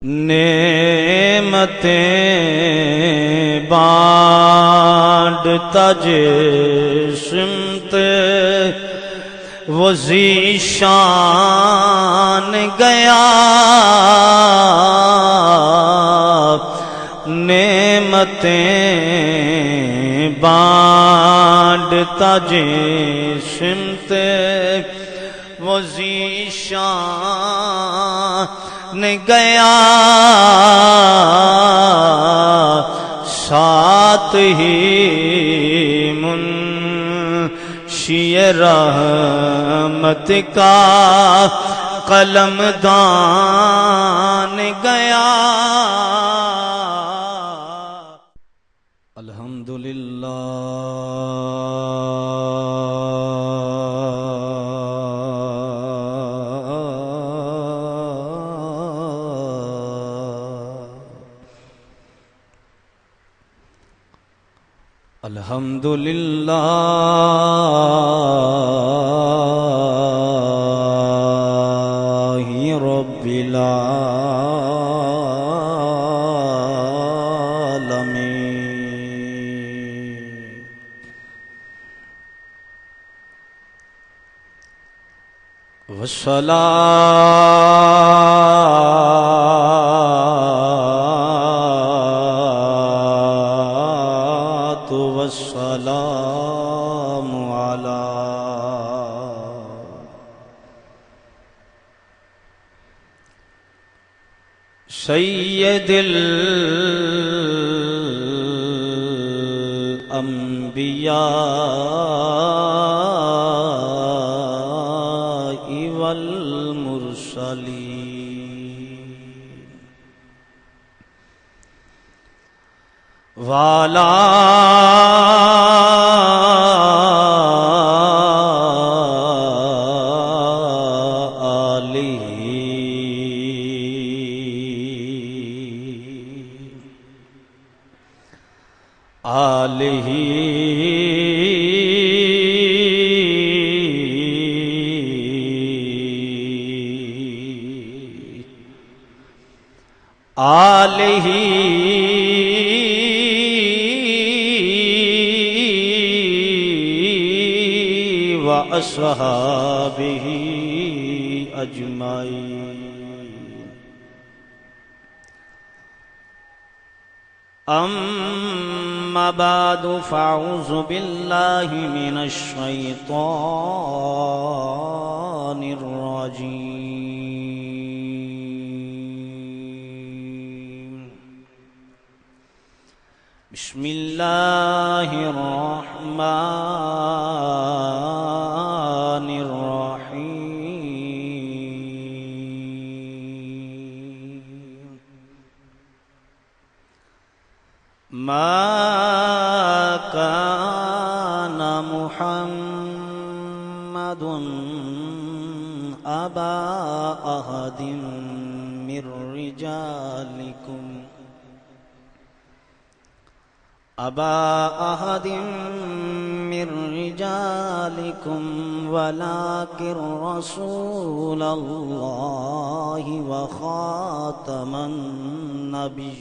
نعمتیں بانٹتا جسم وہ ذیشان گیا، نعمتیں بانٹتا جسم وہ ذیشان گیا، ساتھ ہی منشی رحمت کا قلم دان گیا۔ الحمدللہ الحمدللہ رب العالمین، والسلام على سید الانبیاء والمرسلین وعلى آلہ وأصحابہ اجمعین، اما بعد فاعوذ باللہ من الشیطان الرجیم، بسم اللہ الرحمن الرحیم، ما كان محمد أبا أحد من رجالكم ولكن رسول الله وخاتم النبيين،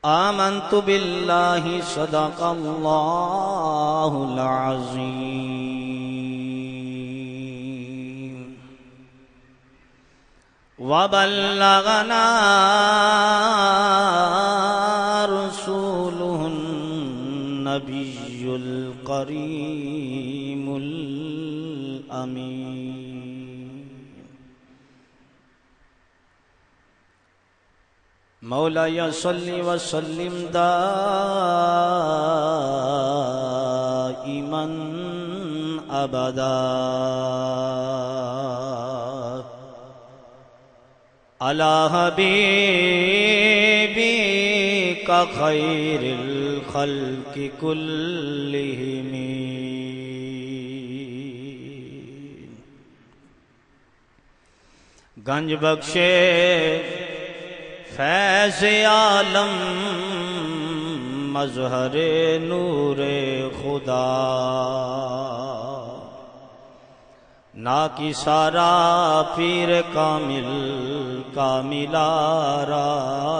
آمنت بالله صدق الله العظيم، وبلغنا رسوله النبي الكريم الأمين، مولاي صل وسلم دائما أبدا على حبيبك خير الخلق كلهم، گنج بخشے فیض عالم مظہر نور خدا، نا کی سارا پیر کامل کاملارا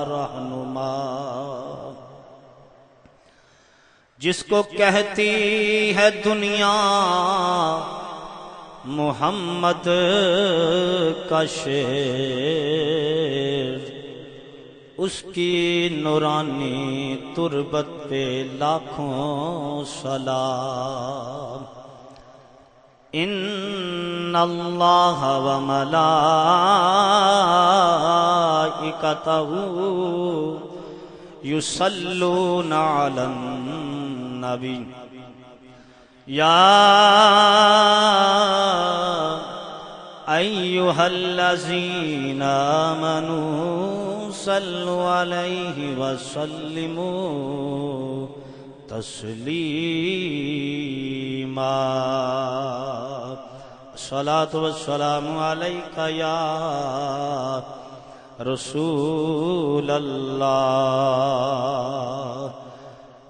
رہنما، جس کو کہتی ہے دنیا محمد کا شیر، اس کی نورانی تربت پہ لاکھوں سلام۔ ان اللہ و ملائکتہ یصلون علی النبی یا ایھا الذین آمنوا صلوا علیہ وسلموا تسلیما۔ الصلاۃ والسلام علیک یا رسول اللہ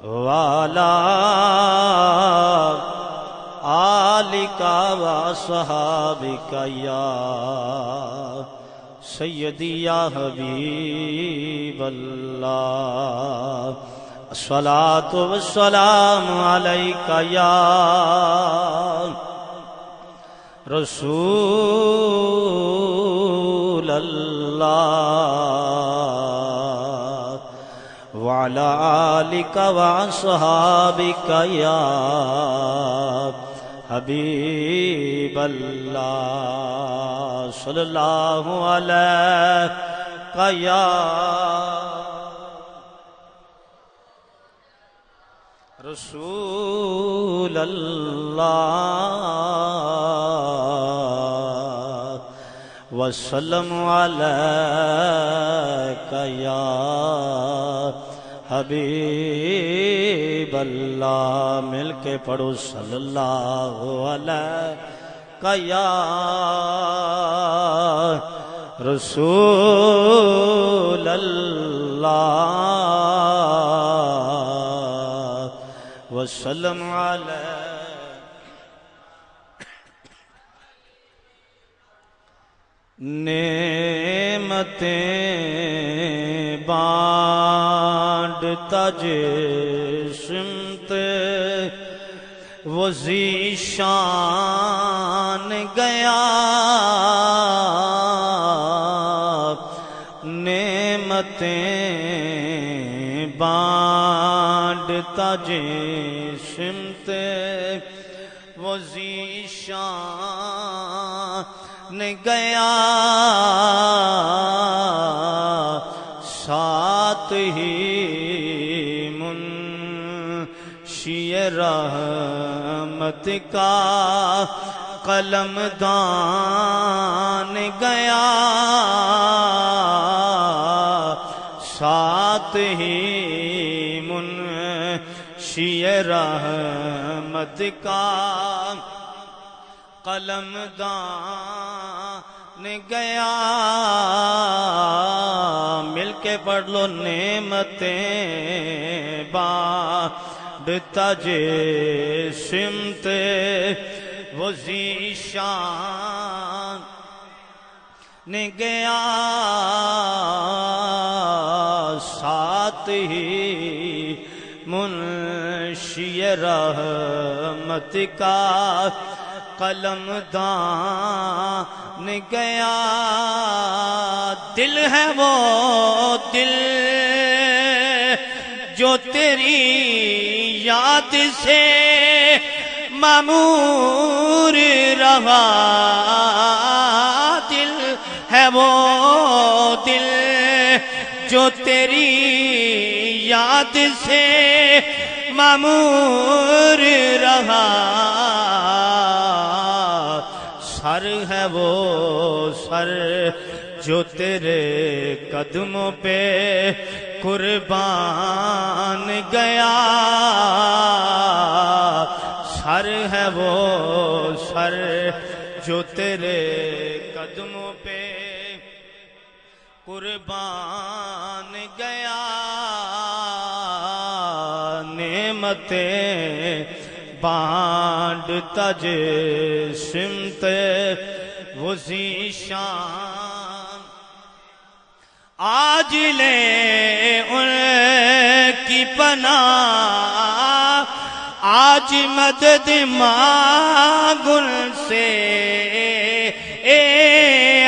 وعلی آلک واصحابک یا سیدی یا حبیب اللہ۔ الصلاۃ والسلام علیک یا رسول اللہ وعلی آلک واصحابک یا حبیب اللہ۔ صلی اللہ علیہ یا رسول اللہ وسلم علیک یا حبیب اللہ۔ مل کے پڑھو صلی اللہ علیہ یا رسول اللہ وسلم علیہ۔ نعمتیں بانٹتا جسمت وہ ذیشان گیا، نعمتیں بانٹتا جسمت وہ ذیشان گیا، ساتھ ہی منشی رحمت کا قلم دان گیا، ساتھ ہی منشی رحمت کا قلم دان گیا۔ مل کے پڑھ لو نعمتیں بانٹتا جسمت وہ ذیشان گیا، ساتھ ہی منشی رحمت کا قلم دان گیا۔ دل ہے وہ دل جو تیری یاد سے معمور رہا، دل ہے وہ دل جو تیری یاد سے معمور رہا، سر ہے وہ سر جو تیرے قدموں پہ قربان گیا، سر ہے وہ سر جو تیرے قدموں پہ قربان گیا، نعمتیں بانٹتا جسمت وزی شان آج لے ان کی پناہ آج مدد مانگ ان سے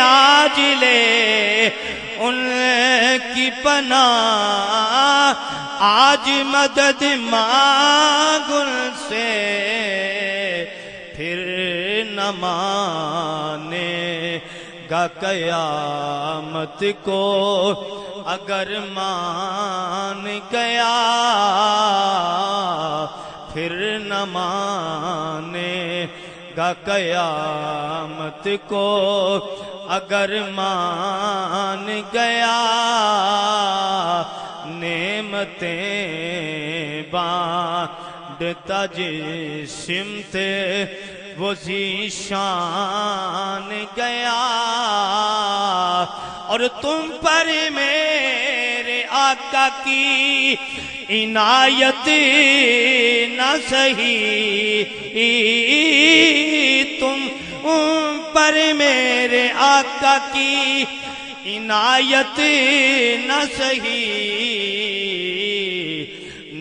آج لے ان کی پناہ آج مدد مانگ ان سے پھر نہ مانے گا قیامت کو اگر مان گیا پھر نہ مانے گا قیامت کو اگر مان گیا نعمتیں بانٹتا جسمت وہ ذیشان گیا اور تم پر میرے آقا کی عنایت نہ سہی تم پر میرے آقا کی عنایت نہ سہی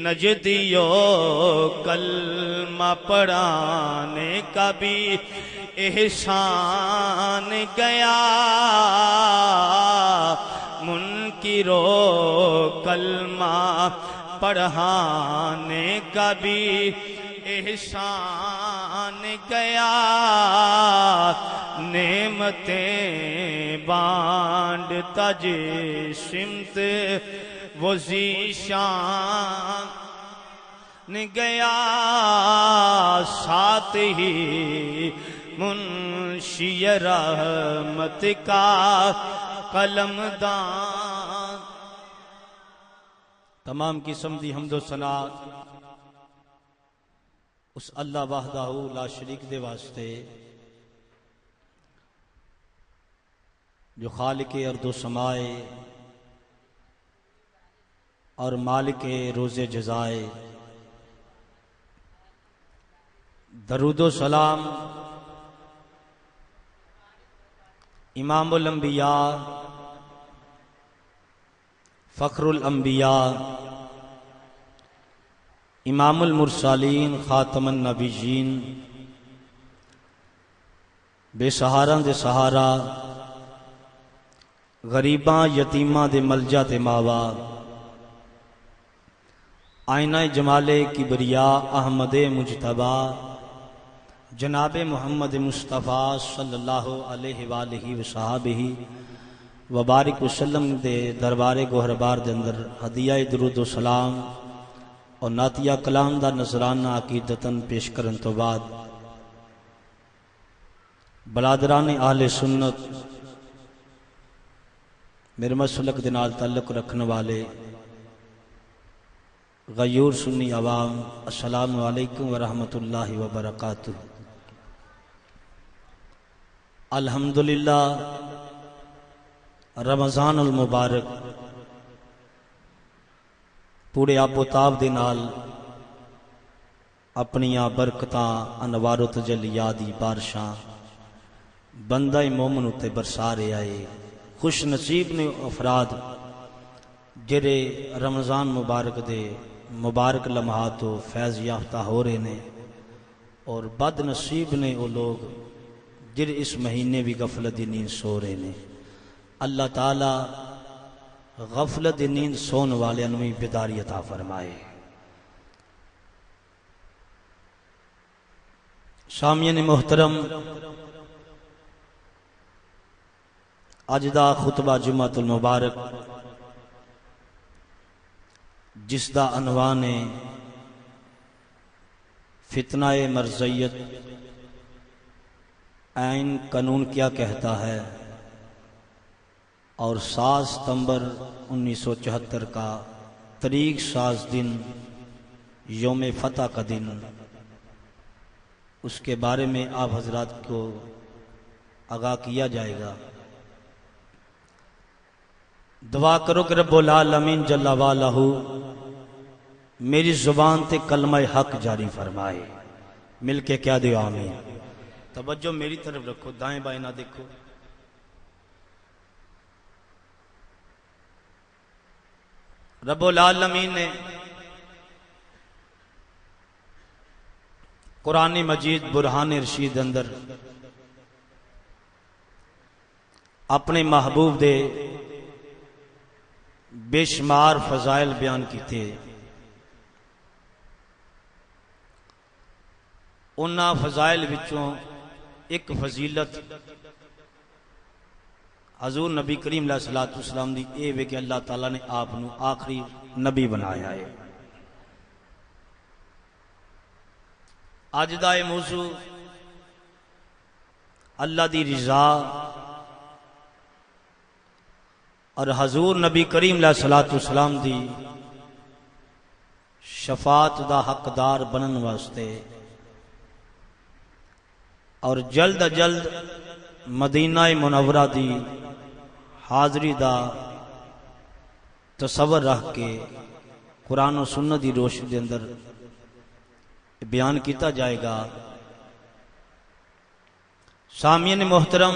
نجدیو کلمہ پڑھانے کا بھی احسان گیا منکرو کلمہ پڑھانے کا بھی احسان گیا نعمتیں بانٹتا جسمت وہ ذیشان گیا ساتھ ہی منشی رحمت کا قلم دان تمام قسم دی حمد و ثنا اس اللہ وحدہ لا شریک دے واسطے جو خالق ارض و سمائے اور مالک روز جزائے درود و سلام امام الانبیاء فخر الانبیاء امام المرسلین خاتم النبیین بے سہاراں دے سہارا غریباں یتیماں دے ملجا تے ماوا آئینہ جمال کبریا احمد مجتبی جناب محمد مصطفیٰ صلی اللہ علیہ وآلہ وصحابہ وبارک وسلم دے دربار گوہربار دے اندر ہدیہ درود و سلام اور نعتیہ کلام دا نذرانہ عقیدتاً پیش کرن تو بعد برادران اہل سنت میرے مسلک دے نال تعلق رکھنے والے غیور سنی عوام السلام علیکم ورحمۃ اللہ وبرکاتہ الحمدللہ رمضان المبارک پورے آب و تاب دے نال اپنیاں برکتاں انوار و تجلیات دی بارشاں بندہ مومن اتے برسارے آئے خوش نصیب نے افراد جڑے رمضان مبارک دے مبارک لمحات و فیض یافتہ ہو رہے نے اور بد نصیب نے وہ لوگ جڑے اس مہینے بھی غفلت دی نیند سو رہے نے اللہ تعالی غفلت دی نیند سون والے انوی بیداری عطا فرمائے سامعین محترم اج دا خطبہ جمعۃ المبارک جس دا عنوان ہے فتنہ مرضیت عین قانون کیا کہتا ہے اور 7 ستمبر 1974 کا طریق ساز دن یوم فتح کا دن اس کے بارے میں آپ حضرات کو آگاہ کیا جائے گا دعا کرو کہ رب العالمین جل والہ میری زبان تے کلمہ حق جاری فرمائے مل کے کیا دیو آمین. توجہ میری طرف رکھو، دائیں بائیں نہ دیکھو. رب العالمین نے قرآن مجید برہان رشید اندر اپنے محبوب دے بے شمار فضائل بیان کیتے. انہاں فضائل وچوں ایک فضیلت حضور نبی کریم علیہ الصلوۃ والسلام دی اے وے کہ اللہ تعالیٰ نے آپ نو آخری نبی بنایا ہے. اج دا اے موضوع اللہ دی رضا اور حضور نبی کریم علیہ الصلوۃ والسلام دی شفاعت دا حقدار بنن واسطے اور جلد جلد مدینہ منورہ دی حاضری دا تصور رکھ کے قرآن و سنت دی روشنی دے اندر بیان کیتا جائے گا. سامعین محترم،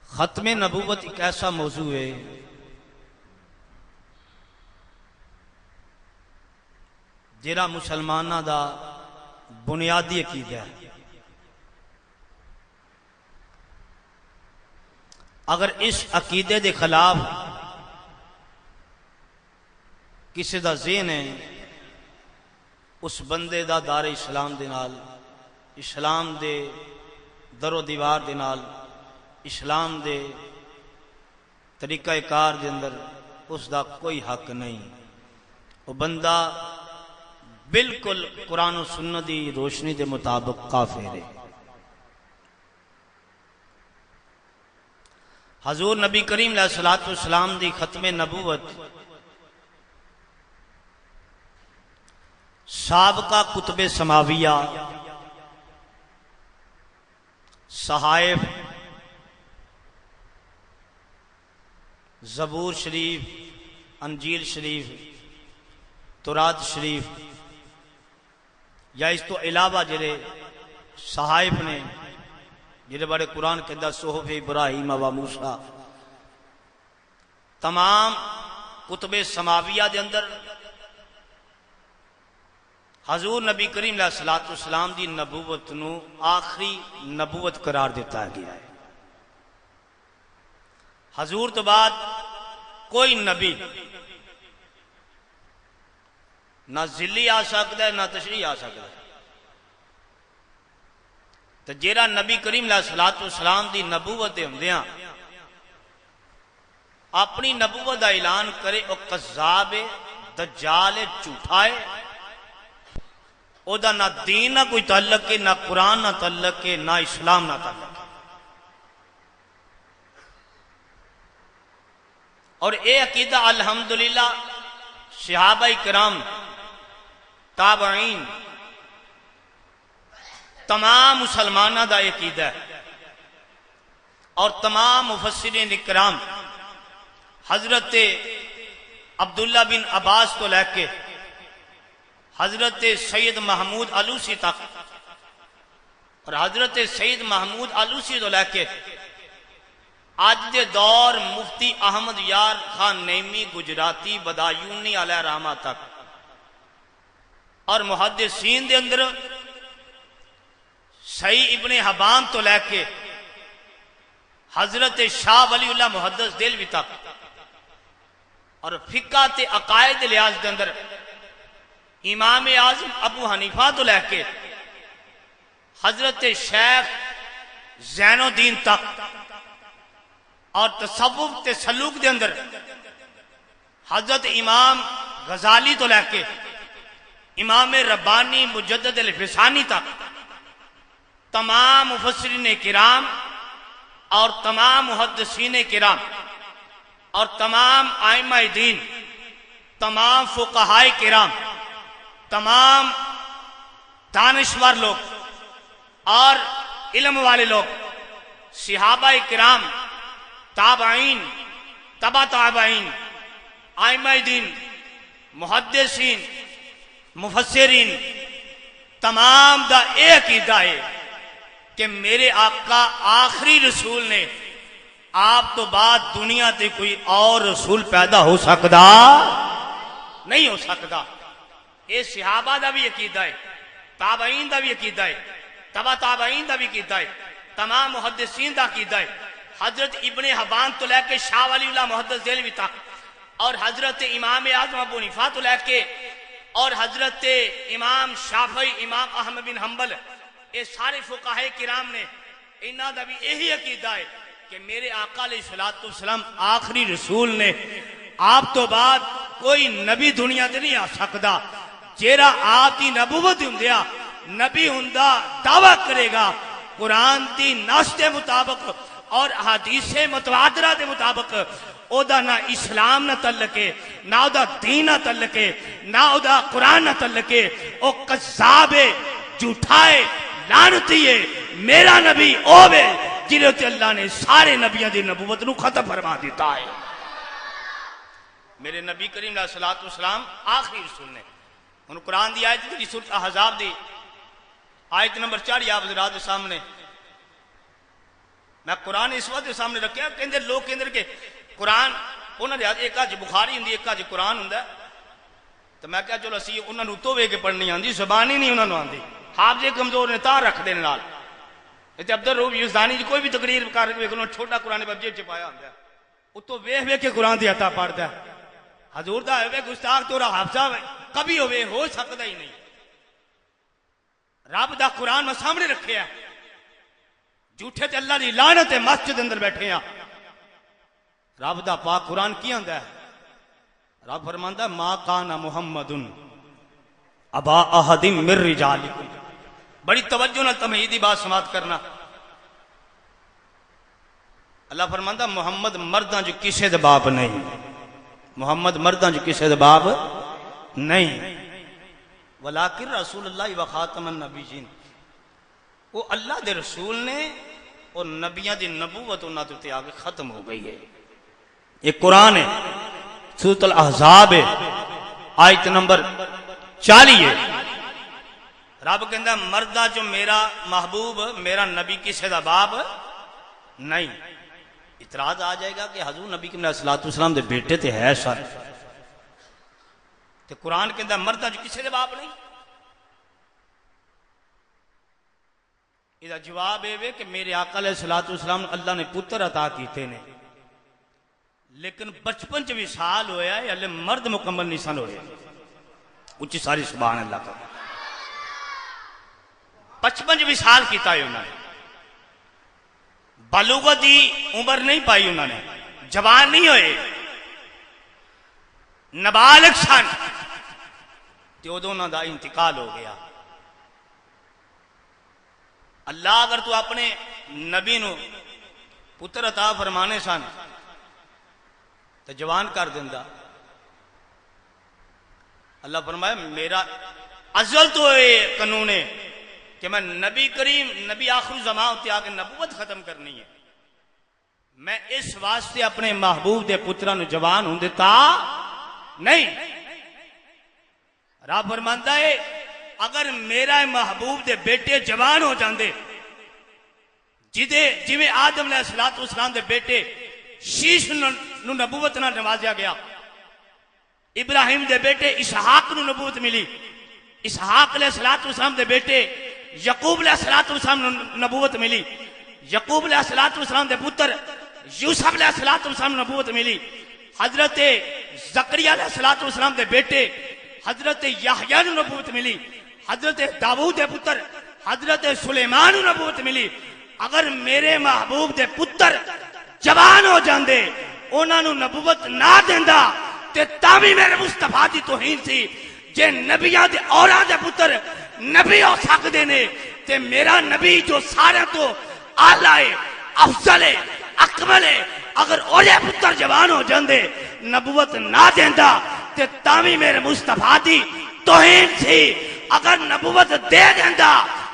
ختم نبوت ایک ایسا موضوع ہے جیڑا مسلمانہ دا بنیادی عقیدہ ہے. اگر اس عقیدے دے خلاف کسی دا ذہن ہے، اس بندے دا دار اسلام دے نال، اسلام دے در و دیوار دے نال، اسلام دے طریقہ کار دے اندر اس دا کوئی حق نہیں. وہ بندہ بالکل قرآن و سنت دی روشنی دے مطابق کافر ہے. حضور نبی کریم علیہ الصلوۃ والسلام دی ختم نبوت سابقہ کتب سماویہ، صحائف، زبور شریف، انجیل شریف، تورات شریف، یا اس تو علاوہ جڑے صحائف نے جڑے بڑے قرآن کے اندر صحف ابراہیم و موسیٰ، تمام کتب سماویہ دے اندر حضور نبی کریم علیہ الصلوۃ والسلام دی نبوت نو آخری نبوت قرار دیتا گیا ہے. حضور تو بعد کوئی نبی نہ ذلی آ سکتا ہے نہ تشریح آ سکتا ہے. تو جیڑا نبی کریم علیہ الصلوۃ والسلام دی نبوت دے ہوندیاں اپنی نبوت دا اعلان کرے، او کذاب ہے، دجال ہے، جھوٹا ہے. او دا نہ دین نہ کوئی تعلق ہے، نہ قرآن نہ تعلق ہے، نہ اسلام نہ تعلق ہے. اور اے عقیدہ الحمدللہ صحابہ کرام، تابعین، تمام مسلمانہ دا عقیدہ ہے. اور تمام مفسرین کرام حضرت عبداللہ بن عباس تو لے کے حضرت سید محمود علوسی تک، اور حضرت سید محمود علوسی تو لے کے آج دے دور مفتی احمد یار خان نیمی گجراتی بدایونی علیہ رحمہ تک، اور محدثین دے اندر صحیح ابن حبان تو لے کے حضرت شاہ ولی اللہ محدث دلوی تک، اور فقہ تے عقائد لحاظ دے اندر امام اعظم ابو حنیفہ تو لے کے حضرت شیخ زین الدین تک، اور تصوف تے سلوک دے اندر حضرت امام غزالی تو لے کے امام ربانی مجدد الفسانی تک، تمام مفسرین کرام اور تمام محدثین کرام اور تمام ائمہ دین، تمام فقہاء کرام، تمام دانشور لوگ اور علم والے لوگ، صحابہ کرام، تابعین، تبع تابعین، آئمہ دین، محدثین، مفسرین تمام دا اے عقیدہ ہے کہ میرے آقا آخری رسول نے، آپ تو بعد دنیا تے کوئی اور رسول پیدا ہو سکتا نہیں ہو سکتا. اے صحابہ دا بھی عقیدہ ہے، تابعین دا بھی عقیدہ ہے، تبع تابعین دا بھی عقیدہ ہے، تمام محدثین دا عقیدہ ہے. حضرت ابن حبان تو لے کے شاہ ولی اللہ محدث دہلوی تک، اور حضرت امام اعظم ابو حنیفہ تو لے کے، اور حضرت امام شافعی، امام احمد بن حنبل، یہ سارے فقہاء کرام نے انہاں دا بھی یہی عقیدہ ہے کہ میرے آقا علیہ الصلوۃ والسلام آخری رسول نے، آپ تو بعد کوئی نبی دنیا تے نہیں آ سکتا. جیڑا آپ دی نبوت ہوندیا نبی ہوندا دعویٰ کرے گا قرآن دی نص دے مطابق اور حدیث متواترہ دے مطابق، او دا نہ اسلام نہ تعلق ہے، نہ او دا دین نہ تعلق ہے، نہ او دا قرآن نہ تعلق ہے. او کذاب ہے، جھوٹا ہے، لعنتی ہے. میرا نبی او ہے جنہوں تے اللہ نے سارے نبیوں دی نبوت نو ختم فرما دیتا ہے. میرے نبی کریم علیہ الصلوۃ والسلام آخری رسول نے. ان قرآن دی آیت دی سورۃ احزاب دی آیت نمبر 4 آپ حضرات کے سامنے، میں قرآن اس وقت سامنے رکھیا کہ لوگ کہندے کہ قرآن انہاں دے ایک اج بخاری ہوندی ایک اج قرآن ہوندا، تو میں کہا چلو اسی انہاں نوں توے کے پڑھنی آندی، زبان ہی نہیں انہاں نوں آندی، حافظ کمزور نے تاں رکھ دے نال. تے عبدالرؤوف یزدانی دی کوئی بھی تقریر کر کے ویکھو چھوٹا قرآن جیب چ پایا ہوندا، اتوں ویکھ ویکھ کے قرآن دی عطا پڑھدا ہے. حضور دا ہوے گستاخ تو حافظہ کبھی ہوے ہو سکدا ہی نہیں. رب دا قرآن میں سامنے رکھیا، جھوٹے تے اللہ دی لعنت ہے مسجد اندر بیٹھے ہیں. رب دا پاک قرآن کی آندا ہے؟ رب فرماندا ہے ما کان محمد ابا احد من رجالکم. بڑی توجہ نال تمہیدی بات سماعت کرنا. اللہ فرماندا محمد مرداں جو کسے دے باپ نہیں، محمد مرداں جو کسے دے باپ نہیں، ولیکن رسول اللہ و خاتم النبیین. وہ اللہ دے رسول نے اور نبیاں دی نبوت انہاں تے آ کے ختم ہو گئی ہے. یہ قرآن ہے، سورۃ الاحزاب ہے، آیت نمبر 40 ہے. رب کہندا مردہ جو میرا محبوب میرا نبی کسے دا باپ نہیں. اعتراض آ جائے گا کہ حضور نبی علیہ الصلوۃ والسلام دے بیٹے تے ہے سر، تے قرآن کہندا مردہ جو کسے دے باپ نہیں. یہ جواب ہے کہ میرے آقا علیہ الصلوۃ والسلام اللہ نے پتر عطا کیتے نے، لیکن 55 سال ہویا ہے اللہ مرد مکمل نہیں سن ہوئے. اچھی ساری سبحان اللہ کا 55 سال کیتا ہے انہوں نے، بلوغت دی عمر نہیں پائی، انہوں نے جوان نہیں ہوئے، نابالغ سن، تے ادوں انہاں دا انتقال ہو گیا. اللہ اگر تو اپنے نبی نو پتر عطا فرمانے سن تو جوان کر دیندا. اللہ فرمایا میرا ازل تو یہ قانون ہے کہ میں نبی کریم نبی آخر زمان تے آ کے نبوت ختم کرنی ہے. میں اس واسطے اپنے محبوب دے پتراں نو جوان ہون دیتا نہیں. رب فرماندا ہے اگر میرا محبوب دے بیٹے جوان ہو جاندے، جویں آدم علیہ الصلوۃ والسلام دے بیٹے شیش نو نبوت نہ نوازیا گیا، ابراہیم دے بیٹے اسحاق نو نبوت ملی، اسحاق علیہ الصلوۃ والسلام دے بیٹے یعقوب علیہ الصلوۃ والسلام نو نبوت ملی، یعقوب علیہ الصلوۃ والسلام دے پتر یوسف علیہ الصلوۃ والسلام نو نبوت ملی، حضرت زکریا علیہ الصلوۃ والسلام دے بیٹے حضرت یحییٰ نو نبوت ملی، حضرت داؤد دے پتر حضرت سلیمان نو نبوت ملی. اگر میرے محبوب دے پتر جوان ہو جاندے انہاں نو نبوت نہ دیندا تے تاں وی میرے مصطفیٰ دی توہین سی. جے نبیاں دے اوراں دے پتر نبی ہو سکدے نے تے میرا نبی جو سارے تو اعلی ہے، افضل ہے، اکمل ہے، اگر اولے پتر جوان ہو جاندے نبوت نہ دیندا تے تاں وی میرے مصطفیٰ دی توہین سی. اگر نبوت دے دیندا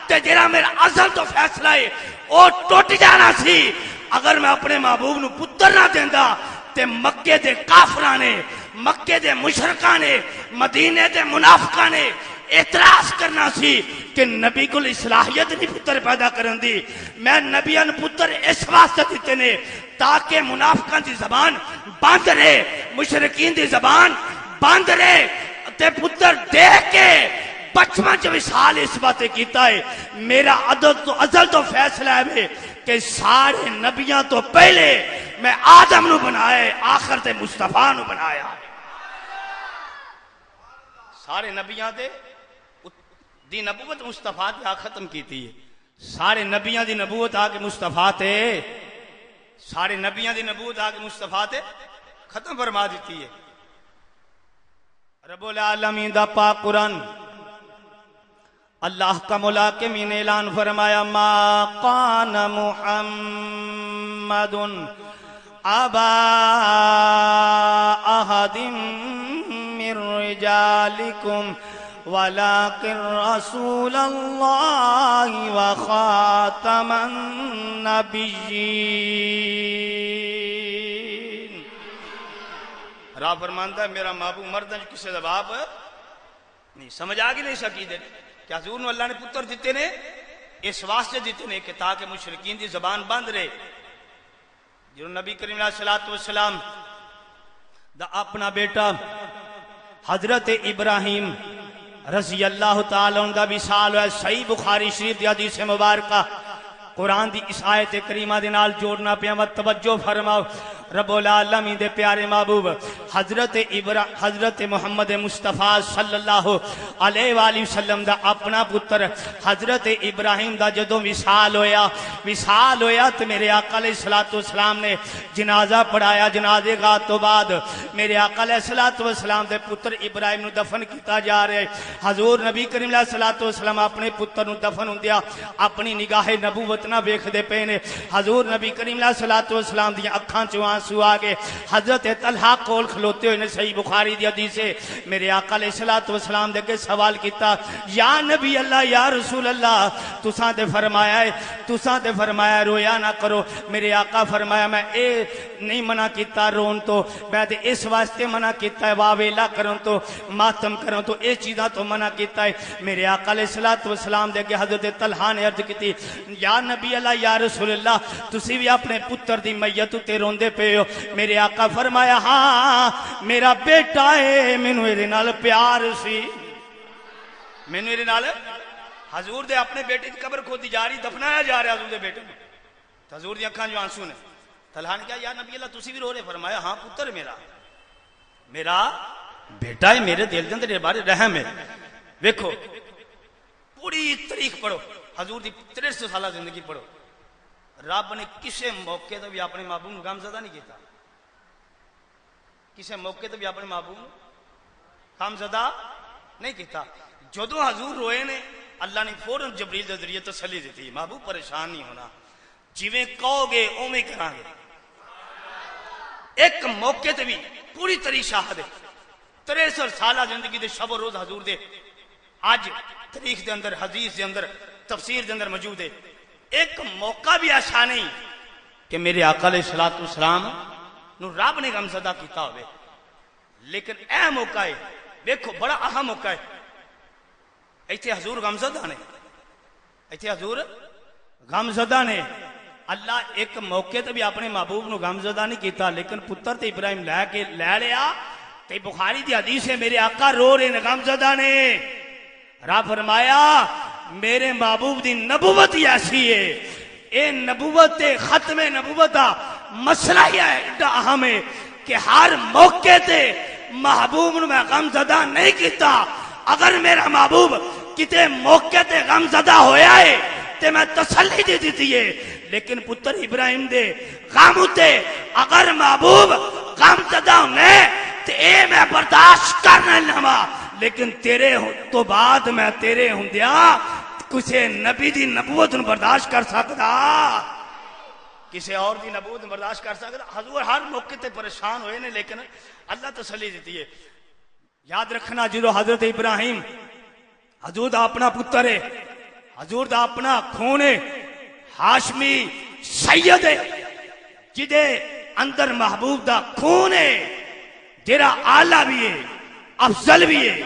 تے جڑا میرا ازل تو فیصلہ ہے او ٹوٹ جانا سی. اگر میں اپنے محبوب نو پتر نہ دیندا تے مکے دے کافراں نے مکے دے مشرکاں نے مدینے دے منافقاں نے اعتراض کرنا سی کہ نبی کو صلاحیت نہیں پتر پیدا کرن دی. میں نبیان پتر اس واسطے دیتے نے تاکہ منافقاں دی زبان بند رہے, مشرکین دی زبان بند رہے, تے پتر دیکھ کے بچپن چ وصال اس بات کیتا ہے. میرا ازل تو فیصلہ ہے کہ سارے نبیاں تو پہلے میں آدم نو بنائے, آخر تے مصطفیٰ نو بنایا. سارے نبیاں دی نبوت مصطفیٰ تے آ ختم کیتی ہے. سارے نبیاں دی نبوت آ کے مصطفیٰ تے, سارے نبیاں دی نبوت آ کے مصطفیٰ تے ختم فرما دیتی ہے. رب العالمین دا پاک قرآن اللہ کا مولا کے مین اعلان فرمایا ما قان محمد ابا احد من رجالکم ولكن رسول اللہ وخاتم النبیین. رب فرماندا ہے میرا محبوب مردن کسی دا باپ نہیں. سمجھ آگی نہیں سکی دے کہ حضور نو اللہ نے پتر دیتے نے اس واسطے دیتے نے کہ تاکہ مشرکین دی زبان بند رہے. جو نبی کریم علیہ السلام دا اپنا بیٹا حضرت ابراہیم رضی اللہ تعالیٰ عنہ دا وصال ہے. صحیح بخاری شریف دی حدیث مبارکہ قرآن دی اس آیت کریمہ دے نال جوڑنا پیا. و توجہ فرماؤ, رب العالمین دے پیارے محبوب حضرت محمد مصطفیٰ صلی اللہ علیہ وآلہ وسلم دا اپنا پتر حضرت ابراہیم دا جدوں وصال ہویا تو میرے آقا علیہ السلام نے جنازہ پڑھایا. جنازے گاہ تو بعد میرے آقا علیہ السلام دے پتر ابراہیم نو دفن کیتا جا رہے. حضور نبی کریم علیہ السلام اپنے پتر نو دفن ہوندیا اپنی نگاہ نبوت نہ ویکھ دے پے نے. حضور نبی کریم علیہ السلام دی اکھاں چوں آنسو آگے. حضرت طلحہ کول کھلوتے ہوئے نے صحیح بخاری دی حدیث ہے میرے آقا علیہ السلام دے کے سوال کیتا یا نبی اللہ یا رسول اللہ تساں تے فرمایا رویا نہ کرو. میرے آقا فرمایا میں اے نہیں منع کیتا رون تو, میں تے اس واسطے منع کیتا ہے واویلا کرن تو ماتم کرن تو اے چیزاں تو منع کیتا ہے. میرے آقا علیہ السلام دے کے حضرت طلحہ نے عرض کیتی یا نبی اللہ یا رسول اللہ تسی بھی اپنے پتر دی میت تے روندے پے ہو. میرے آقا فرمایا ہاں میرا بیٹا ہے, مینوں اے نال پیار سی, مینوں اے نال. حضور دے اپنے بیٹے دی قبر کھودی جا رہی, دفنایا جا رہا حضور دے بیٹے کو. حضور دی اکھاں جو آنسو نے. طلحہ نے کہا یا نبی اللہ تسی بھی رو رہے. فرمایا ہاں پتر میرا بیٹا ہے, میرے دل دے اندر بارے رحم ہے. ویکھو پوری تاریخ پڑھو, حضور دی 300 سالہ زندگی پڑھو. رب نے کسے موقع تو بھی اپنے محبوب نو غمزدہ نہیں کیتا, کسے موقع تو بھی اپنے محبوب نو غمزدہ نہیں کیتا. جدو حضور روئے نے اللہ نے فوراً جبریل دے ذریعے تسلی دیتی محبوب پریشان نہیں ہونا, جویں کہو گے اوویں کراں گے. ایک موقع تے بھی پوری طریق شاہد ہے. 63 سالہ زندگی دے شب و روز حضور دے آج تاریخ دے اندر حدیث دے اندر تفسیر دے اندر موجود ہے. ایک موقع بھی ایسا نہیں کہ میرے آقا علیہ السلام نو رب نے غمزدہ کیتا ہوئے, لیکن اے موقع ہے دیکھو بڑا اہم موقع ہے. ایتھے حضور غمزدہ نے, اللہ ایک موقع تے بھی اپنے محبوب نو غمزدہ نہیں کیتا, لیکن پتر تے ابراہیم لے لیا. تے بخاری دی حدیث ہے میرے آقا رو رہے نے غمزدہ نے. رب فرمایا میرے محبوب دی نبوت ہی ایسی ہے, اے نبوت ختم نبوت دا مسئلہ ہی ایڈا اہم ہے کہ ہر موقع تے محبوب نو میں غمزدہ نہیں کیتا. اگر میرا محبوب کتے موقع تے غمزدہ ہویا ہے تے میں تسلی دی دیتی ہے, لیکن پتر ابراہیم دے غم تے اگر محبوب غمزدہ ہونے تے اے میں برداشت کرنا لما, لیکن تیرے تو بعد میں تیرے ہوندیا کسے نبی دی نبوت برداشت کر سکتا, کسے اور دی نبوت برداشت کر سکتا. حضور ہر موقع تے پریشان ہوئے نے, لیکن اللہ تسلی دیتی ہے. یاد رکھنا جدو حضرت ابراہیم حضور دا اپنا پتر ہے, حضور دا اپنا خون ہے, ہاشمی سید ہے, جدے اندر محبوب دا خون ہے, تیرا آلہ بھی ہے، افضل بھی ہے،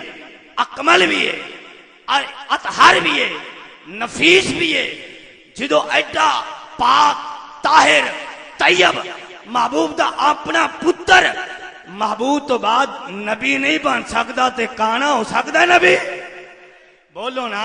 اکمل بھی ہے، اطہر بھی ہے، نفیس بھی ہے، جدو ایڈا پاک طاہر طیب محبوب دا اپنا پتر محبوب تو بعد نبی نہیں بن سکتا تے کانا ہو سکتا ہے نبی؟ بولو نا،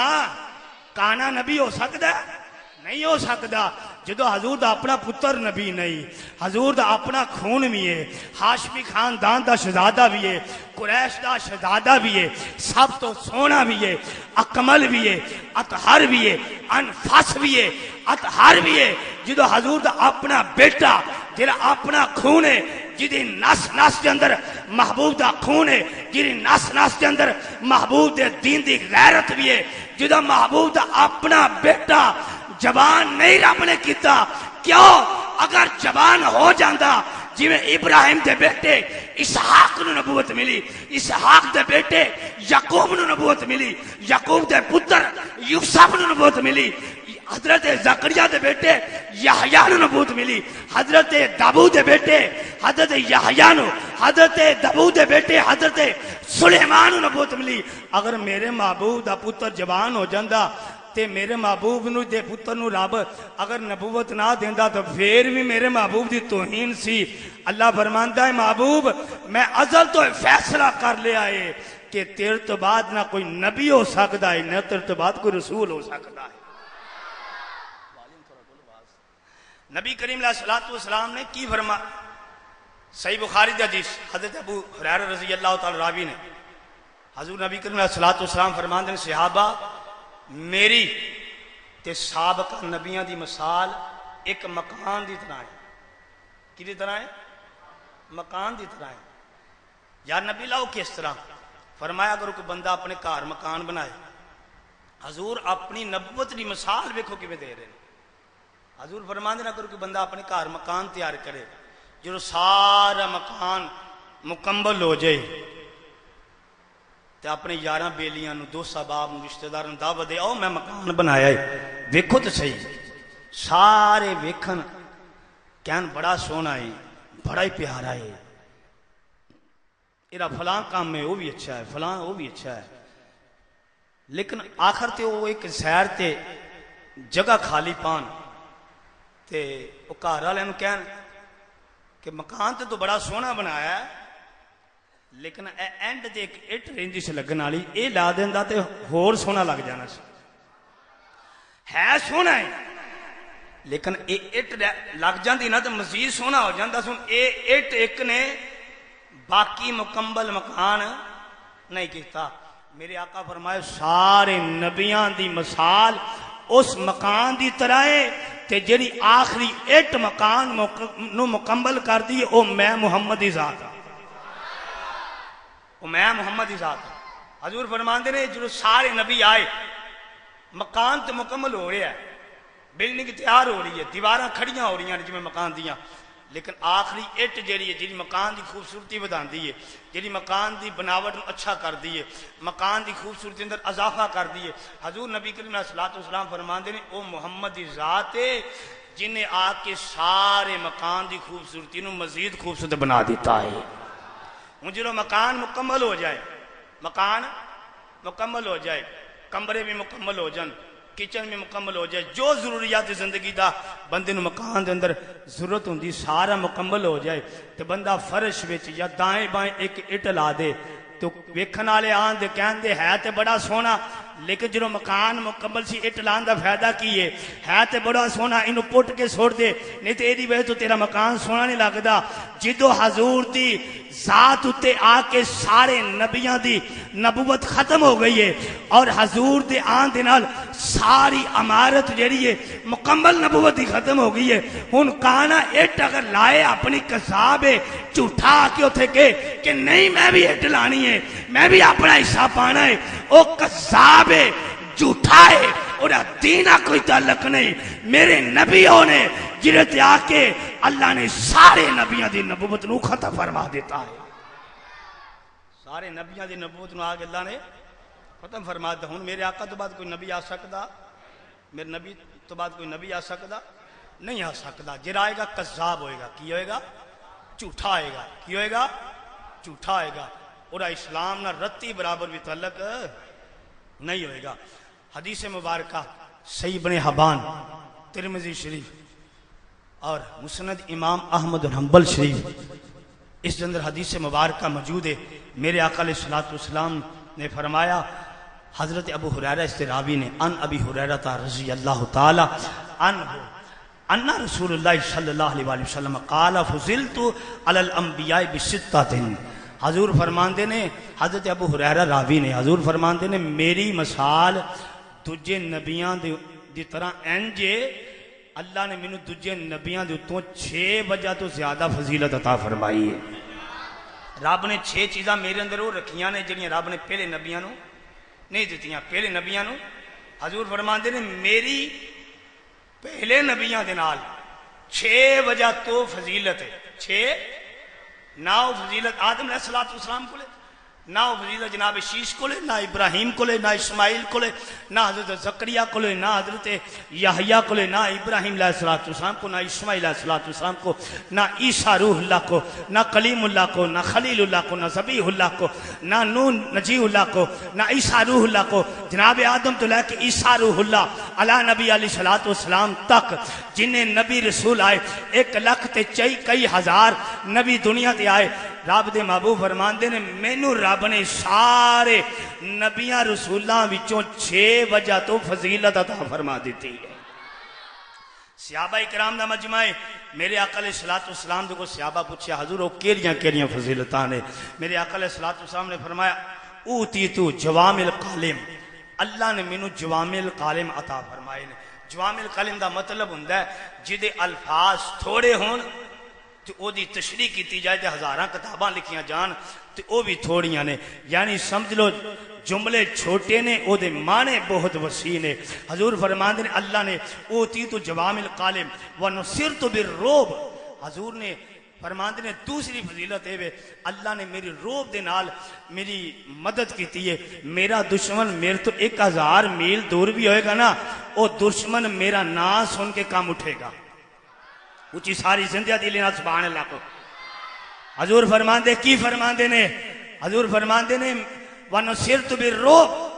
کانا نبی ہو سکتا ہے؟ نہیں ہو سکتا۔ جدو حضور دا اپنا پتر نبی نہیں، حضور دا اپنا خون بھی ہے، ہاشمی خاندان دا شہزادہ بھی ہے، قریش دا شہزادہ بھی ہے، سب تو سونا بھی ہے، اکمل بھی ہے، اطہر بھی ہے، انفس بھی ہے، اطہر بھی ہے۔ جدو حضور دا اپنا بیٹا جڑا اپنا خون ہے، جدی نس نس کے اندر محبوب دا خون ہے، جدی نس نس کے اندر محبوب دے دین دی غیرت بھی ہے، جدو محبوب دا اپنا بیٹا جوان نہیں رب نے کیتا، کیوں؟ اگر جوان ہو جاندہ جی میں ابراہیم دے بیٹے اسحاق نو نبوت ملی، اسحاق دے بیٹے یعقوب نو نبوت ملی، یعقوب دے پتر یوسف نو نبوت ملی، حضرت زکریا دے بیٹے یحییٰ نو نبوت ملی، حضرت داؤد دے بیٹے حضرت یحییٰ نو، حضرت داؤد دے بیٹے حضرت سلیمان نو نبوت ملی۔ اگر میرے محبوب دا پتر جوان ہو جاندہ تے میرے محبوب نو دے پتر نو رب اگر نبوت نہ دیندہ تو پھر بھی میرے محبوب دی توہین سی۔ اللہ فرماندا ہے محبوب میں ازل تو فیصلہ کر لے آئے کہ تیرے تو بعد نہ کوئی نبی ہو سکتا ہے نہ تیرے تو بعد کوئی رسول ہو سکتا ہے۔ نبی کریم علیہ الصلوۃ والسلام نے کی فرما؟ صحیح بخاری دی حدیث، حضرت ابو ہریرہ رضی اللہ تعالی راوی نے، حضور نبی کریم علیہ الصلوۃ والسلام فرماندے ہیں صحابہ میری تے سابقہ نبیاں دی مثال ایک مکان دی طرح ہے۔ کی طرح ہے؟ مکان دی طرح ہے۔ یا نبی لاؤ کس طرح؟ فرمایا اگر کوئی بندہ اپنے گھر مکان بنائے، حضور اپنی نبوت دی مثال ویکھو کیویں دے رہے ہیں۔ حضور فرماندے اگر کوئی بندہ اپنے گھر مکان تیار کرے، جو سارا مکان مکمل ہو جائے تے اپنے یاراں بیلیاں نو، دوست احباب نو، رشتہ داراں نو دعوت دے آؤ میں مکان بنایا ہے، ویکھو تو صحیح۔ سارے ویکھن کہن بڑا سونا ہے، بڑا ہی پیارا ہے، ایرا فلاں کام ہے وہ بھی اچھا ہے، فلاں وہ بھی اچھا ہے، لیکن آخر تے وہ ایک سیر تے جگہ خالی پان تے وہ گھر والے نو کہن کہ مکان تے تو بڑا سونا بنایا ہے لیکن اے اینڈ تے ایک اٹ رہندی سے لگن والی اے لا دیندا تے ہور سونا لگ جانا سی۔ ہے سونا ہے لیکن اے اٹ لگ جاندی نا تو مزید سونا ہو جاندہ سن۔ اے اٹ ایک نے باقی مکمل مکان نہیں کیتا۔ میرے آقا فرمائے سارے نبیان دی مثال اس مکان دی طرح ہے تے جڑی آخری اٹ مکان نو مکمل کر دی او میں محمد دی ذات ہوں، او میں محمد دی ذات ہوں۔ حضور فرماندے نے جو سارے نبی آئے مکان تے مکمل ہو رہا ہے، بلڈنگ تیار ہو رہی ہے، دیواراں کھڑیاں ہو رہی ہیں جی میں مکان دیاں، لیکن آخری اٹ جیڑی ہے جی مکان دی خوبصورتی بدان دی ہے، جی مکان دی بناوٹ اچھا کر دی ہے، مکان دی خوبصورتی اندر اضافہ کر دی ہے۔ حضور نبی کریم علیہ الصلوۃ والسلام فرماندے نے او محمد دی ذات ہے جنہیں آ کے سارے مکان دی خوبصورتی نو مزید خوبصورت بنا دیتا ہے۔ ہوں جب مکان مکمل ہو جائے، مکان مکمل ہو جائے، کمرے بھی مکمل ہو جان، کچن میں مکمل ہو جائے، جو ضروریات زندگی دا بندے نو مکان دے اندر ضرورت ہوندی سارا مکمل ہو جائے تے بندہ فرش وچ یا دائیں بائیں ایک اٹ لا دے تو ویکھن والے آن دے کہن دے ہے تے بڑا سونا، لیکن جو مکان مکمل سی اٹ لان دا فائدہ کی ہے تے بڑا سونا، انہوں پٹ کے چھوڑ دے نہیں تے ایدی وجہ تو تیرا مکان سونا نہیں لگدا۔ جدو حضور دی ذات اتے آ کے سارے نبیاں دی نبوت ختم ہو گئی ہے اور حضور دے آن دے نال ساری عمارت جیڑی ہے مکمل نبوت دی ختم ہو گئی ہے۔ ہن کانا اٹ اگر لائے اپنی کساب ہے جھوٹا کے اتھے کہ نہیں میں بھی اٹ لانی ہے، میں بھی اپنا حصہ پانا ہے، او کساب ہے، جھوٹا ہے، اور دینا کوئی تعلق نہیں۔ میرے نبیوں نے جرت آ کے اللہ نے سارے نبیوں دی نبوت نو ختم فرما دیتا ہے، سارے نبیوں دی نبوت نو آگے اللہ نے ختم فرما دیتا۔ ہوں میرے آقا تو بعد کوئی نبی آ سکتا، میرے نبی تو بعد کوئی نبی آ سکتا نہیں آ سکتا۔ جرا آئے گا کذاب ہوئے گا، کی ہوئے گا؟ جھوٹا آئے گا، کی ہوئے گا؟ جھوٹا ہوئے گا اور اسلام نہ رتی برابر بھی تعلق نہیں ہوئے گا۔ حدیث مبارکہ صحیح ابن حبان، ترمذی شریف اور مسند امام احمد بن حنبل شریف، اس کے اندر حدیث مبارکہ موجود ہے۔ میرے آقا علیہ الصلوۃ والسلام نے فرمایا، حضرت ابو ہریرہ استراوی نے ان ابی ہریرہ رضی اللہ تعالی عنہ ان رسول اللہ صلی اللہ علیہ وآلہ وسلم قال فضلت علی الانبیاء بستۃ، حضور فرماندے نے، حضرت ابو ہریرہ راوی نے، حضور فرماندے نے میری مثال دجے نبیاں دی طرح انجے، اللہ نے مینوں دجے نبیاں دے اتوں 6 وجہ تو زیادہ فضیلت عطا فرمائی ہے۔ رب نے 6 چیزاں میرے اندر وہ رکھیاں نے جڑیاں رب نے پہلے نبیاں نو نہیں دتیاں۔ پہلے نبیاں نو حضور فرماندے نے میری پہلے نبیاں دے نال 6 وجہ تو فضیلت ہے۔ 6 نہ وہ فضیلت آدم علیہ السلام کو لے، نہ وہ فضیلت جناب شیش کو لے، نہ ابراہیم کو لے، نہ اسماعیل کو لے، نہ حضرت زکریہ کو لے، نہ حضرت یحییٰ کو لے، نہ ابراہیم علیہ السلام کو، نہ اسماعیل علیہ السلام کو، نہ عیسیٰ روح اللہ کو، نہ کلیم اللہ کو، نہ خلیل اللہ کو، نہ ذبیح اللہ کو، نہ نون نجی اللہ کو، نہ عیسیٰ روح اللہ کو، جناب آدم تو لے کے عیسیٰ روح اللہ علی نبی علیہ السلام تک جنہیں نبی رسول آئے 1,04,000 کئی ہزار نبی دنیا تے آئے، رب دے محبوب فرماندے نے مینوں رب نے سارے نبیاں رسولاں وچوں 6 وجہ تو فضیلت عطا فرما دیتی ہے۔ صحابہ کرام دا مجمع ہے، میرے آقا علیہ السلام دے کو صحابہ پوچھیا حضور وہ کیڑیاں فضیلتاں نے؟ میرے آقا علیہ السلام نے فرمایا اوتیتو جوامع الکلم، اللہ نے مینوں جوامع الکلم عطا فرمائے نے۔ جوامع الکلم دا مطلب ہوندا ہے جدے الفاظ تھوڑے ہون تو او دی تشریح کیتی جائے تے ہزاراں کتاباں لکھیاں جان تے او بھی تھوڑیاں نے، یعنی سمجھ لو جملے چھوٹے نے او دے معنی بہت وسیع نے۔ حضور فرماندے نے اللہ نے اوتیتو جوامع الکلم ونصرت بالرعب، حضور نے فرماندے نے دوسری فضیلت ہے اللہ نے میری روب دے نال میری مدد کیتی ہے۔ میرا دشمن میرے تو 1000 میل دور بھی ہوئے گا نا، او دشمن میرا نام سن کے کام اٹھے گا۔ اچھی ساری زندہ دی لینا سبحان اللہ کو۔ حضور فرماندے کی فرماندے نے؟ حضور فرماندے نے وَنُصِرْتُ بِالرُّعْبِ،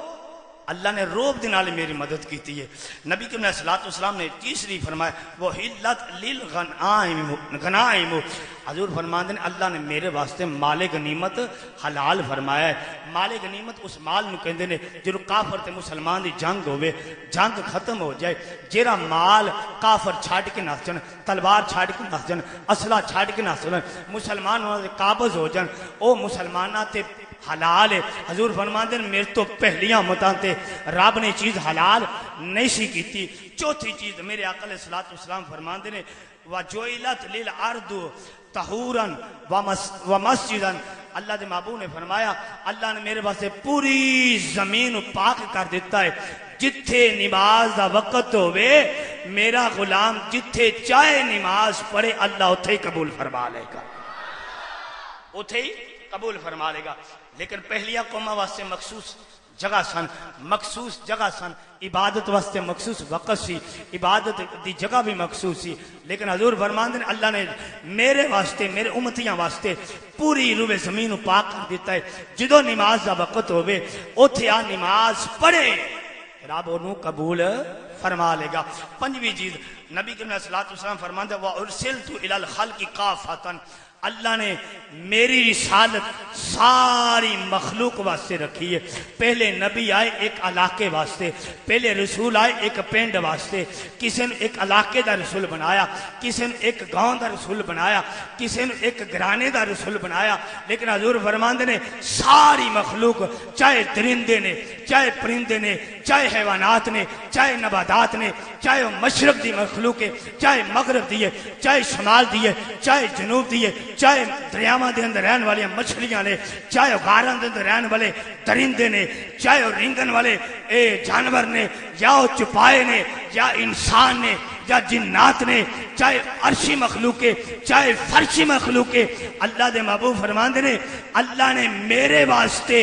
اللہ نے روب دے نال میری مدد کیتی ہے۔ نبی کریم علیہ السلام نے تیسری فرمایا وَحِلَّتْ لِلْغَنَائِمُ، حضور فرماندے نے اللہ نے میرے واسطے مال غنیمت حلال فرمایا ہے۔ مال غنیمت اس مال نو کہندے نے جدوں کافر تے مسلمان دی جنگ ہوے، جنگ ختم ہو جائے، جیڑا مال کافر چھڈ کے نس جن، تلوار چھڈ کے نس جن، اسلحہ چھڈ کے نس جن، مسلمان انہاں دے قابض ہو جن، او مسلماناں تے حلال ہے۔ حضور فرماندے نے میرے تو پہلیاں امتاں تے رب نے چیز حلال نہیں سی کیتی۔ چوتھی چیز میرے آقا علیہ السلام فرماندے نے وَجُعِلَتْ لِلْأَرْضُ طَهُورًا وَمَسْجِدًا، اللہ دے محبوب نے فرمایا اللہ نے میرے واسطے پوری زمین پاک کر دیتا ہے، جتھے نماز دا وقت ہوئے میرا غلام جتھے چاہے نماز پڑھے اللہ اتھے ہی قبول فرما لے گا، اتھے ہی قبول فرما لے گا۔ لیکن پہلیاں قوماں واسطے مخصوص جگہ سن، مخصوص جگہ سن، عبادت واسطے مخصوص وقت سی، عبادت دی جگہ بھی مخصوص سی، لیکن حضور فرماندے نے اللہ نے میرے واسطے میرے امتیاں واسطے پوری روئے زمین پاک کر دیتا ہے، جدو نماز دا وقت ہوئے اتھے آ نماز پڑھے رب انہوں قبول فرما لے گا۔ پنجویں چیز نبی کریم علیہ السلام فرماندے وَأُرْسِلْتُ إِلَى الْخَلْقِ كَافَةً، اللہ نے میری رسالت ساری مخلوق واسطے رکھی ہے۔ پہلے نبی آئے ایک علاقے واسطے، پہلے رسول آئے ایک پینڈ واسطے، کسی نے ایک علاقے دا رسول بنایا، کسی نے ایک گاؤں دا رسول بنایا، کسی نے ایک گرانے دا رسول بنایا، لیکن حضور فرماندے نے ساری مخلوق چاہے درندے نے، چاہے پرندے نے، چاہے حیوانات نے، چاہے نباتات نے، چاہے وہ مشرق دی مخلوق ہے، چاہے مغرب دی ہے، چاہے شمال دی ہے، چاہے جنوب دی ہے، چاہے دریاواں دے اندر رہن والی مچھلیاں نے، چاہے غاراں دے اندر رہن والے درندے نے، چاہے وہ رینگن والے جانور نے، یا وہ چپائے نے، یا انسان نے، یا جنات نے، چاہے عرشی مخلوق ہے، چاہے فرشی مخلوق ہے، اللہ دے محبوب فرماندے نے اللہ نے میرے واسطے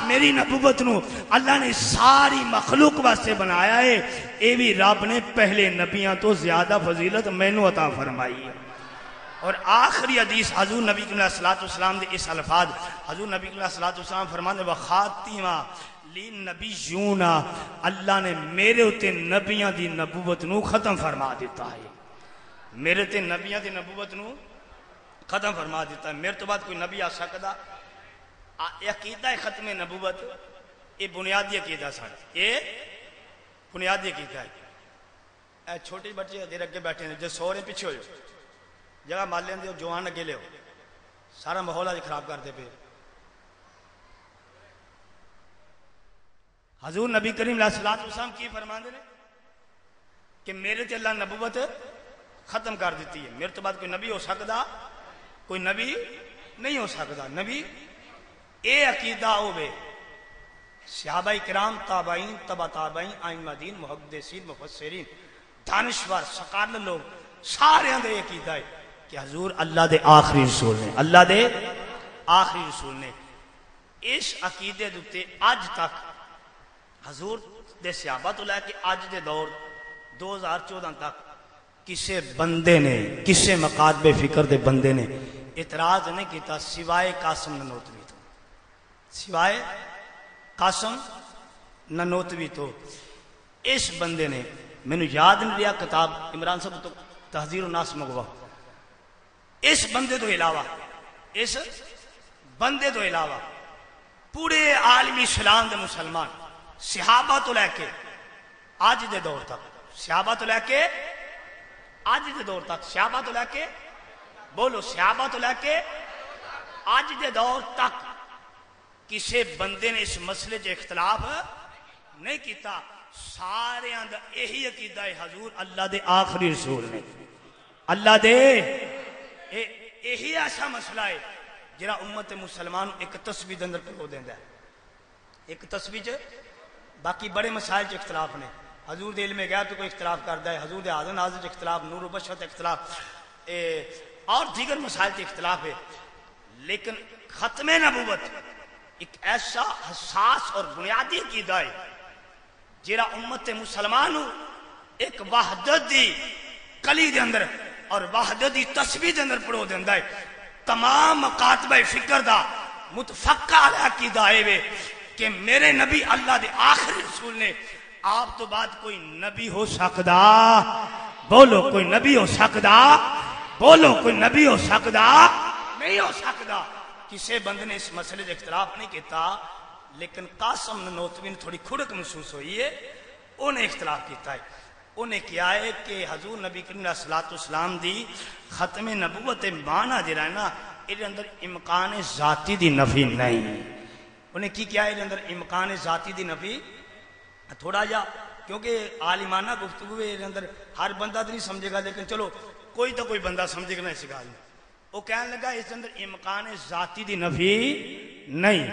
میری نبوت نو اللہ نے ساری مخلوق واسطے بنایا ہے، اے بھی رب نے پہلے نبیاں تو زیادہ فضیلت مینوں عطا فرمائی ہے۔ اور آخری حدیث حضور نبی صلی اللہ علیہ وسلم دے اس الفاظ حضور نبی صلی اللہ علیہ وسلم فرماندے وخاتمہ للنبیون اللہ نے میرے اتے نبیاں دی نبوت نو ختم فرما دیتا ہے میرے تے نبیاں دی نبوت نو ختم فرما دیتا ہے میرے تو بعد کوئی نبی آ سکتا عقیدہ ختم نبوت یہ بنیادی عقیدہ سن یہ بنیادی عقیدہ ہے چھوٹے بچے دیر اگے بیٹھے ہیں جو سو رہے پیچھے ہو جگہ مال لیں دے جوان اگے لے ہو سارا ماحول آج خراب کر دے پہ حضور نبی کریم علیہ السلام کی فرمان دے کہ میرے تے اللہ نبوت ختم کر دیتی ہے میرے تو بعد کوئی نبی ہو سکتا کوئی نبی نہیں ہو سکتا نبی اے عقیدہ ہوئے صحابہ کرام تابعین تبع تابعین ائمہ دین محدثین مفسرین دانشور سقال لوگ سارے اندر عقیدہ ہے کہ حضور اللہ دے آخری رسول نے اللہ دے آخری رسول نے اس عقیدے دوتے آج تک حضور دے صحابہ تو لے کے آج دے دور 2014 تک کسے بندے نے کسے مقادب فکر دے بندے نے اعتراض نہیں کیتا سوائے قاسم ننوتوی تو سوائے قاسم ننوتوی تو اس بندے نے میں یاد نہیں رہا کتاب عمران صاحب تو تحذیر الناس مگوا اس بندے تو علاوہ اس بندے تو علاوہ پورے عالمی اسلام دے مسلمان صحابہ تو لے کے آج دے دور تک صحابہ تو لے کے آج دے دور تک صحابہ تو لے کے بولو صحابہ تو لے کے آج دے دور تک کسے بندے نے اس مسئلے جو اختلاف نہیں کیتا سارے اندر یہی عقیدہ ہے حضور اللہ دے آخری رسول نے اللہ دے یہی ایسا مسئلہ ہے جرا امت مسلمان ایک تسبیح اندر پرو دیندہ ہے ایک تسبیح باقی بڑے مسائل جو اختلاف نے حضور دے علم غیب تو کوئی اختلاف کرتا ہے حضور دے آذن نازل اختلاف نور و بشرت اختلاف اور دیگر مسائل کے اختلاف ہے لیکن ختم نبوت ایک ایسا حساس اور بنیادی عقیدہ ہے جیرا امت مسلمان ایک وحدت دی کلی دے اندر اور وحدت دی تسبیح دے اندر پڑھو دیندہ ہے تمام مکاتبہ فکر دا متفقہ علیہ عقیدہ ہے کہ میرے نبی اللہ دے آخری رسول نے آپ تو بعد کوئی نبی ہو سکدا بولو کوئی نبی ہو سکدا بولو کوئی نبی ہو سکدا نہیں ہو سکدا کسے بندے نے اس مسئلے سے اختلاف نہیں کیتا لیکن قاسم ننوتوی نے تھوڑی کھڑک محسوس ہوئی ہے انہیں اختلاف کیتا ہے انہیں کیا ہے کہ حضور نبی کریم علیہ السلام دی ختم نبوت معنی جرا ہے نا یہ اندر امکان ذاتی دی نفی نہیں انہیں کی کیا ہے یہ اندر امکان ذاتی دی نفی تھوڑا جا کیونکہ عالمانہ گفتگو ہے اندر ہر بندہ تو نہیں سمجھے گا لیکن چلو کوئی تو کوئی بندہ سمجھے گا نہیں سکھا وہ کہنے لگا اس اندر امکان ذاتی دی نفی نہیں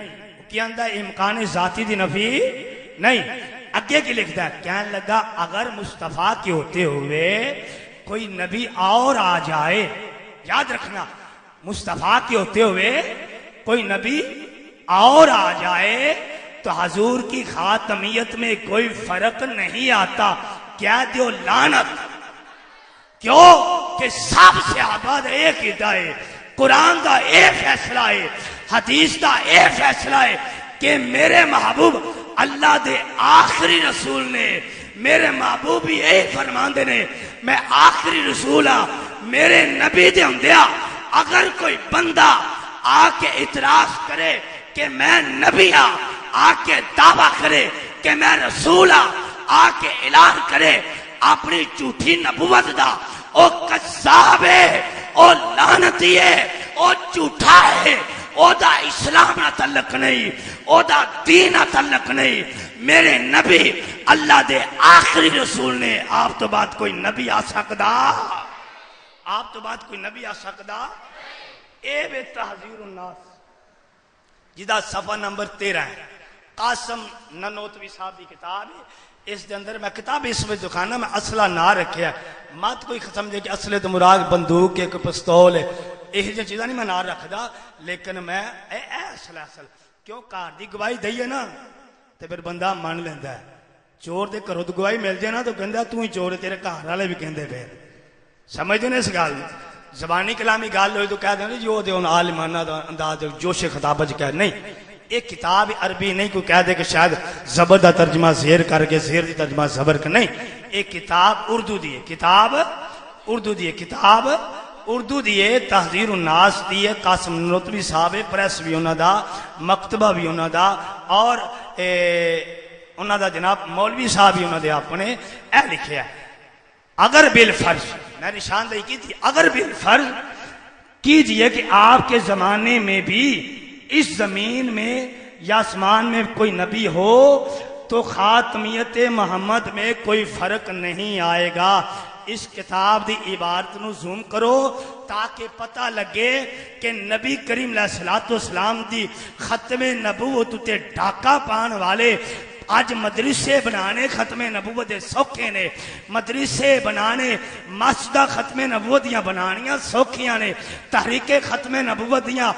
کیا اندر امکان ذاتی دی نفی نہیں اگے کی لکھتا ہے کہنے لگا اگر مصطفیٰ کے ہوتے ہوئے کوئی نبی اور آ جائے یاد رکھنا مصطفیٰ کے ہوتے ہوئے کوئی نبی اور آ جائے تو حضور کی خاتمیت میں کوئی فرق نہیں آتا کیا دیو لعنت کیوں کہ سب سے آباد ایک ہدایت ہے قرآن دا ایک فیصلہ ہے حدیث دا ایک فیصلہ ہے کہ میرے محبوب اللہ دے آخری رسول نے میرے محبوب بھی یہی فرماندے نے میں آخری رسول ہاں میرے نبی دے ہوندیا اگر کوئی بندہ آ کے اعتراض کرے کہ میں نبی ہاں آ کے دعویٰ کرے کہ میں رسول ہاں آ کے اعلان کرے اپنی جھوٹی نبوت دا او کذاب ہے او لعنتی ہے او جھوٹا ہے او دا اسلام نہ تعلق نہیں او دا دین نہ تعلق نہیں میرے نبی اللہ دے آخری رسول نے آپ تو بعد کوئی نبی آ سکدا آپ تو بعد کوئی نبی آ سکدا اے بے تحذیر الناس جدا صفحہ نمبر 13 ہے قاسم ننوتوی صاحب کی کتاب ہے اس دے اندر میں کتاب اس میں دکھانا میں اصلہ نہ رکھیا مات کوئی سمجھے کہ اصلے تو مراد بندوق ایک پستول ہے یہ جو چیزاں نہیں میں نہ رکھدا لیکن میں اے اصل کیوں کار دی گواہی دئیے نا تو پھر بندہ مان لیندا ہے چور دے گھروں دی گواہی مل جائے نا تو کہندا تو ہی چور ہے تیرے گھر والے بھی کہندے پھر سمجھدے نے اس گل زبانی کلامی گال ہوئی تو کہہ دیں جی وہ دے ان عالمانہ دا انداز جوش خطابہ جی کہہ نہیں، ایک کتاب عربی نہیں کوئی کہہ دے کہ شاید زبر دا ترجمہ زیر کر کے زیر دی ترجمہ زبر کا نہیں، ایک کتاب اردو دیئے، کتاب اردو دیئے، کتاب اردو دیئے، تحذیر الناس دیئے، قاسم ننوتوی صاحب پریس بھی انہوں دا، مکتبہ بھی انہوں دا، اور انہوں دا جناب مولوی صاحب بھی انہوں دے اپنے اے لکھے ہیں اگر بالفرض، میں نشاندہی کی تھی، اگر بالفرض کیجئے کہ آپ کے زمانے میں بھی اس زمین میں یا آسمان میں کوئی نبی ہو تو خاتمیت محمد میں کوئی فرق نہیں آئے گا۔ اس کتاب دی عبارت نو زوم کرو تاکہ پتہ لگے کہ نبی کریم علیہ السلام دی ختم نبوت تے ڈاکہ پان والے آج مدرسے بنانے ختم نبوت سوکھے نے، مدرسے بنانے مسجدہ ختم نبوتیاں بنانیاں سوکھیاں نے، تحریک ختم نبوتیاں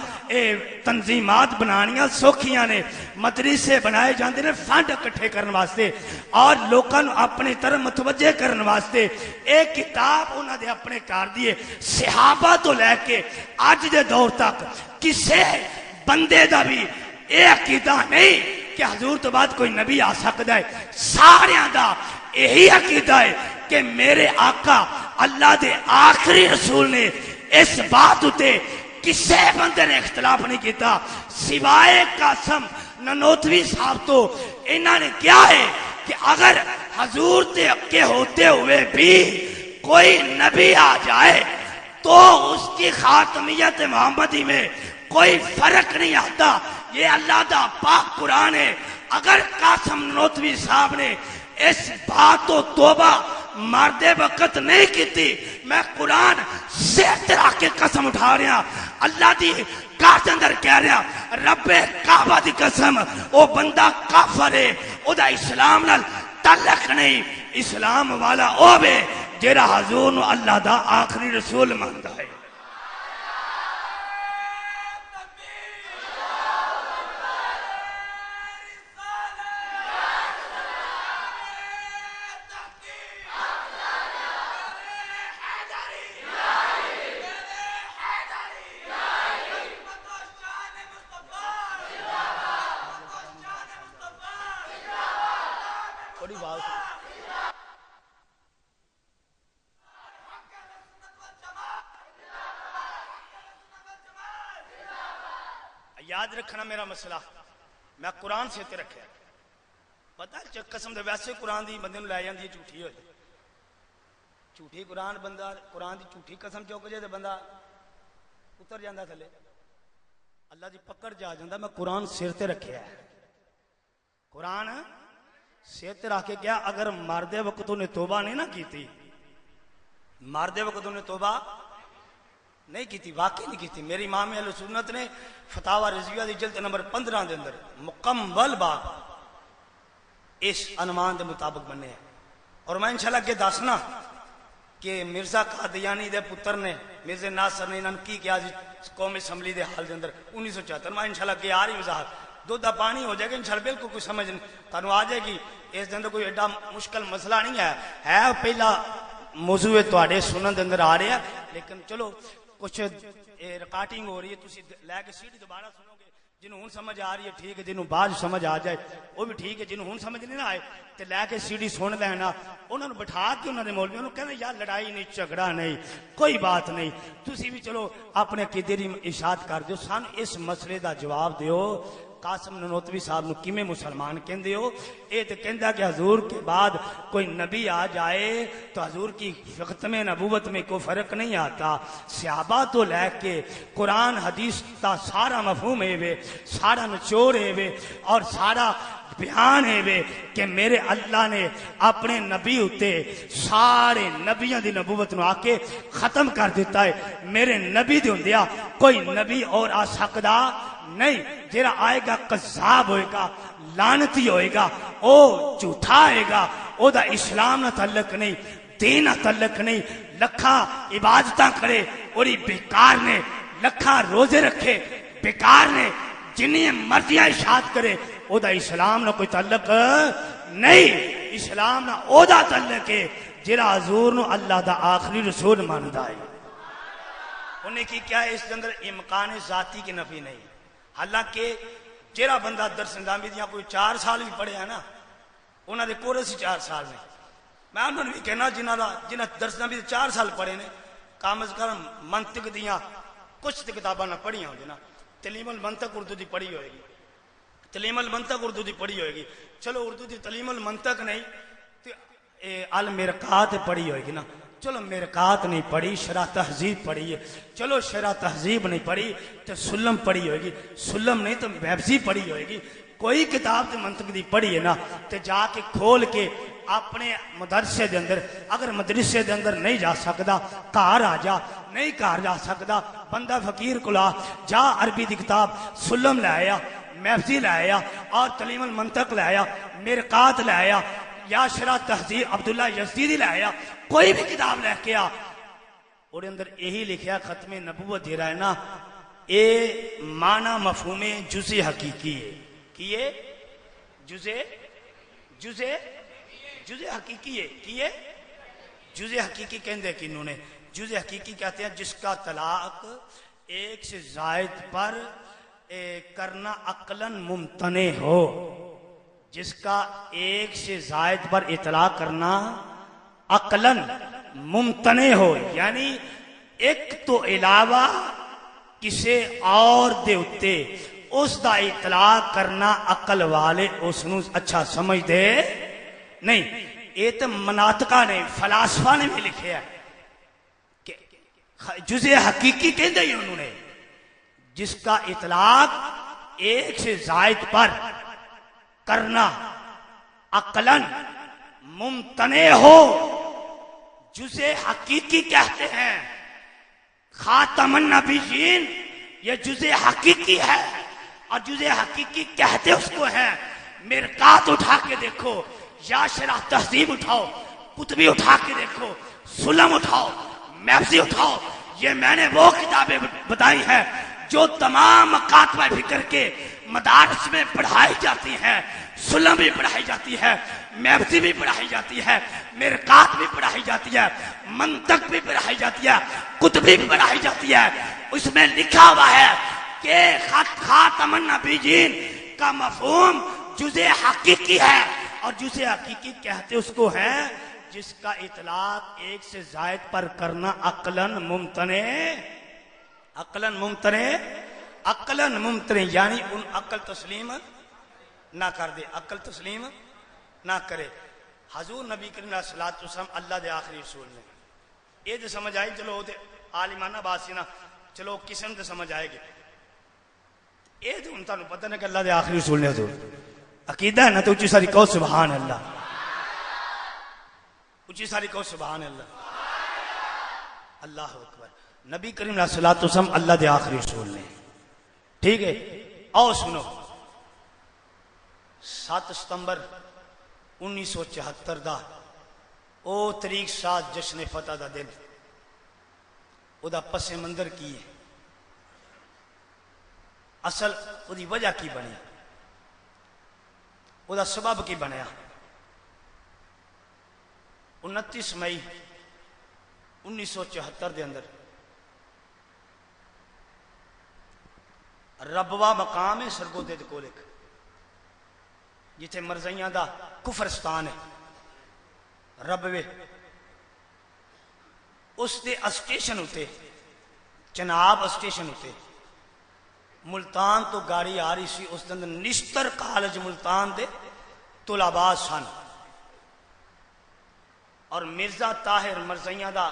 تنظیمات بنانیاں سوکھیاں نے، مدرسے بنائے جاندے نے فنڈ اکٹھے کرنے واسطے اور لوگوں اپنی طرف متوجہ کرنے واسطے۔ ایک کتاب انہوں نے اپنے کار دیے، صحابہ تو لے کے آج دے دور تک کسے بندے دا بھی اے عقیدہ نہیں کہ حضور تو بعد کوئی نبی آ سکتا ہے، سارے دا یہی عقیدہ ہے کہ میرے آقا اللہ دے آخری رسول نے اس بات اتے کسے بندے نے اختلاف نہیں کیتا سوائے قاسم ننوتوی صاحب تو۔ انہوں نے کیا ہے کہ اگر حضور کے ہوتے ہوئے بھی کوئی نبی آ جائے تو اس کی خاتمیت محمدی میں کوئی فرق نہیں آتا، یہ اللہ دا پاک قرآن ہے۔ اگر قاسم ننوتوی صاحب نے اس بات و توبہ مردے وقت نہیں کیتی، میں قرآن سے طرح کے قسم اٹھا رہا، اللہ دی کارت اندر کہہ رہا، رب کعبہ دی قسم او بندہ کافر ہے، او دا اسلام نال تعلق نہیں، اسلام والا او بے جیرا حضور نو اللہ دا آخری رسول مانتا ہے۔ یاد رکھنا میرا مسئلہ، میں قرآن سے رکھا پتا قسم دے ویسے قرآن دی بندے لے جاندی ہے جھوٹھی ہو جائے، جھوٹھی قرآن بندہ قرآن دی جھوٹھی قسم چوک جائے تو بندہ اتر جاندہ تھلے، اللہ دی پکڑ جا جاندہ۔ میں قرآن سر تے رکھا ہے، قرآن سر تے رکھ کے کیا اگر مردے وقتوں نے توبہ نہیں نہ کی تھی، مردے وقتوں نے توبہ نہیں کی تھی، واقعی نہیں کی تھی۔ میری امام اہل سنت نے فتاوی رضویہ دی جلد نمبر 15 دے اندر مکمل باب اس عنوان دے مطابق بنے ہیں، اور میں انشاءاللہ کے دسنا کہ مرزا قادیانی دے پتر نے مرزا ناصر نے انہوں کی کیا قوم اسمبلی دے حال دے اندر 1974 میں انشاءاللہ کے آ رہی وضاحت دو دا پانی ہو جائے گا انشاءاللہ بالکل کوئی سمجھ نہیں تانوں آ جائے گی، اس دے اندر کوئی ایڈا مشکل مسئلہ نہیں ہے پہلا موضوع تواڈے سنن دے اندر آ رہا ہے، لیکن چلو کچھ ریکارڈنگ ہو رہی ہے، تسی لے کے سیڈی دوبارہ سنو گے، جنہوں ہن سمجھ آ رہی ہے ٹھیک ہے، جنہوں بعد سمجھ آ جائے وہ بھی ٹھیک ہے، جنہوں ہن سمجھ نہیں نہ آئے تے لے کے سیڈی سن لینا، انہوں نے بٹھا کے انہوں نے مولویوں نے کہنا یار لڑائی نہیں جھگڑا نہیں کوئی بات نہیں، تسی بھی چلو اپنے قدر ارشاد کر دیو، سان اس مسئلے دا جواب دیو قاسم ننوتوی صاحب نو کیویں مسلمان کہندے ہو؟ اے تے کہندا کہ حضور کے بعد کوئی نبی آ جائے تو حضور کی ختم نبوت میں کوئی فرق نہیں آتا، صحابہ تو لے کے قرآن حدیث تا سارا مفہوم ہے وے، سارا نچوڑ ہے وے اور سارا بیان ہے وے کہ میرے اللہ نے اپنے نبی ہوتے سارے نبیوں دی نبوت نو آ کے ختم کر دیتا ہے، میرے نبی دے ہوندیا کوئی نبی اور آ سکدا نہیں، جیرا آئے گا قذاب ہوئے گا، لعنتی ہوئے گا، او جھوٹا ہوئے گا، او دا اسلام نہ تعلق نہیں، دین نہ تعلق نہیں، لکھا عبادتاں کرے اور بیکار نے، لکھا روزے رکھے بیکار نے، جنہیں مرضیاں ارشاد کرے او دا اسلام نہ کوئی تعلق نہیں، اسلام نہ او دا تعلق ہے جیرا حضور نو اللہ دا آخری رسول ماندا ہے۔ انہیں کی کیا ہے اس کے اندر امکان ذاتی کی نفی نہیں. حالانکہ جہاں بندہ درس نظامی دیاں کوئی 4 سال بھی پڑھے ہیں نا انہوں نے کورس ہی 4 سال نے. میں انہوں نے بھی کہنا جنہ درس نظامی 4 سال پڑھے نے کم از کم منطق دیاں کچھ کتاباں نہ پڑھی ہوں نا. تعلیم المنطق اردو دی پڑھی ہوئے گی, تعلیم المنطق اردو دی پڑھی ہوئے گی. چلو اردو دی تعلیم المنطق نہیں تو المرقات پڑھی ہوئے گی نا. چلو مرقات نہیں پڑھی, شرح تہذیب پڑھی ہے. چلو شرح تہذیب نہیں پڑھی تو سلم پڑھی ہوئے گی, سلم نہیں تو محفظی پڑھی ہوئے گی. کوئی کتاب تے منطق دی پڑھی ہے نا تے جا کے کھول کے اپنے مدرسے دے اندر, اگر مدرسے دے اندر نہیں جا سکدا گھر آ جا, نہیں گھر جا سکدا بندہ فقیر کلا جا عربی دی کتاب سلم لے آیا, محفظی لے آیا اور تعلیم المنطق لے آیا, مرقات لے آیا یا شرح تہذیب عبداللہ یزدی لے آیا, کوئی بھی کتاب لے کے آ اور اندر یہی لکھیا ختم نبوت دے رہا ہے نا اے معنی مفہوم جزء حقیقی ہے. کیے جزء حقیقی ہے, کیے جزء حقیقی کہندے کنوں نے, جزء حقیقی کہتے ہیں جس کا طلاق ایک سے زائد پر کرنا عقلاً ممتنع ہو, جس کا ایک سے زائد پر اطلاق کرنا عقلاً ممتنع ہو, یعنی ایک تو علاوہ کسے اور دے اتے اس دا اطلاق کرنا عقل والے اس نو اچھا سمجھ دے نہیں. یہ تو مناطقہ نے فلاسفہ نے بھی لکھے ہے کہ جزء حقیقی کہندے ہی انہوں نے جس کا اطلاق ایک سے زائد پر کرنا عقلاً ممتنع ہو جزء حقیقی کہتے ہیں. خاتم النبیین یہ جزء حقیقی ہے اور جزء حقیقی کہتے اس کو ہیں. مرقات اٹھا کے دیکھو یا شرح تہذیب اٹھاؤ, قطبی اٹھا کے دیکھو, سلم اٹھاؤ, محفظی اٹھاؤ, یہ میں نے وہ کتابیں بتائی ہیں جو تمام مکاتب فکر کے مدارس میں پڑھائی جاتی ہیں. سلم بھی پڑھائی جاتی ہے, محفظی بھی پڑھائی جاتی ہے, مرقات بھی پڑھائی جاتی ہے, منطق بھی پڑھائی جاتی ہے, قطبی بھی پڑھائی جاتی ہے. اس میں لکھا ہوا ہے کہ خاتم النبیین کا مفہوم جزء حقیقی ہے اور جزء حقیقی کہتے اس کو ہیں جس کا اطلاق ایک سے زائد پر کرنا عقلاً ممتنع, عقلاً ممتنع, عقلاً ممتنع یعنی ان عقل تسلیم نہ کر دے, عقل تسلیم نہ کرے. حضور نبی کریم علیہ الصلوۃ والسلام اللہ دے آخری رسول نے. یہ تو سمجھ آئی, چلو تے عالمانہ بات سی نا, چلو قسم تے سمجھ آئے گی. یہ تو ان تانوں پتہ نہیں کہ اللہ دے آخری رسول نے حضور عقیدہ ہے نا تو اچھی ساری کہو سبحان اللہ, اچھی ساری کہو سبحان اللہ, اللہ اکبر. نبی کریم علیہ الصلوۃ والسلام اللہ دے آخری رسول نے. ٹھیک ہے, آؤ سنو. 7 ستمبر 1974 دا او تاریخ 7 جشن فتح دا دن, او دا پس منظر کی ہے, اصل او دی وجہ کی بنی, او دا سبب کی بنیا. 29 مئی 1974 دے اندر ربوہ مقام ہے سرگودے دے کول ایک جتھے مرزیاں دا کفرستان ہے, ربوے اس دے اسٹیشن ہوتے, جناب اسٹیشن ہوتے, ملتان تو گاڑی آ رہی سی, اس دے اندر نشتر کالج ملتان دے طلباء سن اور مرزا طاہر مرزیاں دا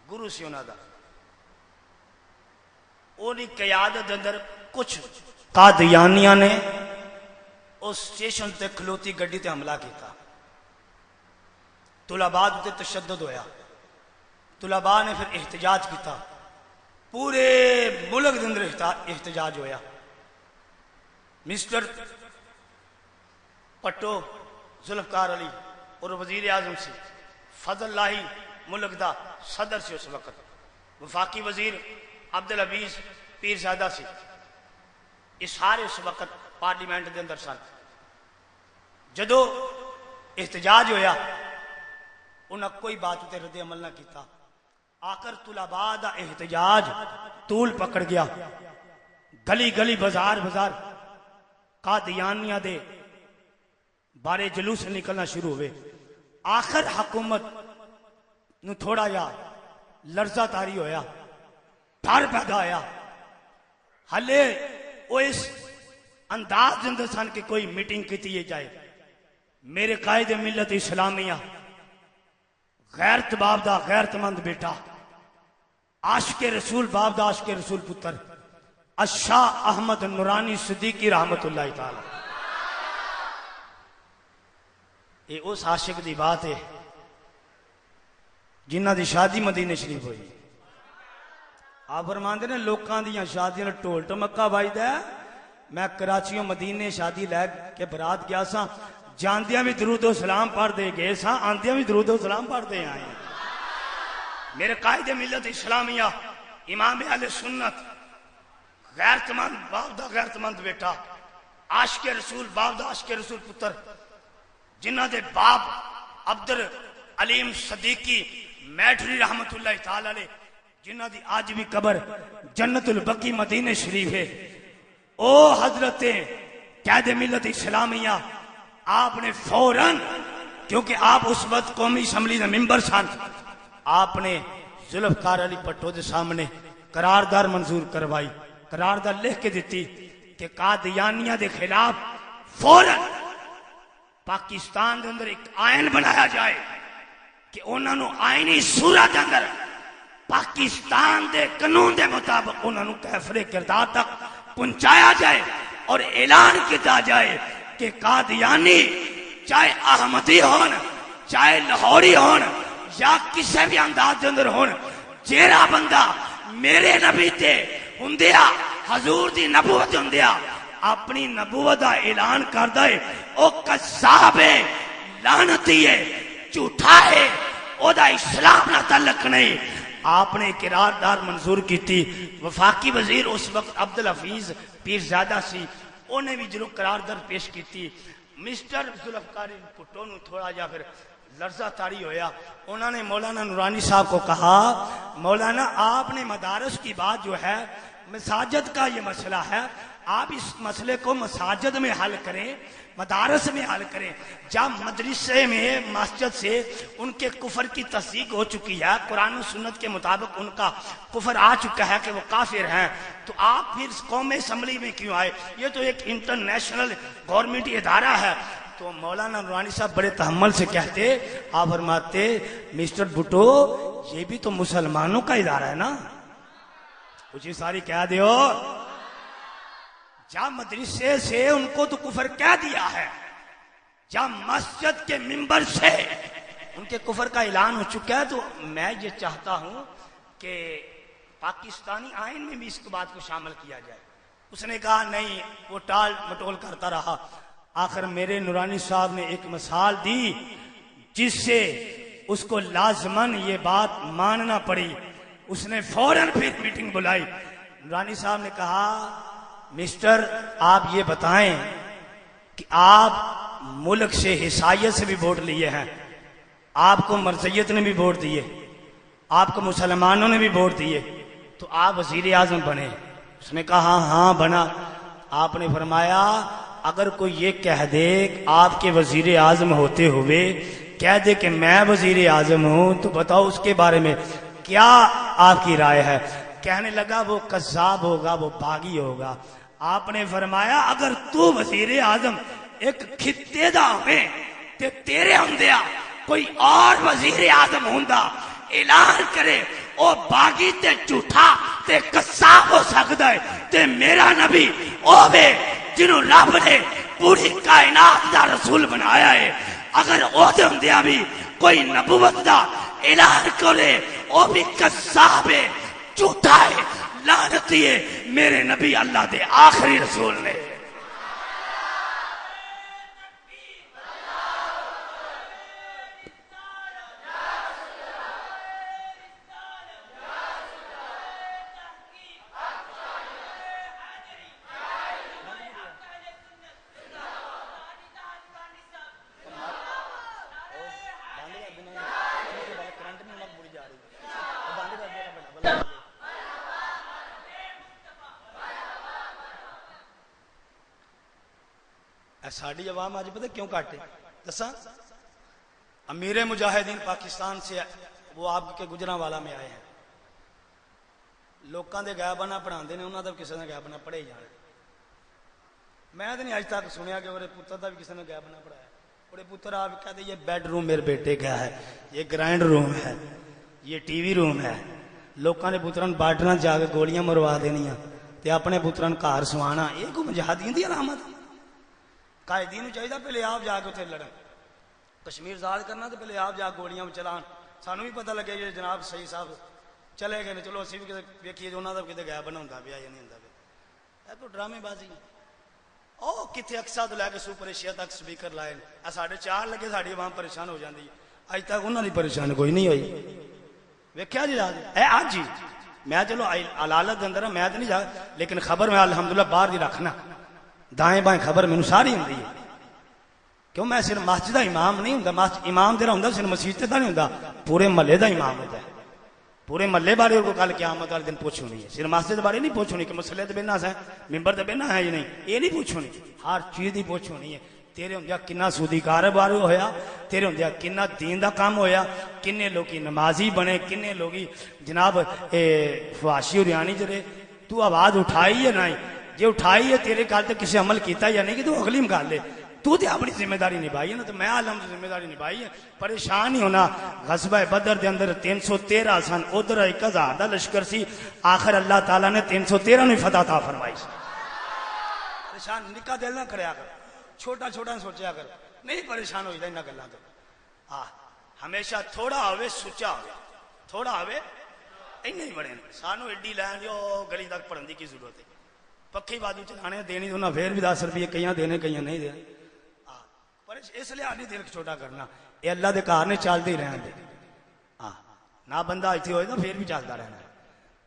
گرو سی انہاں دا. انہی قیادت دے اندر کچھ قادیانیاں نے اس اسٹیشن تے کھلوتی گڈی تے حملہ کیتا. طلباء تے تشدد ہویا, طلباء نے پھر احتجاج کیتا, پورے ملک دے اندر احتجاج ہویا. مسٹر پٹو ذوالفقار علی اور وزیر اعظم سی, فضل اللہ ملک دا صدر سی اس وقت, وفاقی وزیر عبدالعزیز پیر زادہ سی, یہ سارے اس وقت پارلیمنٹ دے اندر سن. جدو احتجاج ہویا انہاں کوئی بات تے رد عمل نہ کیتا, آکر طلباء دا احتجاج طول پکڑ گیا، گلی گلی بازار بازار قادیانیہ دے بارے جلوس نکلنا شروع ہوئے۔ آخر حکومت نو تھوڑا یا لرزہ تاری ہویا، ڈر پیدا ہویا، ہلے وہ اس انداز اندر سن کہ کوئی میٹنگ کیتی جائے۔ میرے قائد ملت اسلامیہ غیرت باپ دا غیرت مند بیٹا، عاشق رسول باپ دا عاشق رسول پتر شاہ احمد نورانی صدیقی رحمت اللہ تعالی، یہ اس عاشق دی بات ہے جنہ دی شادی مدینے شریف ہوئی۔ آپ فرماندے نے لوکاں دیاں شادیاں ٹول ٹمکا بجدا ہے۔ میں کراچیوں مدینے شادی لے کے برات گیا سا، جاندیاں بھی درود و سلام پڑھ دے گئے سا، آندیاں بھی درود و سلام پڑھ دے آئے۔ میرے قائد ملت اسلامیہ امام اہل سنت غیرت مند باپ دا غیرت مند بیٹا، عاشق رسول باپ دا عاشق رسول پتر، جنہ دے باپ عبد العلیم صدیقی میٹری رحمت اللہ تعالی علیہ، جنہ دی آج بھی قبر جنت البقی مدینہ شریف ہے، او حضرت قائد ملت اسلامیہ آپ نے فوراً، کیونکہ آپ اس وقت قومی اسمبلی کا ممبر سن، آپ نے ذوالفقار علی بھٹو دے سامنے قرارداد منظور کروائی، قرارداد لکھ کے دیتی کہ قادیانیہ دے خلاف فوراً پاکستان دے اندر ایک آئین بنایا جائے کہ انہوں نے آئینی صورت اندر پاکستان دے قانون دے مطابق انہوں نے کیفر کردار تک پہنچایا جائے، اور اعلان کیا جائے کہ قادیانی چاہے احمدی ہون، چاہے لاہوری ہون، یا کسی بھی انداز دے اندر ہون، جیڑا بندہ میرے نبی تے ہندیا حضور دی نبوت ہندیا اپنی نبوت دا اعلان کردا ہے، او قذاب ہے، لعنتی ہے، جھوٹا ہے، او دا اسلام نہ تعلق نہیں۔ آپ نے قرارداد منظور کی تھی۔ وفاقی وزیر اس وقت عبدالحفیظ پیرزادہ سی، انہیں بھی جو قرارداد پیش کی تھی۔ مسٹر ذوالفقار بھٹو نو تھوڑا جا پھر لرزہ تاری ہویا، انہوں نے مولانا نورانی صاحب کو کہا مولانا آپ نے مدارس کی بات جو ہے، مساجد کا یہ مسئلہ ہے، آپ اس مسئلے کو مساجد میں حل کریں، مدارس میں حل کریں۔ جب مدرسے میں مسجد سے ان کے کفر کی تصدیق ہو چکی ہے، قرآن و سنت کے مطابق ان کا کفر آ چکا ہے کہ وہ کافر ہیں، تو آپ پھر قومی اسمبلی میں کیوں آئے؟ یہ تو ایک انٹرنیشنل گورنمنٹ ادارہ ہے۔ تو مولانا نورانی صاحب بڑے تحمل سے کہتے، آپ فرماتے مسٹر بھٹو یہ بھی تو مسلمانوں کا ادارہ ہے نا، کچھ ساری کہہ دیو، جب مدرسے سے ان کو تو کفر کہہ دیا ہے، جب مسجد کے ممبر سے ان کے کفر کا اعلان ہو چکا ہے، تو میں یہ چاہتا ہوں کہ پاکستانی آئین میں بھی اس بات کو شامل کیا جائے۔ اس نے کہا نہیں، وہ ٹال مٹول کرتا رہا۔ آخر میرے نورانی صاحب نے ایک مثال دی جس سے اس کو لازماً یہ بات ماننا پڑی۔ اس نے فوراً پھر میٹنگ بلائی۔ نورانی صاحب نے کہا مسٹر آپ یہ بتائیں کہ آپ ملک سے حصائیت سے بھی ووٹ لیے ہیں، آپ کو مرضیت نے بھی ووٹ دیے، آپ کو مسلمانوں نے بھی ووٹ دیے، تو آپ وزیر اعظم بنے؟ اس نے کہا ہاں بنا۔ آپ نے فرمایا اگر کوئی یہ کہہ دے کہ آپ کے وزیر اعظم ہوتے ہوئے کہہ دے کہ میں وزیر اعظم ہوں، تو بتاؤ اس کے بارے میں کیا آپ کی رائے ہے؟ کہنے لگا وہ قذاب ہوگا، وہ باغی ہوگا۔ آپ نے فرمایا اگر تو وزیر اعظم ایک خطے دا ہوئے تے تیرے ہوندیا کوئی اور وزیر اعظم ہوندا، اعلان کرے او باغی تے جھوٹا تے قذاب ہو سکتا ہے، تے میرا نبی او بے جنہوں رب نے پوری کائنات دا رسول بنایا ہے، اگر او دے ہوندیا بھی کوئی نبوت دا اعلان کرے او بھی قذاب ہے، جھوٹا ہے، لعنتی ہے، میرے نبی اللہ دے آخری رسول نے۔ ساری عوام آج پتہ کیوں کاٹے دساں امیر مجاہدین پاکستان سے وہ آپ کے گجرانوالا میں آئے ہیں لوکاں دے غائبانہ پڑھاندے نے انہاں دا کسے نے غائبانہ پڑھے جانا میں تو نہیں اج تک سنیا کہ میرے پتر دا بھی کسی نے غائبانہ پڑھایا بڑے پتر آپ کہتے یہ بیڈ روم میرے بیٹے کا ہے یہ گرائنڈ روم ہے یہ ٹی وی روم ہے لوکاں نے پتران بارڈراں جا کے گولیاں مروا دینیاں تے اپنے پتران گھر سوانا یہ کوئی مجاہدین دی علامت قائدین چاہیے پہلے آپ جا کے اتنے لڑن کشمیر آزاد کرنا تو پہلے آپ جا گولیاں چلان سانوں بھی پتہ لگے کہ جناب سید صاحب چلے گئے چلو اسی بھی ویکھیے جو انہوں کا کتنے غائبانہ ہوتا پیا یا نہیں ہوتا پیا ڈرامے بازی او کتنے اقصا تو لے کے سپر ایشیا تک سپیکر لائے ساڑھے 4 لگے ساری عوام پریشان ہو جاتی اج تک انہوں نے پریشان کوئی نہیں ہوئی ویکھیا جی آج جی میں چلو علالت کے اندر میں تو نہیں جا لیکن خبر میں الحمدللہ باہر دی رکھنا دائیں بائیں خبر مینوں ساری ہوندی ہے کیوں میں صرف مسجد کا امام نہیں ہوں امام جہاں ہوں صرف مسجد کا نہیں ہوں پورے محلے کا امام ہوتا ہے پورے محلے بارے کو کل قیامت والے دن پوچھنی ہے صرف مسجد بارے نہیں پوچھنی کہ مسلے تو بہنا ہے ممبر تو بہنا ہے یا نہیں یہ نہیں پوچھنی ہر چیز کی پوچھنی ہے تیرے ہوں کنا سودی کاروبار ہویا تیرے ہوں کنا دین دا کام ہویا کنے لوگی نمازی بنے کنے لوگی جناب فواشی اور ریانی جرے تو آواز اٹھائی ہے نہیں جی اٹھائی ہے تیرے کال تے کسی عمل کیتا یا نہیں کہ تو اگلی گل لے تو تے اپنی ذمہ داری نبھائی ہے نا تو میں عالم کی ذمہ داری نبھائی ہے پریشان ہی ہونا غزوہ بدر دے اندر 313 سن ادھر 1000 دا لشکر سی آخر اللہ تعالیٰ نے 313 نے فتح عطا فرمائی پریشان نکا دل نہ کریا کر چھوٹا چھوٹا سوچیا کر نہیں پریشان ہوئی انہاں گلاں تو ہمیشہ تھوڑا ہوے سچا ہوے تھوڑا ہوے اینے ہی بڑے سانو ایڈی لین جو گلی تک پڑھن دی کی ضرورت ہے پکھی بازو چلانے دینی تو انہاں پھر بھی 10 روپے کئیاں دینے کئیاں نہیں دینے پر اس لیے آدھی دل چھوٹا کرنا یہ اللہ دے کار نے چلتے ہی رہن دے نہ بندہ اتنے ہوئے تو پھر بھی چلتا رہنا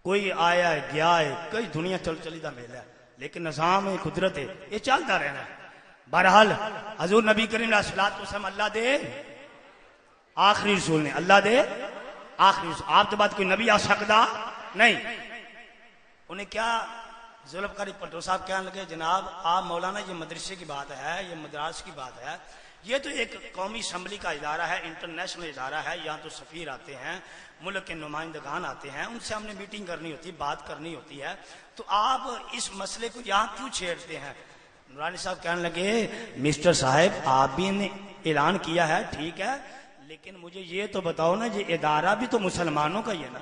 کوئی آیا ہے گیا ہے کئی دنیا چل چلی دا میلہ ہے لیکن نظام ہے قدرت ہے یہ چلتا رہنا ہے بہرحال حضور نبی کریم علیہ الصلوۃ والسلام اللہ دے آخری رسول نے اللہ دے آخری رسول آپ کے بعد کوئی نبی آ سکتا نہیں انہیں کیا ذوالفقار پٹھو صاحب کہنے لگے جناب آپ مولانا یہ مدرسے کی بات ہے یہ مدراس کی بات ہے یہ تو ایک قومی اسمبلی کا ادارہ ہے انٹرنیشنل ادارہ ہے یہاں تو سفیر آتے ہیں ملک کے نمائندگان آتے ہیں ان سے ہم نے میٹنگ کرنی ہوتی ہے بات کرنی ہوتی ہے تو آپ اس مسئلے کو یہاں کیوں چھیڑتے ہیں نورانی صاحب کہنے لگے مسٹر صاحب آپ بھی نے اعلان کیا ہے ٹھیک ہے لیکن مجھے یہ تو بتاؤ نا یہ ادارہ بھی تو مسلمانوں کا ہی ہے نا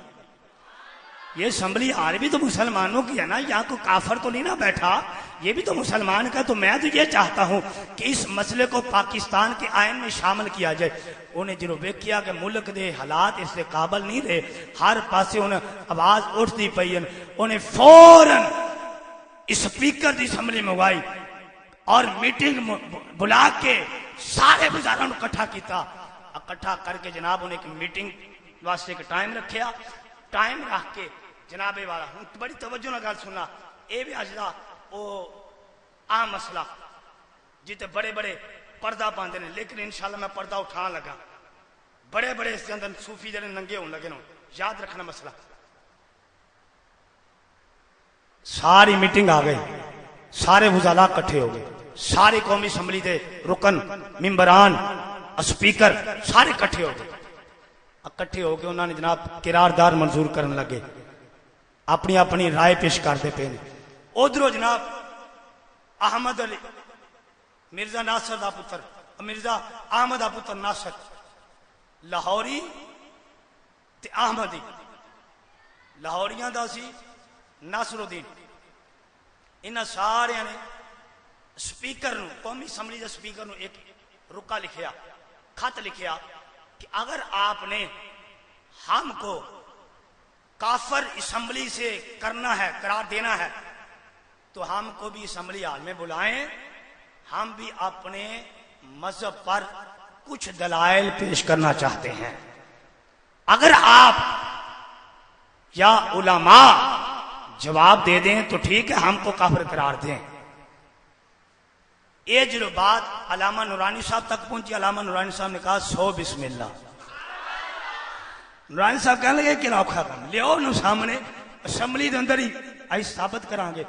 یہ اسمبلی آر بھی تو مسلمانوں کی ہے نا یہاں کو کافر تو نہیں نا بیٹھا یہ بھی تو مسلمان کا تو میں تو یہ چاہتا ہوں کہ اس مسئلے کو پاکستان کے آئین میں شامل کیا جائے انہیں جنہوں نے کیا کہ ملک دے حالات اس سے قابل نہیں رہے ہر پاسے انہیں آواز اٹھتی پئی انہیں فوراً اسپیکر دی اسمبلی منگوائی اور میٹنگ بلا کے سارے وزراء نے اکٹھا کیتا اکٹھا کر کے جناب انہیں ایک میٹنگ واسطے کے ٹائم رکھیا ٹائم رکھ کے جناب والا ہوں بڑی توجہ نہ گل سننا اے بھی اج دا او عام مسئلہ جتے بڑے بڑے پردہ باندھے نے لیکن انشاءاللہ میں پردہ اٹھان لگا بڑے بڑے اس کے اندر صوفی جڑے ننگے ہون لگے نو یاد رکھنا مسئلہ ساری میٹنگ آ گئی سارے وزراء اکٹھے ہو گئے ساری قومی اسمبلی دے رکن ممبران اسپیکر سارے اکٹھے ہو گئے اکٹھے ہو کے انہوں نے جناب قرارداد منظور کرنے لگے اپنی اپنی رائے پیش کرتے پے ادھر جناب احمد علی مرزا ناصر دا پتر مرزا احمد دا پتر ناصر لاہوری تے احمدی لاہوریاں دا سی ناصر الدین انہاں سارے نے سپیکر نو قومی اسمبلی دے سپیکر نو ایک رکا لکھیا خط لکھیا کہ اگر آپ نے ہم کو کافر اسمبلی سے کرنا ہے قرار دینا ہے تو ہم کو بھی اسمبلی ہال میں بلائیں ہم بھی اپنے مذہب پر کچھ دلائل پیش کرنا چاہتے ہیں اگر آپ یا علماء جواب دے دیں تو ٹھیک ہے ہم کو کافر قرار دیں یہ جو بات علامہ نورانی صاحب تک پہنچی علامہ نورانی صاحب نے کہا 100 بسم اللہ نورانی صاحب کہنے لگے کہ اوکھا کام لیو نو سامنے اسمبلی دے اندر ہی آئی ثابت کران گے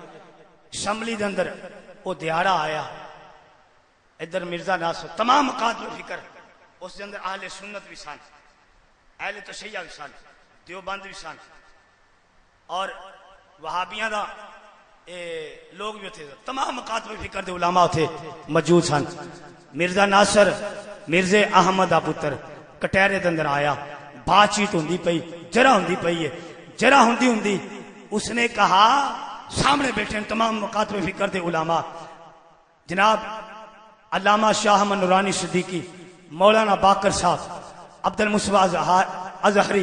اسمبلی دے اندر وہ دیارہ آیا ادھر مرزا ناصر تمام مقاصد فکر اس دے اندر اہل سنت بھی سن اہل تشیع بھی سن دیوبند بھی سن اور وہابیاں دا لوگ بھی تھے تمام مقاصد فکر دے علماء تھے موجود سن مرزا ناصر مرزا احمد دا پتر کٹہرے دے اندر آیا بات چیت ہوندی پئی جرا ہوندی پئی ہے جرا ہوندی اس نے کہا سامنے بیٹھے تمام مقاصد فکر دے علماء جناب علامہ شاہ احمد نورانی صدیقی مولانا باقر صاحب عبد المصطفیٰ اظہری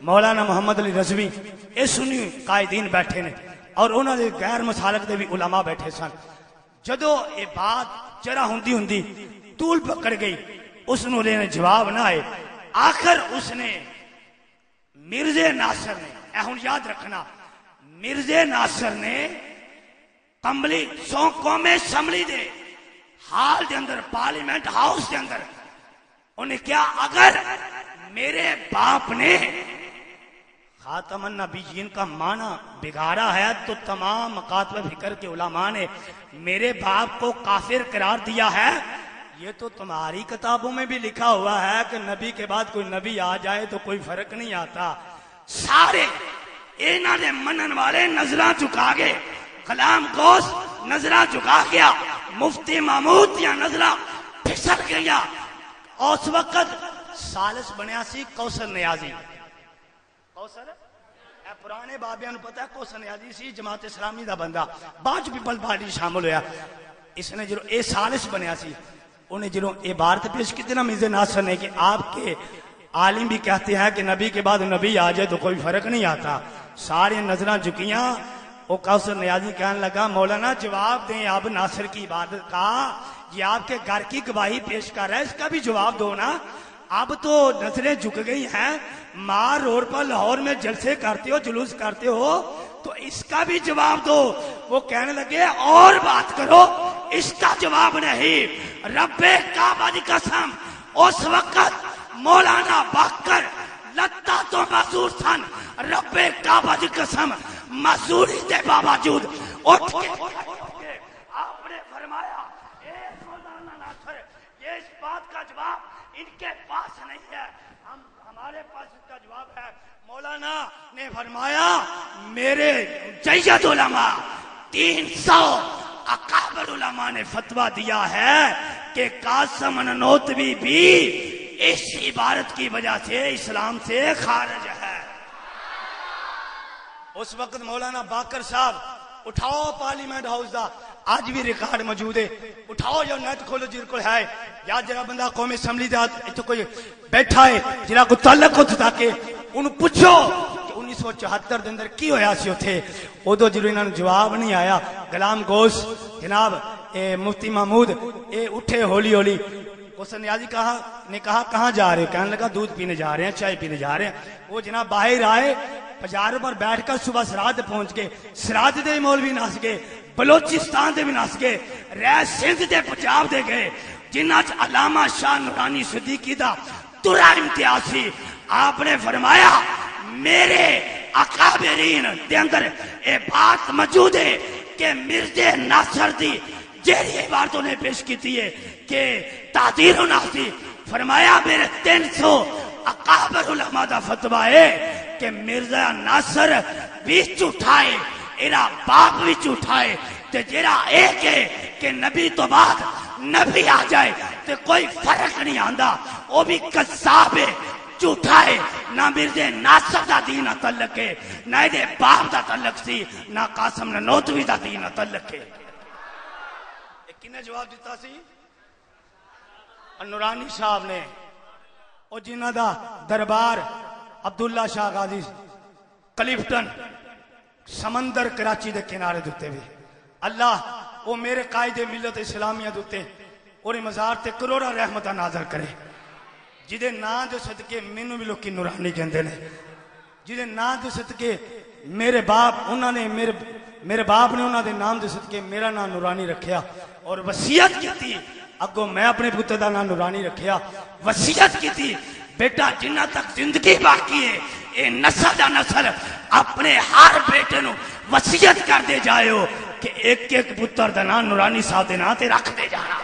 مولانا محمد علی رضوی یہ سنی قائدین بیٹھے نے اور انہوں نے غیر مسالک دے بھی علماء بیٹھے سن جدو یہ بات جرا ہوندی طول پکڑ گئی اس نے جواب نہ آئے آخر اس نے مرزا ناصر نے ہن یاد رکھنا مرزا ناصر نے کمبلی سو قوم اسمبلی دے ہال دے اندر پارلیمنٹ ہاؤس دے اندر انہیں کیا اگر میرے باپ نے خاتم النبیین کا معنی بگاڑا ہے تو تمام مقاصد فکر کے علماء نے میرے باپ کو کافر قرار دیا ہے یہ تو تمہاری کتابوں میں بھی لکھا ہوا ہے کہ نبی کے بعد کوئی نبی آ جائے تو کوئی فرق نہیں آتا سارے انہوں نے منن والے نظرہ چکا گئے غلام غوث نظرہ چکا گیا مفتی محمود یا نظرہ پھسل گیا اس وقت سالس بنیا سی کوثر نیازی کوثر پرانے بابیاں نو پتہ ہے کوثر نیازی سی جماعت اسلامی دا بندہ بعد پیپل پارٹی شامل ہویا اس نے جو اے سالس بنیا سی انہیں جو عبارت پیش کی تھی نا مرزا ناصر نے کہ آپ کے عالم بھی کہتے ہیں کہ نبی کے بعد نبی آ جائے تو کوئی فرق نہیں آتا ساری نظریں جھکیاں وہ کوثر نیازی کہنے لگا مولانا جواب دیں اب ناصر کی عبادت کا یہ آپ کے گھر کی گواہی پیش کر رہا ہے اس کا بھی جواب دو نا اب تو نظریں جھک گئی ہیں مار روڈ پر لاہور میں جلسے کرتے ہو جلوس کرتے ہو تو اس کا بھی جواب دو وہ کہنے لگے اور بات کرو اس کا جواب نہیں رب کعبہ کی قسم اس وقت مولانا باقر لتا تو معذور سن رب کعبہ کی قسم معذوری کے باوجود اٹھ کے آپ نے فرمایا اے مولانا ناصر یہ اس بات کا جواب ان کے پاس نہیں ہے ہمارے پاس اس کا جواب ہے مولانا نے فرمایا میرے جید علماء 300 اکابر علماء نے فتویٰ دیا ہے کہ قاسم نانوتوی بھی اس عبارت کی وجہ سے اسلام سے خارج ہے اس وقت مولانا باقر صاحب اٹھاؤ پارلیمنٹ ہاؤس دا آج بھی ریکارڈ موجود ہے اٹھاؤ جو نیٹ کھولو جن کو ہے یا جرا بندہ قوم اسمبلی دا اتنے کوئی بیٹھا ہے جرا کو تعلق ہو تاکہ انہوں پوچھو کہ 1974 دے اندر کی ہویا سی اتھے ادو جرو انہوں نے جواب نہیں آیا غلام غوث جناب مفتی محمود اٹھے ہولی ہولی کوثر نیازی نے کہا کہاں جا رہے کہنے لگا دودھ پینے جا رہے ہیں چائے پینے جا رہے ہیں وہ جناب باہر آئے پجاروں پر بیٹھ کر صبح سراج پہنچ گئے سراج دے مولوی نس گئے بلوچستان دے بھی نس گئے رہ سندھ دے پنجاب دے گئے جنہ علامہ شاہ نورانی صدیقی دا ترا امتیاز سی آپ نے فرمایا میرے اکابرین دے اندر اے بات موجود ہے کہ مرزا ناصر دی جہری عبارتوں نے پیش کی تھی ہے کہ تعدیر و ناصری فرمایا میرے 300 اکابر علماء دا فتویٰ ہے کہ مرزا ناصر بھی جھوٹائے ایرا باپ بھی جھوٹائے تے جیرا ایک ہے کہ نبی تو بعد نبی آ جائے تے کوئی فرق نہیں آندا وہ بھی قذاب ہے جھوٹا ہے نہ مرزا ناصر دا دین تعلق ہے نہ دے باپ دا تعلق سی نہ قاسم نانوتوی دا دین تعلق ہے کنے جواب دیتا سی نورانی صاحب نے او جنہ دا دربار عبداللہ شاہ غازی کلیفٹن سمندر کراچی دے کنارے دیتے ہوئے اللہ وہ میرے قائد ملت اسلامیہ دیتے اور مزار تے کروڑا رحمتہ نازل کرے جدے نام دے صدقے مینوں بھی لوکی نورانی کہندے نے جدے نام دے صدقے میرے باپ انہوں نے میرے باپ نے انہوں دے نام دے صدقے میرا نام نورانی رکھیا اور وصیت کی تھی اگو میں اپنے پتر دا نام نورانی رکھیا وصیت کی تھی بیٹا جنہ تک زندگی باقی ہے اے نسل دا نسل اپنے ہر بیٹے نو وصیت کر دے جائے ہو کہ ایک ایک پتر دا نام نورانی صاحب دے نام تے رکھ دے جانا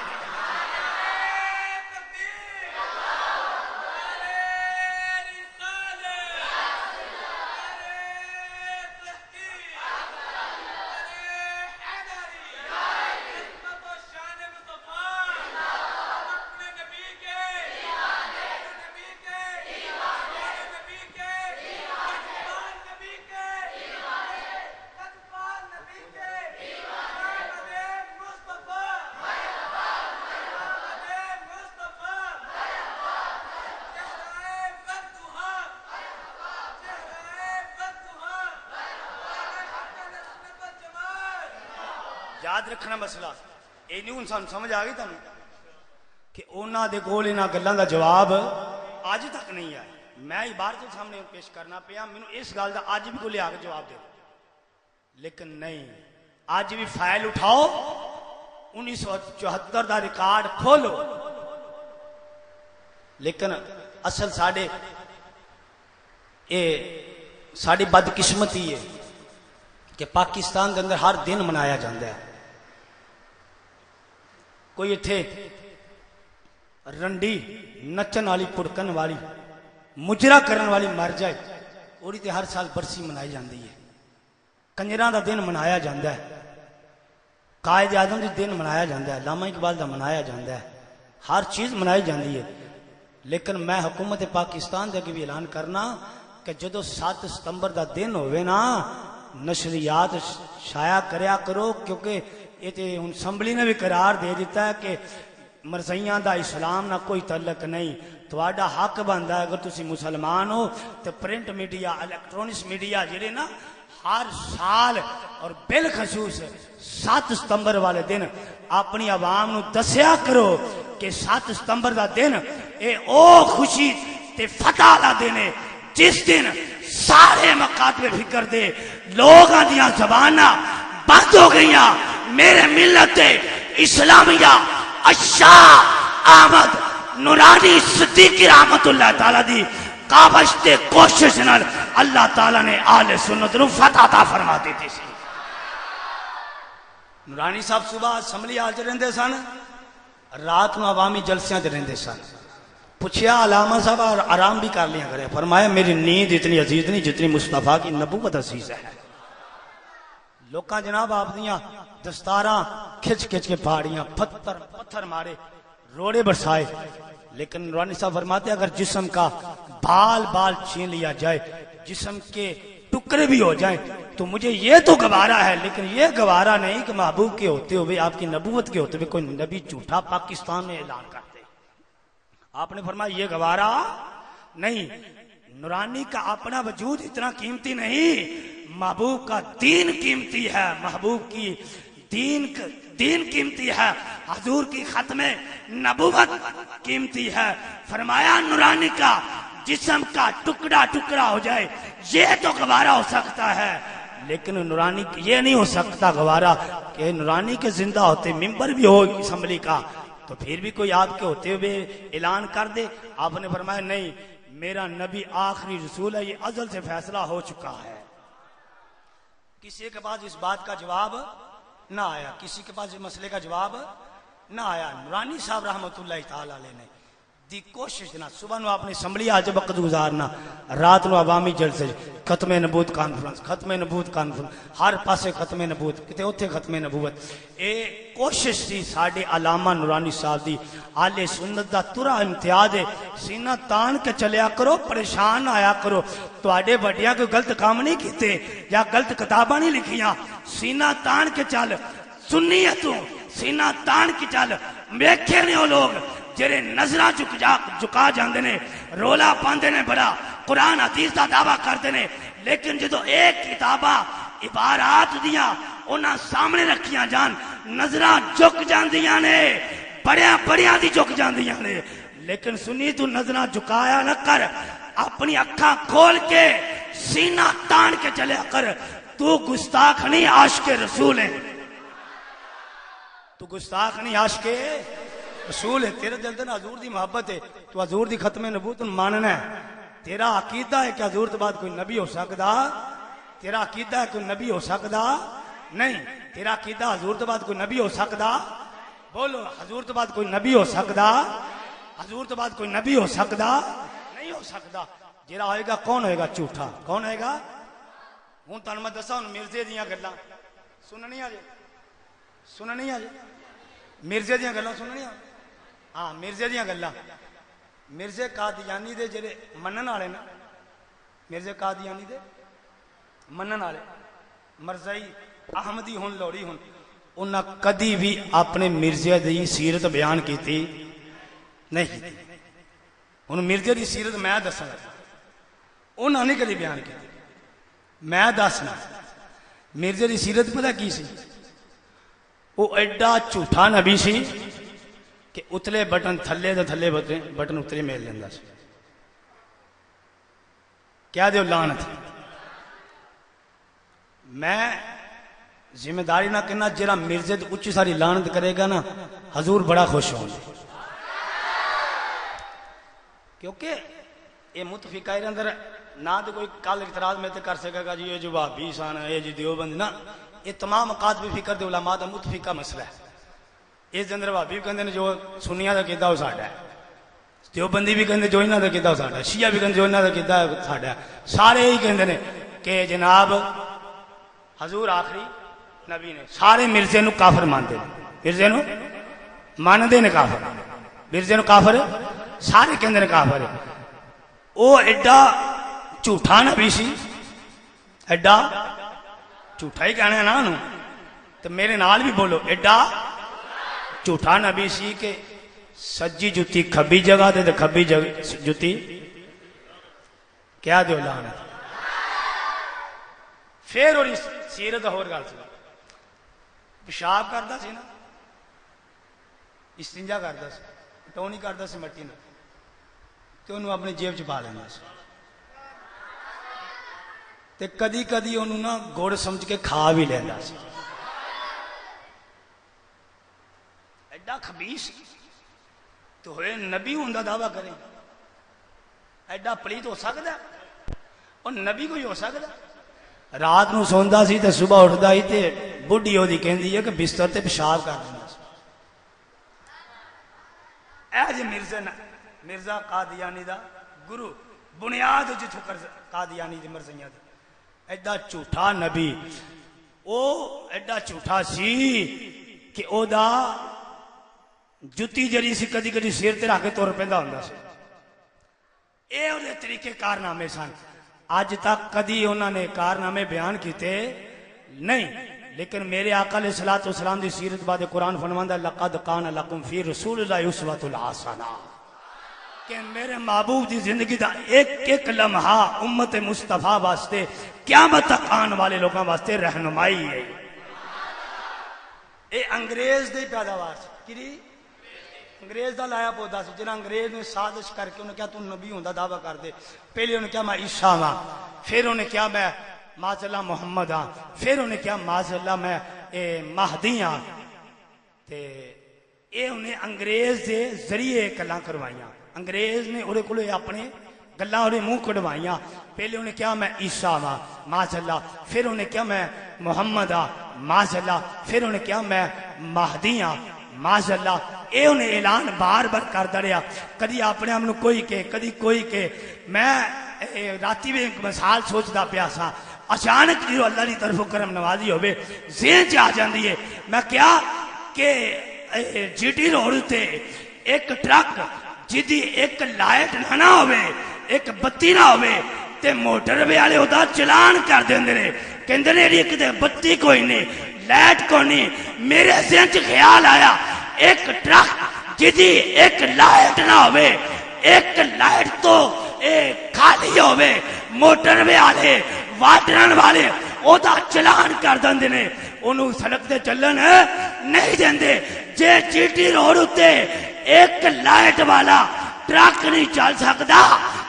یاد رکھنا مسئلہ یہ نہیں ہوں سان سمجھ آ گئی تمہیں کہ انہوں دے کول انہاں گلاں دا جواب اج تک نہیں آیا. میں عبارت سامنے پیش کرنا پیا مینوں اس گل دا اج بھی کوئی لیا کے جواب دے لیکن نہیں. اج بھی فائل اٹھاؤ 1974 دا ریکارڈ کھولو لیکن اصل ساڑی بدقسمتی ہے کہ پاکستان کے اندر ہر دن منایا جاتا ہے. کوئی اتھے رنڈی نچن والی پڑکن والی مجرا کرن والی مر جائے اور تے ہر سال برسی منائی جاتی ہے. کنجراں دا دن منایا جاتا ہے. قائد اعظم دا دن منایا جاتا ہے. علامہ اقبال دا منایا جاتا ہے. ہر چیز منائی جاتی ہے. لیکن میں حکومت پاکستان دے بھی اعلان کرنا کہ جدو 7 ستمبر دا دن ہوئے نا نشریات شائع کریا کرو کیونکہ یہ تے اسمبلی نے بھی قرار دے دیتا ہے کہ مرزیاں دا اسلام نہ کوئی تعلق نہیں. تواڈا حق بندا ہے اگر تسی مسلمان ہو تو پرنٹ میڈیا الیکٹرونکس میڈیا جڑے نا ہر سال اور بالخصوص 7 ستمبر والے دن اپنی عوام نو دسیا کرو کہ 7 ستمبر دا دن اے او خوشی تے فتح والا دن ہے جس دن سارے مکاتب فکر دے لوگاں دیاں زباناں بند ہو گئیاں. میرے ملت اسلامیہ الشاہ احمد نورانی صدیقی رحمت اللہ تعالی دی کابش تے کوشش نال اللہ تعالی نے آل سنت نو فتح عطا فرما دیتی سی. نورانی صاحب صبح اسمبلی آج رہندے سن رات نو عوامی جلسیاں تے رہندے سن. پوچھیا علامہ صاحب آرام بھی کر لیا کرے. فرمایا میری نیند اتنی عزیز نہیں جتنی مصطفیٰ کی نبوت عزیز ہے. لوکاں جناب آپ دیاں دستاراں کھچ کھچ کے پھاڑیاں پتھر مارے روڑے برسائے لیکن نورانی صاحب فرماتے اگر جسم کا بال چھین لیا جائے جسم کے ٹکڑے بھی ہو جائیں تو مجھے یہ تو گوارا ہے لیکن یہ گوارا نہیں کہ محبوب کے ہوتے ہوئے آپ کی نبوت کے ہوتے ہوئے کوئی نبی جھوٹا پاکستان میں اعلان کرتے. آپ نے فرمایا یہ گوارا نہیں. نورانی کا اپنا وجود اتنا قیمتی نہیں. محبوب کا دین قیمتی ہے. محبوب کی دین قیمتی ہے. حضور کی ختم نبوت قیمتی ہے. فرمایا نورانی کا جسم کا ٹکڑا ٹکڑا ہو جائے یہ تو گوارا ہو سکتا ہے لیکن نورانی یہ نہیں ہو سکتا گوارا کہ نورانی کے زندہ ہوتے ممبر بھی ہو اسمبلی کا تو پھر بھی کوئی آپ کے ہوتے ہوئے اعلان کر دے. آپ نے فرمایا نہیں میرا نبی آخری رسول ہے. یہ ازل سے فیصلہ ہو چکا ہے. کسی کے پاس اس بات کا جواب نہ آیا. کسی کے پاس اس مسئلے کا جواب نہ آیا. نورانی صاحب رحمت اللہ تعالی علیہ نے دی کوشش نہ صبح نو اپنی اسمبلی آج وقت گزارنا رات نو عوامی جلسے ختم نبوت کانفرنس ہر پاسے ختم نبوت کتے اوتھے ختم نبوت. اے کوشش سی ساڈے علامہ نورانی صاحب دی آل سنت دا ترا امتیاز ہے. سینہ تان کے چلیا کرو پریشان نہ آیا کرو. تواڈے وڈیاں کوئی غلط کام نہیں کیتے یا غلط کتاباں نہیں لکھیاں. سینہ تان کے چل سنیتوں سینہ تان کے چل. ویکھے نے او لوگ جڑے نظراں جھکا جاندے نے رولا پاندے نے بڑا قرآن حدیث دا دعویٰ کردے نے لیکن جدو ایک کتاباں عبارات دیاں انہاں سامنے رکھیاں جان نظراں جھک جاندیاں نے بڑیاں دی جھک جاندیاں نے. لیکن سنی تو نظراں جھکایا نہ کر اپنی اکھاں کھول کے سینہ تان کے چلیا کر. تو گستاخ نہیں عاشق رسول ہے. تو گستاخ نہیں عاشق رسول ہے. تیرے دل دن حضور دی محبت ہے تو حضور دی ختم نبوت ماننا ہے. تیرا عقیدہ ہے کہ حضور تو بعد کوئی نبی ہو سکتا. تیرا عقیدہ ہے کوئی نبی ہو سکتا نہیں. تیرا عقیدہ حضور تو بعد کوئی نبی ہو سکتا. بولو حضور تو بعد کوئی نبی ہو سکتا. حضور تو بعد کوئی نبی ہو سکتا نہیں ہو سکتا. جڑا ہوئے گا کون ہوئے گا جھوٹا کون ہوئے گا. ہوں تانوں میں دساں مرزے دیاں گلاں سننی آ جے سننی آ جے مرزے دیاں گلاں سننی آ. ہاں مرزے دیاں گلاں مرزے قادیانی دے جڑے منن والے نا مرزے قادیانی دے منن والے مرزائی احمدی ہن لوڑی ہن انہاں کدی بھی اپنے مرزے دی سیرت بیان کیتی نہیں. ہن مرزے دی سیرت میں دساں انہاں نے کدی بیان کیتی. میں دسنا مرزے دی سیرت پتہ کی سی. وہ ایڈا جھوٹا نبی سی کہ اتلے بٹن تھلے تو تھلے بٹن اتلے میل لینا سی. کیا دیو لعنت. میں ذمہ داری نہ کہنا جرا مرزے تو اچھی ساری لعنت کرے گا نا حضور بڑا خوش ہوں گے. کیونکہ یہ متفقہ اندر نہ تو کوئی کل اعتراض میں کر سکے گا جی یہ جو وہابی سان یہ جی دیوبند نا یہ تمام اکادمی فکر دے علماء دا متفقہ مسئلہ ہے. اس اندر وہابی کہندے نے جو سنیاں دا کیتا وہ ساڈا ہے, دیوبندی بھی کہندے جو انہاں دا کیتا وہ ساڈا ہے, شیعہ بھی کہندے جو انہاں دا کیتا وہ ساڈا ہے. سارے ہی کہندے نے کہ جناب حضور آخری نبی نے. سارے مرزے نو کافر مانتے ہیں, مرزے نو مانتے نے کافر, مرزے نو کافر سارے کہندے نے کافر ہے. وہ ایڈا جھوٹا نبی سی, ایڈا جھوٹا ہی کہنا ہے نا انہوں, تو میرے نال بھی بولو ایڈا جھوٹا نبی سی کہ سجی جتی کھبی جگہ دے کھبی جتی کیا دیو لعنت. پھر اور سیرت اور گل سی, پیشاب کرتا سی نا, استنجا کرتا سی, ٹونی کرتا سی مٹی نہ, تو انہوں اپنی جیب چ پا لینا سی. تے کدی کدی انہوں نا گڑ سمجھ کے کھا بھی لینا سی. ایڈا خبیث تو ہوئے نبی ہوں دا دعویٰ کریں, ایڈا پلیت ہو سکتا ہے اور نبی کوئی ہو سکتا. رات نو سوندا سی تے صبح اٹھدا ہی تے بڈھی او دی کہندی ہے کہ بستر تے پیشاب کر دینا سی. اے جی مرزا قادیانی دا گرو بنیاد جتھوں قادیانی دی مرضیاں دی. ایڈا جھوٹا نبی, او ایڈا جھوٹا سی کہ او دا جتی جری سی کدی کدی سیر تے رکھ کے تر پیندا ہوندا سی. اے اودے طریقے کارنامے سن. اج تک کدی انہوں نے کارنامے بیان کیتے نہیں, لیکن میرے آقا علیہ الصلوۃ والسلام دی سیرت بعد قرآن فرماندا لقد کان لکم فی رسول اللہ اسوۃ الحسنہ, کہ میرے محبوب دی زندگی دا ایک ایک لمحہ امت مصطفیٰ واسطے قیامت تک آن والے لوگوں واسطے رہنمائی ہے. اے انگریز دی پیداوار سی, کیڑی انگریز دا لایا پودا سی, جنہاں انگریز نے سازش کر کے انہیں کیا تو نبی ہوندا دعویٰ کر دے. پہلے انہیں کیا میں عیسیٰ ہاں, پھر انہیں کیا میں معاذ اللہ محمد ہاں, پھر انہیں کیا معاذ اللہ میں مہدی ہاں. تے اے انہیں انگریز دے ذریعے گلاں کروائیاں, انگریز نے اڑے کولے اپنے گلاں اڑے منہ کڑوائیاں. پہلے انہیں کیا میں عیسیٰ ہاں معاذ اللہ, پھر انہیں کیا میں محمد ہاں معاذ اللہ, پھر انہیں کیا میں مہدی ہاں معاذ اللہ. اے انہیں اعلان بار بار کر دڑیا, کدی اپنے ہم کوئی کہ کدی کوئی کہ. میں راتی میں ایک مثال سوچدا پیا سا, اچانک جو اللہ کی طرف کرم نوازی ہوئے ذہن چ آ جاندی ہے. میں کیا کہ جی ٹی روڈ تے ایک ٹرک جدی ایک لائٹ نہ ہوئے, ایک بتی نہ ہوئے, تے موٹر وے والے ادا چلان کر دیندے نے, کہندے نے ایک تے بتی کوئی نہیں لائٹ کوئی نہیں. میرے ذہن چ خیال آیا ایک ٹرک جدی ایک لائٹ نہ ہوئے, ایک لائٹ تو خالی ہوئے, موٹر وے والے واٹرن والے ادا چلان کر دیندے نے, انہوں سڑک تے چلن نہیں دیندے. جے جی ٹی روڈ اتے ایک لائٹ والا ٹرک نہیں چل سکتا,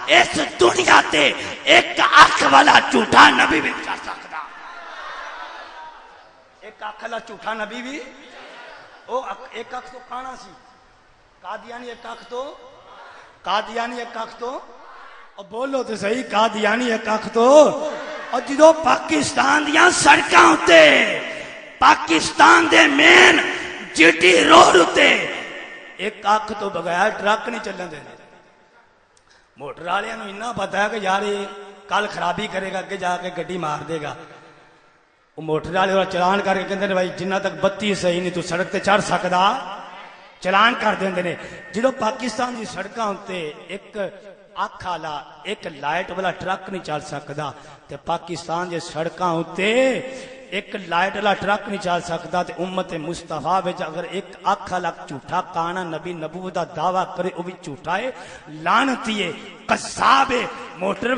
اس دنیا تے ایک اکھ والا جھوٹا نبی بھی چل سکتا. ایک اکھ والا جھوٹا نبی بھی, وہ ایک اکھ تو کانا سی قادیانی, ایک اکھ تو قادیانی, ایک اکھ تو اور بولو تو صحیح قادیانی ایک اکھ تو. اور جدو پاکستان دیاں سڑکاں ہوتے, پاکستان دے مین جی ٹی روڈ ہوتے ایک اکھ تو بغیر ٹرک نہیں چلن دے. موٹر والے نو اتنا پتا ہے کہ یار یہ کل خرابی کرے گا, اگے جا کے گڈی مار دے گا. وہ موٹر والے چلان کر کے کہتے بھائی جنہ تک بتی صحیح نہیں تو سڑک تے چڑھ سکتا, چلان کر دیں. جدو پاکستان دی سڑکاں ہوتے ایک اکھ والا ایک لائٹ والا ٹرک نہیں چل سکتا, تے پاکستان دی سڑکاں ہوتے ایک لائٹ والا ٹرک نہیں چل سکتا. تے امت مصطفیٰ وچ اگر ایک اکھ والا جھوٹا کانا نبی نبوت دا دعویٰ کرے وہ بھی جھوٹا ہے, لعنتی ہے, قصاب ہے. موٹر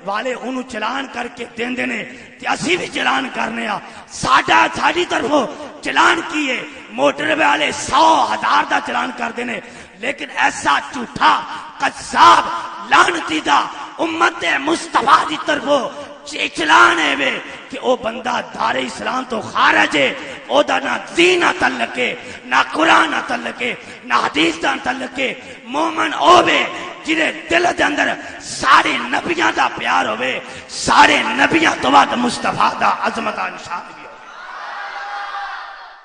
والے انہوں چلان کر کے دیندے نے تے اسی بھی چلان کرنے آ. ساڈی طرفوں چلان کیے موٹر والے 100,000 دا چلان کر دینے لیکن ایسا جھوٹا قذاب لعنتی دا امت مصطفیٰ دی طرفوں چلان ہے وے کہ او بندہ دار اسلام تو خارج ہے او دا نہ دین تعلقے نہ قرآن تعلقے نہ حدیث دا تعلقے مومن او وے جنہیں دل دے اندر سارے نبیاں دا پیار ہوئے سارے نبیاں تو بعد مصطفیٰ دا عظمت نشان بھی ہوئے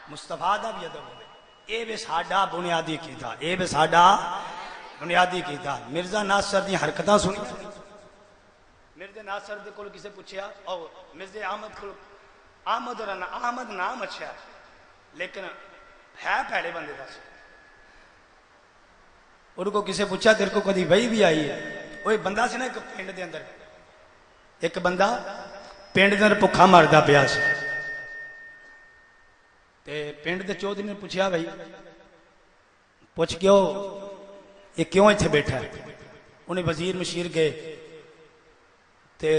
مصطفیٰ دا بھی ادب ہوئے اے بے ساڈا بنیادی کی تھا اے بے ساڈا بنیادی کی تھا مرزا ناصر دی حرکتاں سنی مرزا ناصر دے کول کسے پوچھیا اور مرزا احمد کول احمد نام اچھا ہے لیکن ہے پہلے بندے دا سی ان کو کسے پوچھا تیرے کو کدی وہی بھی آئی ہے وہ بندہ سی نا ایک پنڈ دے اندر ایک بندہ پنڈ دے اندر بھکھا مردا پیا سی تے پنڈ دے چودھری نے پوچھیا بھائی پوچھ کیوں یہ کیوں اتنے بیٹھا ہے انہیں وزیر مشیر گئے تے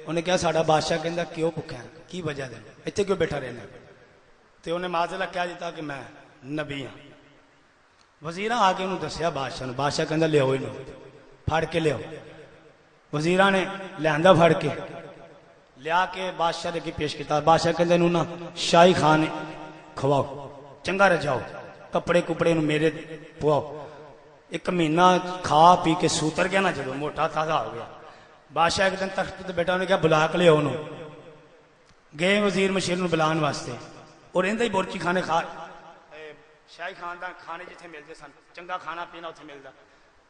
انہیں کہا ساڈا بادشاہ کہندا کیوں بھکھا ہے کی وجہ دے اتنے کیوں بیٹھا رہنا تے انہیں معذرہ کہہ دیتا کہ میں نبی ہوں وزیراں آ کے انہوں دسیا بادشاہ کہندا لیاؤ انہوں پھڑ کے لیاؤ وزیراں نے لہندا پھڑ کے لیا کے بادشاہ نے کی پیش کیتا بادشاہ کہندا انہوں نا شاہی خان کھواؤ چنگا رجاؤ کپڑے کپڑے انہوں میرے پواؤ ایک مہینہ کھا پی کے سوتر گیا نا جدو موٹا تازہ ہو گیا بادشاہ ایک دن تخت تے بیٹھا انہوں نے کہا بلا کے لیاؤ انہوں گئے وزیر مشیر نو بلان واسطے اور اندر ہی بورچی کھانے کھا شاہی خاندان کھانے جتھے ملتے سن چنگا کھانا پینا اتنے ملتا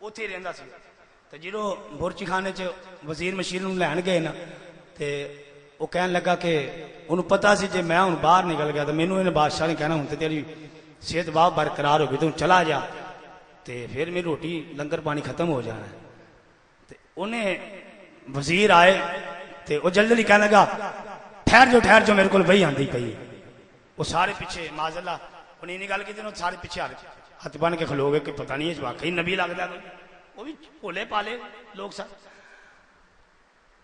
اتنے ہی رہندا سی تو جدو بورچی خانے چ وزیر مشیر نو لین گئے نا تے وہ کہن لگا کہ انہوں پتا سی جے میں ہوں باہر نکل گیا تو مینوں انہیں بادشاہ نے کہنا ہوں تے تیری صحت بہت برقرار ہو گئی تو چلا جا تے پھر میری روٹی لنگر پانی ختم ہو جانا ہے تے انہیں وزیر آئے تے وہ جلدی جلدی کہنے لگا ٹھہر جو میرے کو وہی آندی پئی وہ سارے پیچھے معذاللہ انہیں نہیں گل کی سارے پیچھے ہاتھ بن کے کھلو گے کہ پتہ نہیں ہے واقعی نبی لگتا ہے وہ بھی بھولے پالے لوگ سر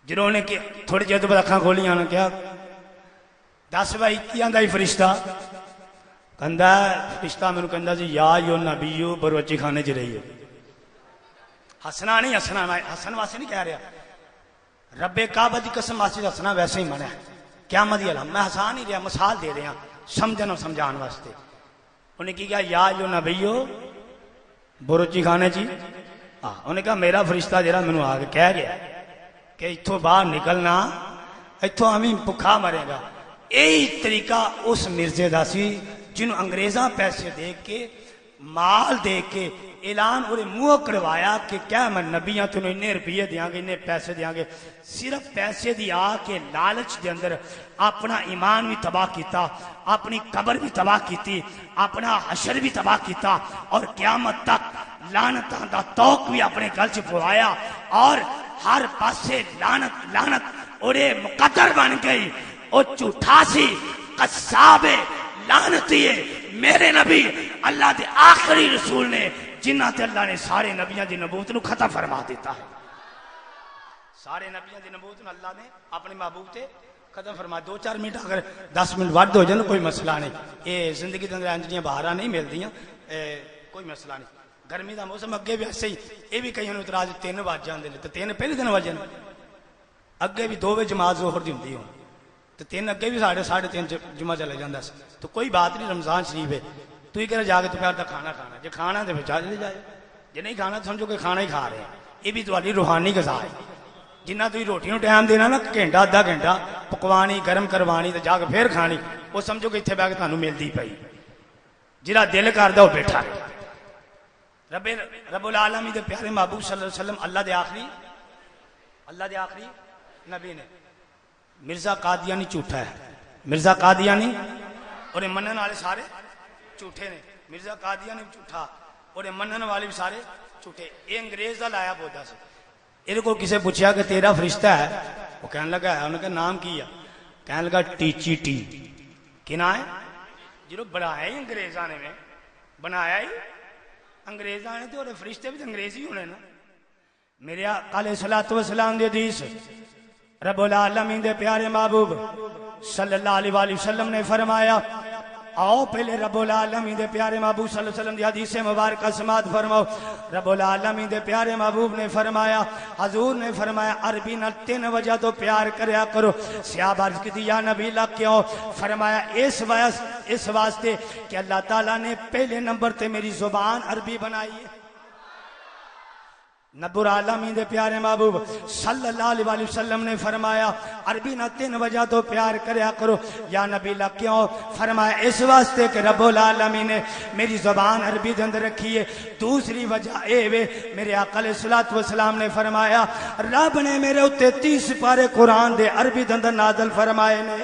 جنہوں نے تھوڑی دیر بعد اکھاں کھولیاں نے کیا دس بھائی کی آندا ہی فرشتہ کہندا فرشتہ مینوں کہندا جی یا یو نبیو بروچی خانے چ رہی ہے ہسنا نہیں ہسنا میں ہسن واسطے نہیں کہہ رہا رب کعبہ دی قسم واسطے ہسنا ویسے ہی منع ہے قیامت دی علامت میں ہسا نہیں رہا مثال دے رہا سمجھن اور سمجھان واسطے انہیں کی کہا یا جو نبیو بروچی خانے چی انہیں کہا میرا فرشتہ جرا مینوں آ کے کہہ گیا کہ اتھوں باہر نکلنا اتھوں ہمیں بھکھا مرے گا یہی طریقہ اس مرزے دا سی جنہوں انگریزاں پیسے دے کے مال دے کے اعلان اور منہ کروایا کہ کیا میں نبیاں تو انہیں روپیے دیاں گے انہیں پیسے دیاں گے صرف پیسے دی آ کے لالچ دے اندر اپنا ایمان بھی تباہ کیتا اپنی قبر بھی تباہ کیتی اپنا حشر بھی تباہ کیتا اور قیامت تک لعنتاں دا توق بھی اپنے گل چ پوایا اور ہر پاسے لعنت اور مقدر بن گئی او جھوٹا سی قصاب لعنتی ہے میرے نبی اللہ دے آخری رسول نے جنہ تے اللہ نے سارے نبیاں دی نبوت نو ختم فرما دیتا ہے سارے نبیاں دی نبوت نو اللہ نے اپنے محبوب تے ختم فرما 2-4 منٹ اگر 10 منٹ ود ہو جائے کوئی مسئلہ نہیں یہ زندگی دے اندر انجیاں باہر نہیں ملدیاں کوئی مسئلہ نہیں گرمی دا موسم اگے بھی ایسے ہی یہ بھی کئی اعتراض 3 بج جاندے نے تے 3 پہلے دن وجے اگے بھی 2 بجے جماعت ظہر دی ہوندی ہوں تو 3 اگے بھی 3:30 جمعہ چلے جاندہ سی تو کوئی بات نہیں رمضان شریف ہے تو ہی کرے جا کے دوپہر تک کھانا کھانا جے کھانا تو پھر چلے جائے جے نہیں کھانا تو سمجھو کہ کھانا ہی کھا رہے ہیں یہ بھی تہاڈی روحانی غذا ہے جنہ تھی روٹی نو ٹائم دینا نا گھنٹہ آدھا گھنٹہ پکوانی گرم کروانی تو جا کے پھر کھانی وہ سمجھو کہ اتنے بہ کے تمہیں ملتی پئی جہاں دل کردا وہ بیٹھا رب العالمین دے پیارے محبوب صلی اللہ علیہ وسلم اللہ دے آخری نبی نے مرزا قادیانی جھوٹا ہے مرزا قادیانی اور منن والے سارے جھوٹے نے مرزا قادیانی جھوٹا اور منن والے بھی سارے جھوٹے یہ انگریز کا لایا پودا سی یہ کو کسے پوچھا کہ تیرا فرشتہ ہے وہ کہنے لگا ہے انہوں نے کہا نام کی ہے کہنے لگا ٹیچی ٹی کنا ہے جنہوں بنایا ہی انگریزاں نے بنایا ہی انگریزاں نے تو اور فرشتے بھی تو انگریزی ہونے نا میرے آقا علیہ السلام دی حدیث رب العالمین دے پیارے محبوب صلی اللہ علیہ وآلہ وسلم نے فرمایا آؤ پہلے رب العالمین دے پیارے محبوب صلی اللہ علیہ وسلم دی حدیث مبارکہ سماعت فرماؤ. رب العالمین دے پیارے محبوب نے فرمایا، حضور نے فرمایا عربی نال 3 وجہ تو پیار کریا کرو. صحابہ عرض کی یا نبی اللہ کیوں؟ فرمایا اس واسطے کہ اللہ تعالیٰ نے پہلے نمبر تے میری زبان عربی بنائی ہے. نبی العالمین دے پیارے محبوب صلی اللہ علیہ وسلم نے فرمایا عربی نہ 3 وجہ تو پیار کریا کرو. یا نبی اللہ کیوں؟ فرمایا اس واسطے کہ رب العالمین نے میری زبان عربی دے اندر رکھی ہے. دوسری وجہ اے وے میرے آقا علیہ الصلوۃ والسلام نے فرمایا رب نے میرے اوتے 30 پارے قرآن دے عربی دے اندر نازل فرمائے نے.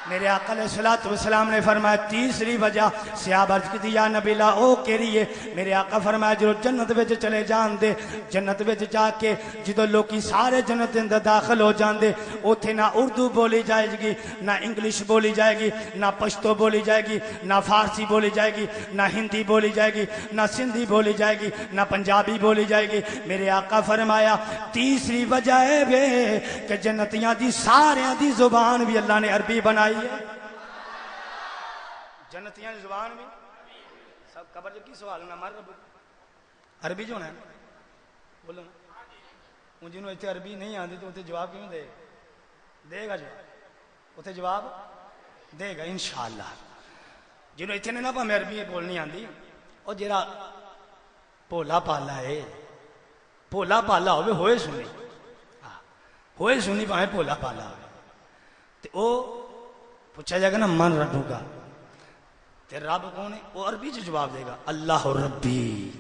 میرے آقا علیہ الصلوۃ والسلام نے فرمایا تیسری وجہ. صحابہ عرض کی یا نبی اللہ او کیڑی ہے؟ میرے آقا فرمایا جو جنت وچ چلے جان دے، جنت وچ جا کے جدو لوکی سارے جنت دے اندر داخل ہو جان دے، اوتھے نہ اردو بولی جائے گی، نہ انگلش بولی جائے گی، نہ پشتو بولی جائے گی، نہ فارسی بولی جائے گی، نہ ہندی بولی جائے گی، نہ سندھی بولی جائے گی، نہ پنجابی بولی جائے گی. میرے آقا فرمایا تیسری وجہ ہے کہ جنتیاں دی ساریاں دی زبان بھی اللہ نے عربی بنائی. جنتیاں کی زبان بھی سب قبر جو کی سوال نہ مر رب عربی جو ہے بولو نا. جنہوں اتنے عربی نہیں آتی تو اتنے جواب کیوں دے گا جواب اتنے جواب دے گا انشاءاللہ. جنہوں اتنے نہ پہ عربی بولنی آتی اور جرا بھولا پالا ہے بھولا پالا ہوئے سنی پہ بھولا پالا ہو پوچھا جائے گا نا من ربو کا تے رب کون ہے؟ وہ عربی سے جواب دے گا اللہ ربی.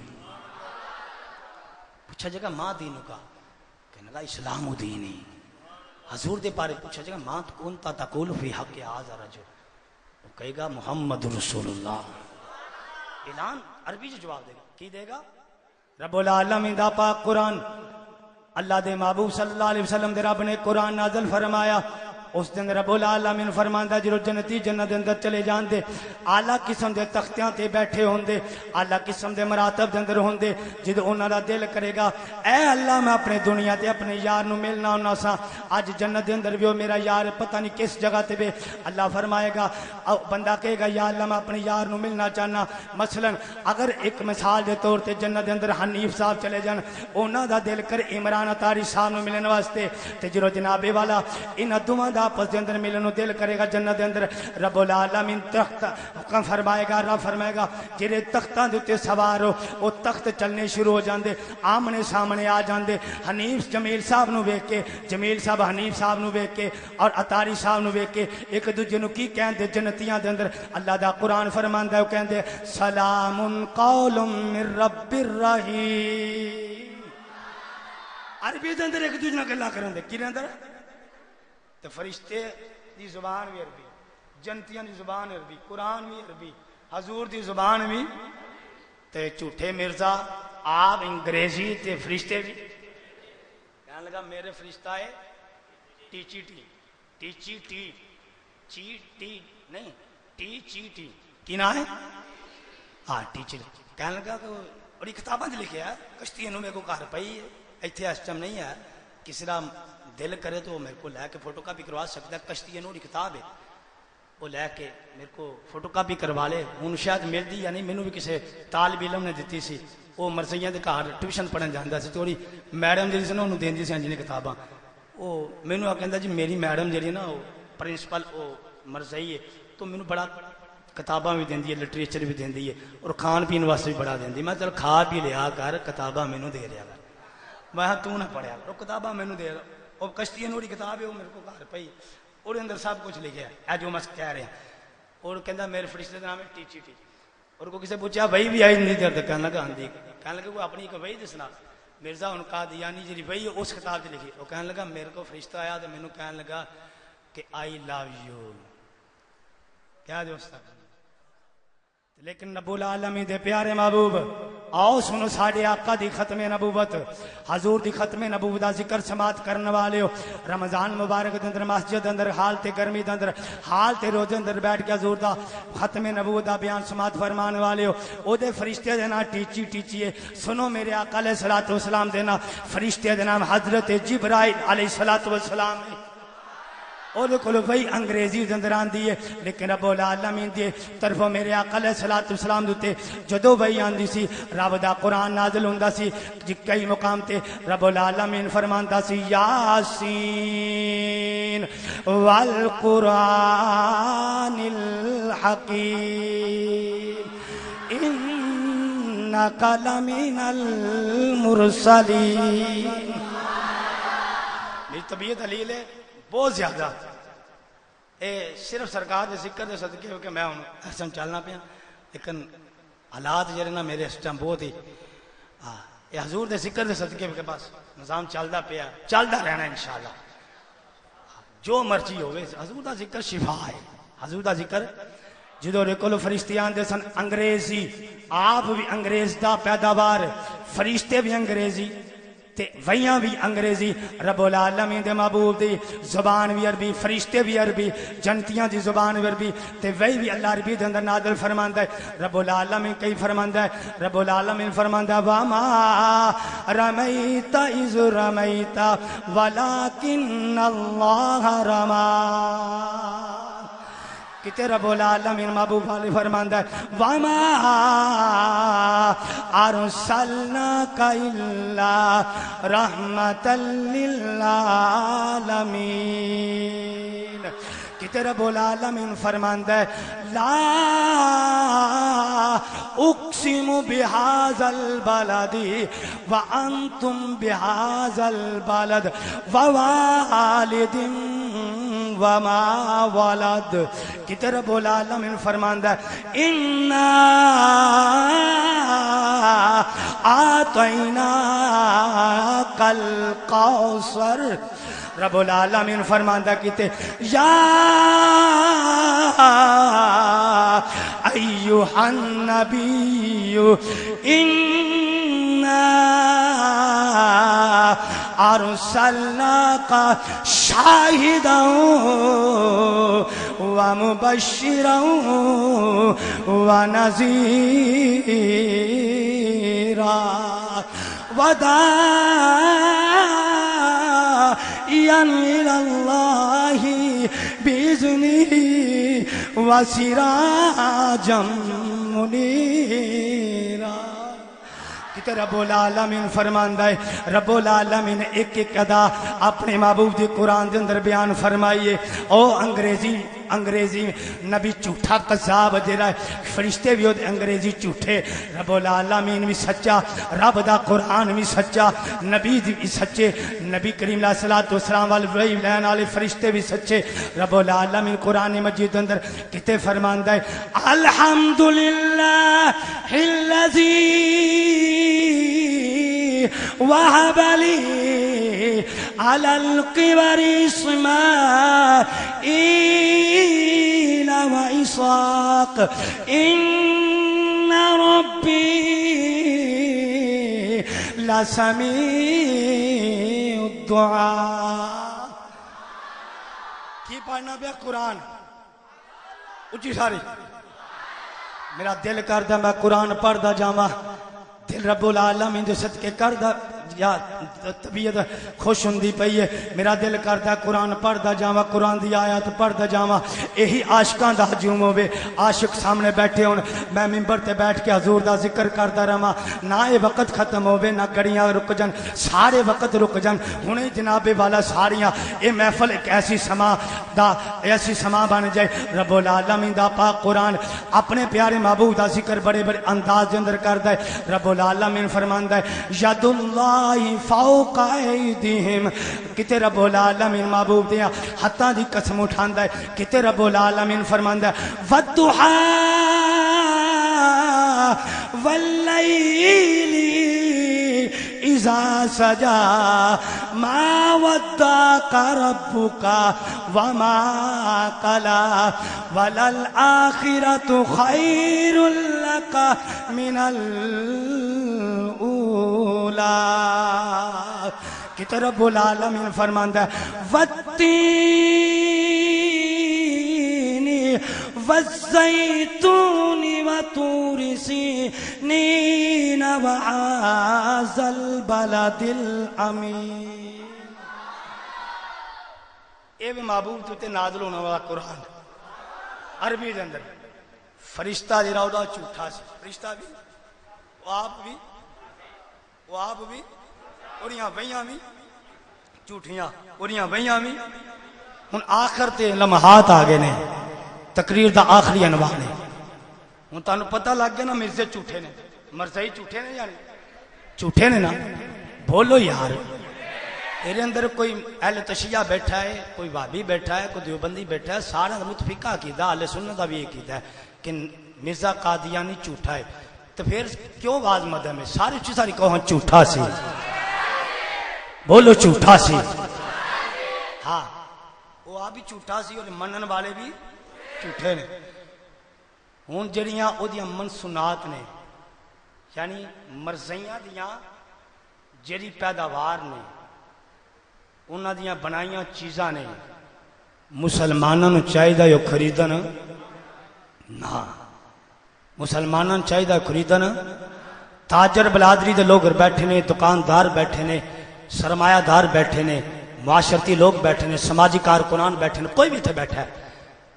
پوچھا جائے گا ماں دینو کا کہنے گا اسلام و دینی. حضور دے پارے پوچھا جائے گا ماں کون تا تقول فی حق آزا رجو، وہ کہے گا محمد رسول اللہ. اعلان عربی سے جواب دے گا. کی دے گا؟ رب العالمین دا پاک قرآن اللہ دے محبوب صلی اللہ علیہ وسلم دے رب نے قرآن نازل فرمایا. اس دن رب العالمین فرماندا جو جنتی جنت اندر چلے جان دے اعلیٰ قسم دے تختیاں تے بیٹھے ہوندے، اعلیٰ قسم دے مراتب دے اندر ہوندے. جد انہاں دا دل کرے گا اے اللہ میں اپنے دنیا تے اپنے یار نو ملنا ہونا سا، اج جنت دے اندر بھی میرا یار پتہ نہیں کس جگہ تے بے. اللہ فرمائے گا بندہ کہے گا یا اللہ میں اپنے یار نو ملنا چاہنا. مثلا اگر ایک مثال دے طور تے جنت دے اندر حنیف صاحب چلے جان، انہاں دا دل کر عمران اتاری صاحب نو ملن واسطے، تے جدوں جناب والا انہاں دوواں دا آپس دے اندر ملن نو دل کرے گا جنت دے اندر. رب العالمین تخت حکم فرمائے گا، رب فرمائے گا جڑے تختاں دے تے سوار ہو او تخت چلنے شروع ہو جاندے، آمنے سامنے آ جاندے. حنیف جمیل صاحب نو ویکھ کے، جمیل صاحب حنیف صاحب نو ویکھ کے اور اتاری صاحب نو ویکھ کے ایک دوجے نو کی کہندے جنتیاں دے اندر اللہ دا قرآن فرماندا ہے، او کہندے سلام قول من رب الرحیم. عربی دے اندر ایک دوجے نال گلاں کرن دے کی اندر تو فرشتے دی زبان بھی عربی، جنتیاں دی زبان عربی، قرآن بھی عربی، حضور دی زبان بھی. تے جھوٹے مرزا آپ انگریزی تے فرشتے بھی کہنے لگا میرے فرشتہ ہے ٹیچی ٹی ٹیچی ٹی چی ٹی نہیں ٹی چی ٹی کی نام ہے ہاں ٹیچر. کہنے لگا کہ بڑی کتاباں لکھے ہے کشتی میرے کو گھر پئی ہے اتنے اس ٹائم نہیں ہے، کسی کا دل کرے تو میرے کو لے کے فوٹو کاپی کروا سکتا ہے. کشتی انہوں کتاب ہے وہ لے کے میرے کو فوٹو کاپی کروا لے. ہوں شاید ملتی یا نہیں، مینوں بھی کسی طالب علم نے دیتی سی. وہ مرزیاں دے گھر ٹیوشن پڑھن جانا سی، تھوڑی میڈم جی سی انہوں دینی سی انجی نے کتاباں. وہ مینوں کہندا جی میری میڈم جی نا وہ پرنسپل وہ مرزئی ہے تو مینوں بڑا کتاباں بھی دیندی ہے، لٹریچر بھی دیندی ہے اور کھان پین واسطے بھی بڑا دیندی. میں چل کھا پی لیا کر کتاباں مینوں دے رہا کر. میں تو نہ پڑھیا کر کتاباں مینوں دے. اور کشتی نوڑی کتاب ہے وہ میرے کو گھر پئی اور اندر سب کچھ لکھا ہے جو میں کہہ رہا. اور کہندا میرے فرشتے کا نام ہے ٹیچی ٹی. اور کو کسی پوچھا وہی بھی آئی نہیں درد کہنے لگا آندھی کہنے لگا وہ اپنی ایک وہی دسنا مرزا ان کا دیانی جی وہی اس کتاب سے لکھی. وہ کہنے لگا میرے کو فرشتہ آیا تو مینوں کہنے لگا کہ آئی لو یو کیا دوست. لیکن رب العالمین دے پیارے محبوب آؤ سنو ساڈے آقا دی ختم نبوت حضور دی ختم نبوت دا ذکر سماعت کرنے والے ہو. رمضان مبارک دے اندر مسجد اندر حالت گرمی دے اندر حالت روزے اندر بیٹھ کے حضور دا ختم نبوت دا بیان سماعت فرمانے والے ہو. او دے فرشتے دے نام ٹیچی ٹیچی ہے. سنو میرے آقا علیہ الصلوۃ والسلام دے نام فرشتے دے نام حضرت جبرائیل علیہ الصلوۃ والسلام ہے. اور کولو وہی انگریزی اندر آندی ہے، لیکن رب العالمین دی طرفوں میرے آقا علیہ الصلوۃ والسلام دے جدوں وہی آندی سی رب دا قرآن نازل ہوندا سی، کئی مقام تے رب العالمین فرماندا سی یاسین والقرآن الحکیم انک لمن المرسلین۔ میری طبیعت حلیل ہے بہت زیادہ، اے صرف سرکار دے ذکر دے صدقے ہو کہ میں ہوں حسن چلنا پیا، لیکن حالات جڑے نا میرے اس ٹائم بہت ہی یہ حضور دے ذکر دے صدقے ہو کہ بس نظام چلدا پیا، چلدا رہنا انشاءاللہ جو مرضی ہوئے۔ حضور دا ذکر شفا ہے، حضور دا ذکر جدو کولو فرشتے آندے سن انگریزی، آپ بھی انگریز دا پیداوار، فرشتے بھی انگریزی تے ویاں بھی انگریزی، رب العالمین دے محبوب دی زبان بھی عربی، فرشتے بھی عربی، جنتیاں دی زبان بھی عربی، تے وہی بھی اللہ عربی دے اندر نازل فرماندا ہے۔ رب العالمین کئی فرماندا ہے، رب العالمین فرماندا ہے وما رمیت اذ رمیت ولکن اللہ رما۔ کتے رب العالمین محبوب علی فرماندا ہے وما ارسلناک الا رحمتا للعالمین۔ کتے رب العالمین فرماندا ہے لا اقسم بهذا البلد وانتم بهذا البلد ووالد وما ولد۔ کتے رب العالمین فرماندا ہے انا اعطیناک الکوثر۔ رب العالمین فرماندا کتے یا ایھا النبی انا ارسلناک شاہدا ومبشرا ونذیرا وداعیا الی اللہ باذنہ وسراجا منیرا۔ کتے رب العالمین فرماندا ہے، رب العالمین ایک ایک ادا اپنے محبوب دی قرآن دے اندر بیان فرمائیے۔ او انگریزی نبی جھوٹا قذاب جڑا ہے، فرشتے بھی انگریزی جھوٹے، رب العالمین بھی سچا، رب دا قرآن بھی سچا، نبی بھی سچے، نبی کریم علیہ الصلوۃ والسلام والے وحی لین والے فرشتے بھی سچے۔ رب العالمین قرآن مجید اندر کتے فرماندا ہے الحمدللہ الذی وهب لي على الكبر إسماعيل وإسحاق إن ربي لسميع الدعاء۔ کی پڑھنا پیا قرآن اچھی ساری، میرا دل کردا میں قرآن پڑھدا جاواں، دل رب العالمین دے صدقے کردا یا طبیعت خوش ہوندی پئی ہے، میرا دل کردا قرآن پڑھدا جاواں، قرآن دی آیات پڑھدا جاواں۔ یہی عاشقاں دا ہجوم ہوے، عاشق سامنے بیٹھے ہون، میں منبر تے بیٹھ کے حضور دا ذکر کردا رہواں، نہ اے وقت ختم ہوے نہ گھڑیاں رک جان، سارے وقت رک جان، ہنے جناب والا ساریاں اے محفل ایک ایسی سما بن جائے۔ رب العالمین دا پاک قرآن اپنے پیارے محبوب دا ذکر بڑے بڑے انداز دے اندر کردا ہے۔ رب العالمین فرماندا ہے ید اللہ فوق ایدیہم، کتے رب العالمین محبوب دیا ہتھاں دی قسم اٹھاندا ہے، کتے رب العالمین فرماندا ہے والضحیٰ واللیل اذا سجا ما ودعک ربک وما قلی وللآخرۃ خیر لک من الاولی۔ کتے رب العالمین فرماندا ہے والتین والزیتون وطور سینین وهذا البلد الامین۔ یہ بھی محبوب تے نازل ہونے والا قرآن عربی دے اندر فرشتہ جڑا وہ جھوٹا سی فرشتہ بھی وہ آپ بھی اڑیاں بہیاں بھی جھوٹیاں اڑیاں بہیاں بھی ہن آخر تے لمحات آ گئے نے تقریر دا آخری عنوان ہے ہن تانوں پتہ لگ گیا نا مرزے جھوٹے نے مرزائی جھوٹے نے یعنی جھوٹے نے نا بولو یار تیرے اندر کوئی اہل تشیعہ بیٹھا ہے کوئی وہابی بیٹھا ہے کوئی دیوبندی بیٹھا ہے سارا متفقہ عقیدہ اہل سنت دا بھی عقیدہ ہے کہ مرزا قادیانی جھوٹا ہے تو پھر کیوں واز مدہ میں ساری چیز ساری کہو جھوٹا سی بولو جھوٹا سی ہاں وہ آپ بھی جھوٹا سی اور منن والے بھی جھوٹے نے ہوں جڑیاں او دیاں منسونات نے یعنی مرزیاں دیاں جڑی پیداوار نے انہاں دیاں بنائیاں چیزاں نے مسلمانوں نوں چاہیے جو خریدن نہ مسلمانوں چاہیے خریدن تاجر بلادری دے لوگ بیٹھے نے دکاندار بیٹھے نے سرمایہ دار بیٹھے نے معاشرتی لوگ بیٹھے نے سماجی کارکنان بیٹھے نے کوئی بھی تھے بیٹھا ہے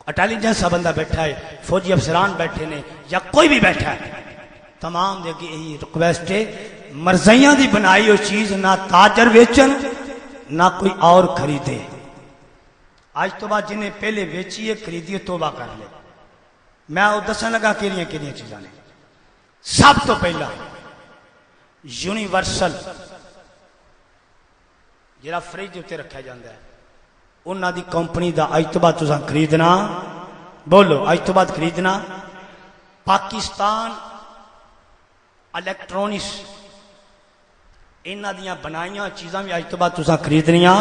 انٹیلیجنس بندہ بیٹھا ہے فوجی افسران بیٹھے نے یا کوئی بھی بیٹھا ہے تمام دے یہی ریکویسٹ ہے مرزیاں دی بنائی ہوئی چیز نہ تاجر ویچن نہ کوئی اور خریدے آج تو بعد جنہیں پہلے ویچیے خریدیے توبہ کر لے میں وہ دسن لگا کیڑیاں کیڑیاں چیزاں نے سب تو پہلا یونیورسل جڑا فریج اتنے رکھا جاتا ہے انہاں دی کمپنی دا اج تو بعد تساں خریدنا بولو اج تو بعد خریدنا پاکستان الیکٹرونکس انہاں دیاں بنائیاں چیزاں بھی اج تو بعد تساں خریدنیاں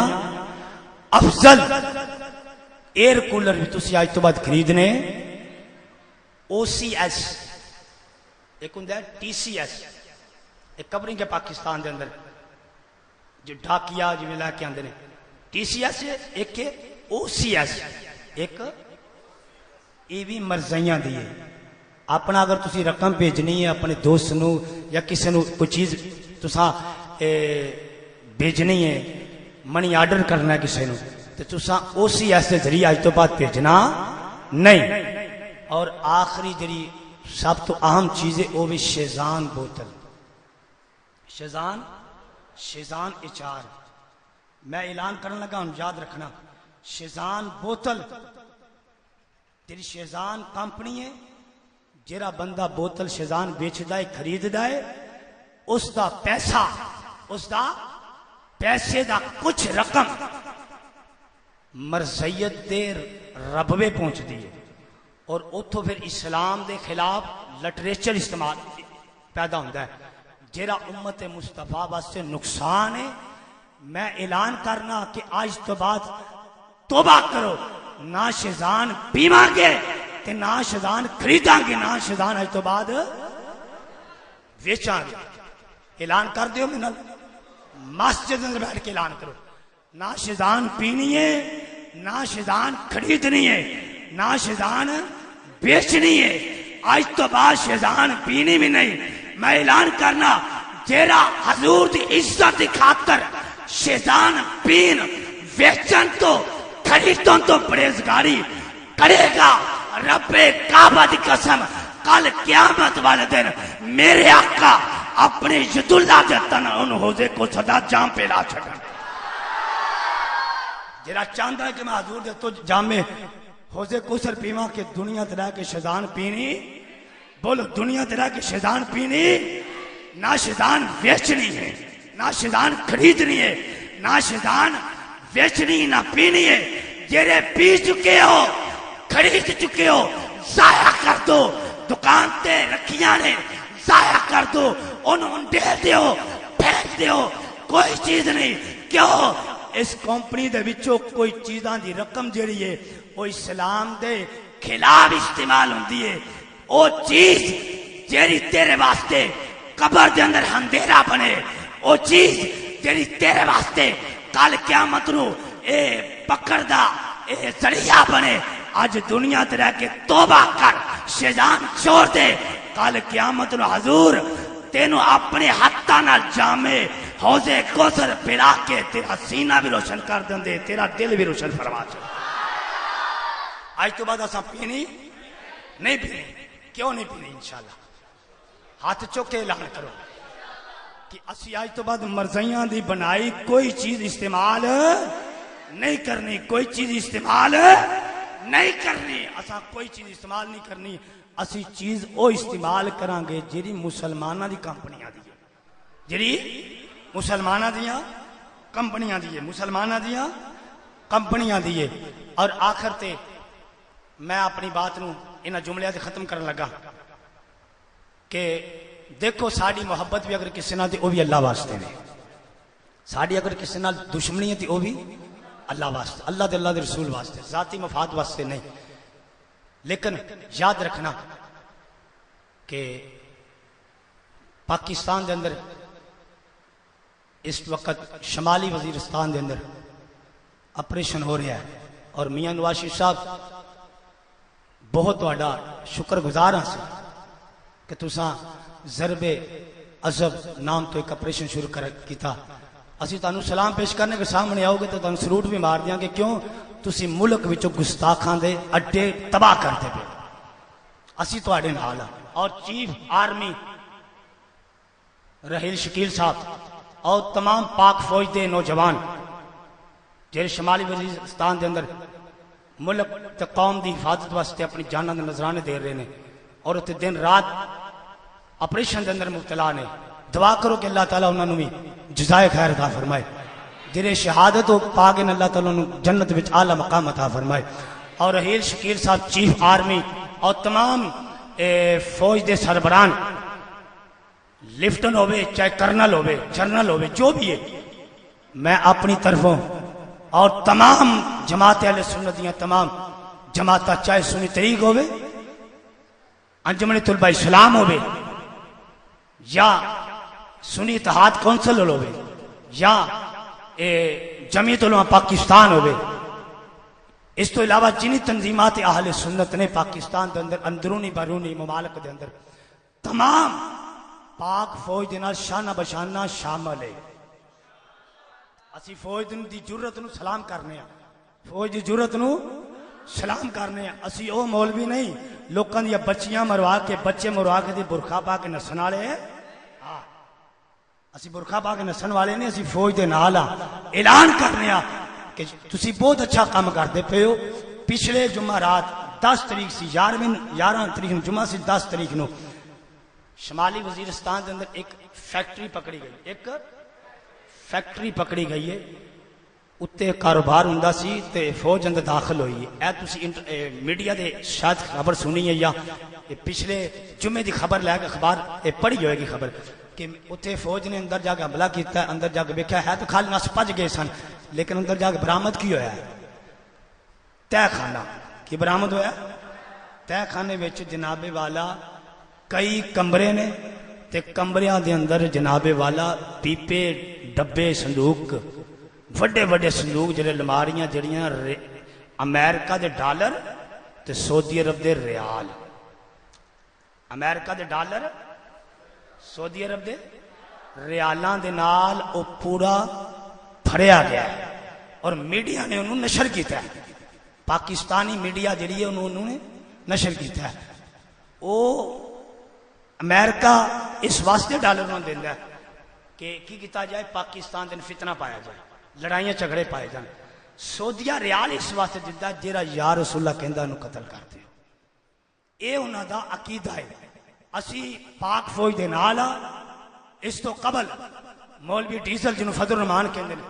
افضل ایئر کولر بھی تسی اج تو بعد خریدنے او سی ایس ایک ہوں ٹی سی ایس ایک کورنگ ہے پاکستان دے اندر جو ڈھاکیا جو لے کے آندے نے ٹی سی ایس ایک او سی ایس ایک یہ بھی مرزیاں دی ہے اپنا اگر تسی رقم بھیجنی ہے اپنے دوست نو یا کسی نو کوئی چیز تساں بھیجنی ہے منی آرڈر کرنا ہے کسی نو تو تساں او سی ایس کے ذریعے اج تو بعد بھیجنا نہیں اور آخری جڑی سب تو اہم چیز ہے وہ بھی شیزان بوتل شیزان اچار میں اعلان کرنے لگا ہوں یاد رکھنا شیزان بوتل تیری شیزان کمپنی ہے جیرا بندہ بوتل شیزان بیچدا ہے خریددا ہے اس دا پیسہ اس دا پیسے دا کچھ رقم مرزیت دے ربوے پہنچ دی ہے اور اتھو پھر اسلام دے خلاف لٹریچر استعمال پیدا ہوتا ہے جیرا امت مصطفیٰ واسطے نقصان ہے میں اعلان کرنا کہ آج تو بعد توبہ کرو نہ شیزان پیواں گے تے نہ شیزان خریداں گے نہ شیزان آج تو بعد ویچاں گے اعلان کر دیو میں مسجد اندر بیٹھ کے اعلان کرو نہ شیزان پینی ہے نہ شیزان خریدنی ہے نہ شیزان بیچنی ہے آج تو بعد شیزان پینی بھی نہیں میں اعلان کرنا جیرا حضور دی عزت دی خاطر شیزان پین ویچن تو خریدوں تو پرہیزگاری کرے گا رب کعبہ دی قسم کل قیامت والے دن میرے آقا اپنے ید اللہ دے تن ان حوضے کو صدا جام پہ لا چھڑا جیرا چاندہ ہے کہ میں حضور دے تو جامے حوضے کوثر پیواں کہ دنیا ترہ کے شیزان پینی بولو دنیا ترہ کے شیزان پینی نہ شیزان ویچنی ہے نہ شیزان خریدنی ہے نہ شیزان ویچنی نہ پینی ہے جیرے پی چکے ہو خرید چکے ہو ضائع کر دو دکان تے رکھیاں نے ضائع کر دو انہوں دے دیو پھینک دیو کوئی چیز نہیں کیوں اس کمپنی دے وچوں کوئی چیزاں دی رقم جڑی ہے وہ اسلام دے خلاف استعمال ہوندی ہے او چیز جیڑی تیرے واسطے قبر دے اندر اندھیرا بنے او چیز جیڑی تیرے واسطے کل قیامت نو اے پکڑ دا اے ذریعہ بنے اج دنیا تے رہ کے توبہ کر شیطان چھوڑ دے کل قیامت نو حضور تینو اپنے ہاتھاں نال جامے حوضے کوثر پلا کے تیرا سینہ بھی روشن کر دیں، تیرا دل بھی روشن فرما چھوڑ۔ آج تو بعد اساں پینی نہیں پینی، کیوں نہیں پینی؟ انشاءاللہ ہاتھ چوکے اعلان کرو کہ اسی آج تو بعد مرضیاں دی بنائی کوئی چیز استعمال نہیں کرنی، کوئی چیز استعمال نہیں کرنی، اساں کوئی چیز استعمال نہیں کرنی۔ اسی چیز او استعمال کران گے جیڑی مسلمانہ دی کمپنیاں دی ہے، جیڑی مسلمانہ دیاں کمپنیاں دی ہے، مسلمانہ دیاں کمپنیاں دی ہے۔ اور آخر تے میں اپنی بات نو انہاں جملیاں تے ختم کرن لگا کہ دیکھو ساڑی محبت بھی اگر کسی نال تے او بھی اللہ واسطے نے، ساڑی اگر کسی نال دشمنی ہے تے او بھی اللہ واسطے، اللہ دے اللہ دے رسول واسطے، ذاتی مفاد واسطے نہیں۔ لیکن یاد رکھنا کہ پاکستان دے اندر اس وقت شمالی وزیرستان دے اندر آپریشن ہو رہا ہے، اور میاں نواز شریف صاحب بہت بڑا شکر گزار ہاں سے کہ تساں ضرب عزب نام تو ایک آپریشن شروع کیتا۔ اسی تانوں سلام پیش کرنے کے سامنے آؤ گے تو تانوں سلوٹ بھی مار دیاں گے، کیوں؟ تسی ملک وچوں گستاخاں دے اڈے تباہ کرتے پے، اسی تواڈے نال ہاں۔ اور چیف آرمی رحیل شکیل صاحب اور تمام پاک فوج دے نوجوان جہے شمالی وزیرستان دے اندر ملک تے قوم دی حفاظت واسطے اپنی جاناں دے نذرانے دے رہے نے، اور تے دن رات آپریشن دے اندر مبتلا نے۔ دعا کرو کہ اللہ تعالیٰ انہوں نے بھی جزائے خیر عطا فرمائے، جنہیں شہادت ہو پاگن اللہ تعالیٰ انہوں جنت وچ اعلیٰ مقام عطا فرمائے۔ اور رحیل شکیل صاحب چیف آرمی اور تمام فوج دے سربران، لیفٹن ہوئے چاہے کرنل ہوئے جنرل ہوئے جو بھی ہے، میں اپنی طرفوں اور تمام جماعت اہل سنت دیاں تمام جماعتہ چاہے سنی طریق ہوئے، انجمن طلبہ اسلام ہوئے، یا سنی اتحاد کونسل ہوئے، یا جمعیت علماء پاکستان ہوئے، اس تو علاوہ جنہی تنظیمات اہل سنت نے پاکستان دے اندر اندرونی بیرونی ممالک دے اندر تمام پاک فوج دے نال شانہ بشانہ شامل ہے۔ اسی فوج دی جرت نو سلام کرنے ہیں، فوج دی جرت نو سلام کرنے ہیں۔ اسی او مولوی نہیں لوکاں دی بچیاں مروا کے بچے مروا کے دی برکھا پا کے نسن والے ہیں، اسی برکھا پا کے نسن والے نہیں، اسی فوج دے نال اعلان کرنے ہیں کہ تسی بہت اچھا کام کرتے پے ہو۔ پچھلے جمعہ رات 10 تاریخ سی 11 تاریخ نو جمعہ سی 10 تاریخ نو شمالی وزیرستان دے اندر ایک فیکٹری پکڑی گئی، ایک فیکٹری پکڑی گئی ہے، اتنے کاروبار ہوندا سی تے فوج اندر داخل ہوئی ہے۔ اے تسی میڈیا دے شاید خبر سنی ہے یا پچھلے جمعے دی خبر لے کے اخبار پڑھی ہوئے گی خبر کہ اتنے فوج نے اندر جا کے حملہ کیتا ہے، اندر جا کے دیکھا ہے تو خالی نس پج گئے سن، لیکن اندر جا کے برآمد کی ہویا ہے تہ خانہ کی برآمد ہویا، تہ خانے وچ جناب والا کئی کمرے نے تے کمریاں دے اندر جناب والا پیپے ڈبے صندوق وڈے وڈے صندوق جڑے لماریاں جڑیاں امریکہ دے ڈالر تے سعودی عرب دے ریال، امریکہ دے ڈالر سعودی عرب دے ریالاں دے نال او پورا بھریا گیا ہے، اور میڈیا نے انہوں نشر کیتا ہے، پاکستانی میڈیا جڑی ہے انہوں نے نشر کیتا ہے۔ او امریکہ اس واسطے ڈالر انہوں نے دیندا ہے کہ کی کیتا جائے پاکستان دن فتنہ پایا جائے، لڑائیاں جھگڑے پائے جائیں۔ سعودیہ ریال اس واسطے دیتا ہے جیڑا یا رسول اللہ کہندا انہوں قتل کرتے ہو، اے انہاں دا عقیدہ ہے۔ اسی پاک فوج دے نال اس تو قبل مولوی ڈیزل جنہوں فضل الرحمان کہندے نے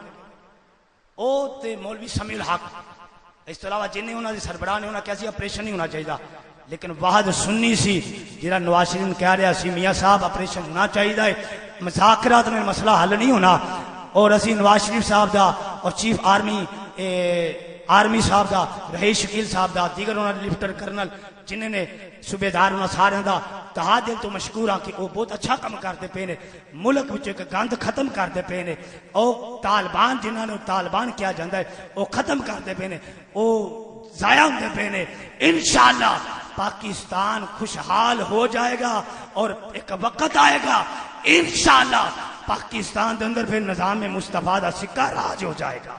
او تے مولوی سمیع الحق، اس تو علاوہ جنہیں انہاں دی سربراہ نے انہاں کیسی آپریشن نہیں ہونا چاہیے، لیکن واحد سنی سی جہاں نواز شریف نے کہہ رہا سی میاں صاحب آپریشن ہونا چاہیے، مذاکرات میں مسئلہ حل نہیں ہونا، اور اسی نواز شریف صاحب دا اور چیف آرمی صاحب دا رحیل شکیل صاحب دا دیگر انہوں نے لیفٹر کرنل جنہیں نے صوبیدار انہوں سارے دا تہا دل تو مشکور ہاں کہ وہ بہت اچھا کام کرتے پے نے، ملک وچ ایک گند ختم کرتے پے نے، او طالبان جنہوں نے طالبان کیا جاندہ ہے وہ ختم کرتے پے نے، وہ ضائع ہوتے پے نے۔ انشاءاللہ پاکستان خوشحال ہو جائے گا، اور ایک وقت آئے گا انشاءاللہ پاکستان دے اندر پھر نظام مصطفیٰ دا سکہ راج ہو جائے گا.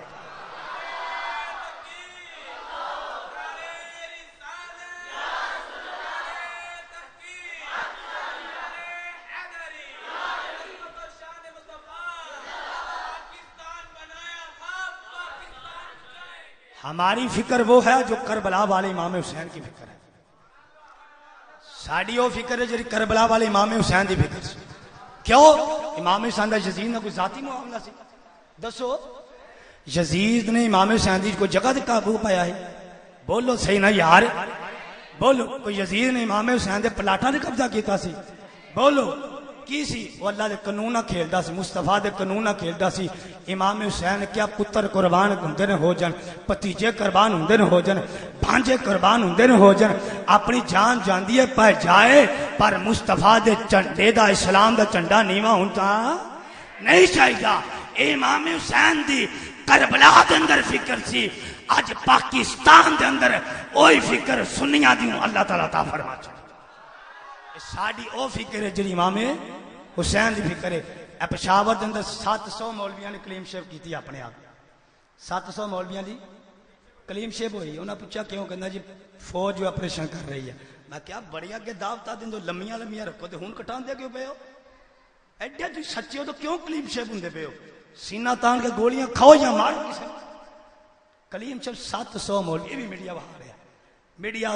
ہماری فکر وہ ہے جو کربلا والے امام حسین کی فکر ہے. ساڑی وہ فکر ہے جی کربلا والے امام حسین کی فکر سی. کیوں؟ امام حسین دا یزید نے کوئی ذاتی معاملہ سی؟ دسو یزید نے امام حسین دی کوئی جگہ تے قابو پایا ہے؟ بولو صحیح نہ یار, بولو. کوئی یزید نے امام حسین دے پلاٹاں تے قبضہ کیتا سی؟ بولو کی سی؟ وہ اللہ دے قانون نہ کھیلدا سی, مصطفیٰ دے قانون نہ کھیلدا سی. امام حسین کیا پتر قربان ہوندے نے ہو جان, پتیجے قربان ہوندے نے ہو جان, بھانجے قربان ہوندے نے ہو جان, اپنی جان جاندی ہے پہ جائے, پر مصطفیٰ دے جھنڈے دا, اسلام دا جھنڈا نیواں ہوندا نہیں چاہیدا. امام حسین دی کربلا دے اندر فکر سی. اج پاکستان دے اندر اوہی فکر سنیاں دی اللہ تعالیٰ عطا فرما چاہیے. ساڑی او فکر ہے جی امام حسین دی فکر ہے. پشاور دے اندر 700 مولویاں نے کلیم شیپ کی اپنے آپ. 700 مولویاں دی کلیم شیپ ہوئی. انہاں پوچھا کیوں؟ کہنا جی فوج جو آپریشن کر رہی ہے. میں کیا بڑی اگے دعوتاں دیں دو, لمیاں لمیاں رکھو تے ہن کٹان دے کیوں پے ہو؟ ایڈے تسی سچے ہو تو کیوں کلیم شیپ ہوندے پے ہو؟ سینہ تان کے گولیاں کھاؤ یا مارو کسے. کلیم شیپ 700 مولوی بھی میڈیا وہاں رہے. میڈیا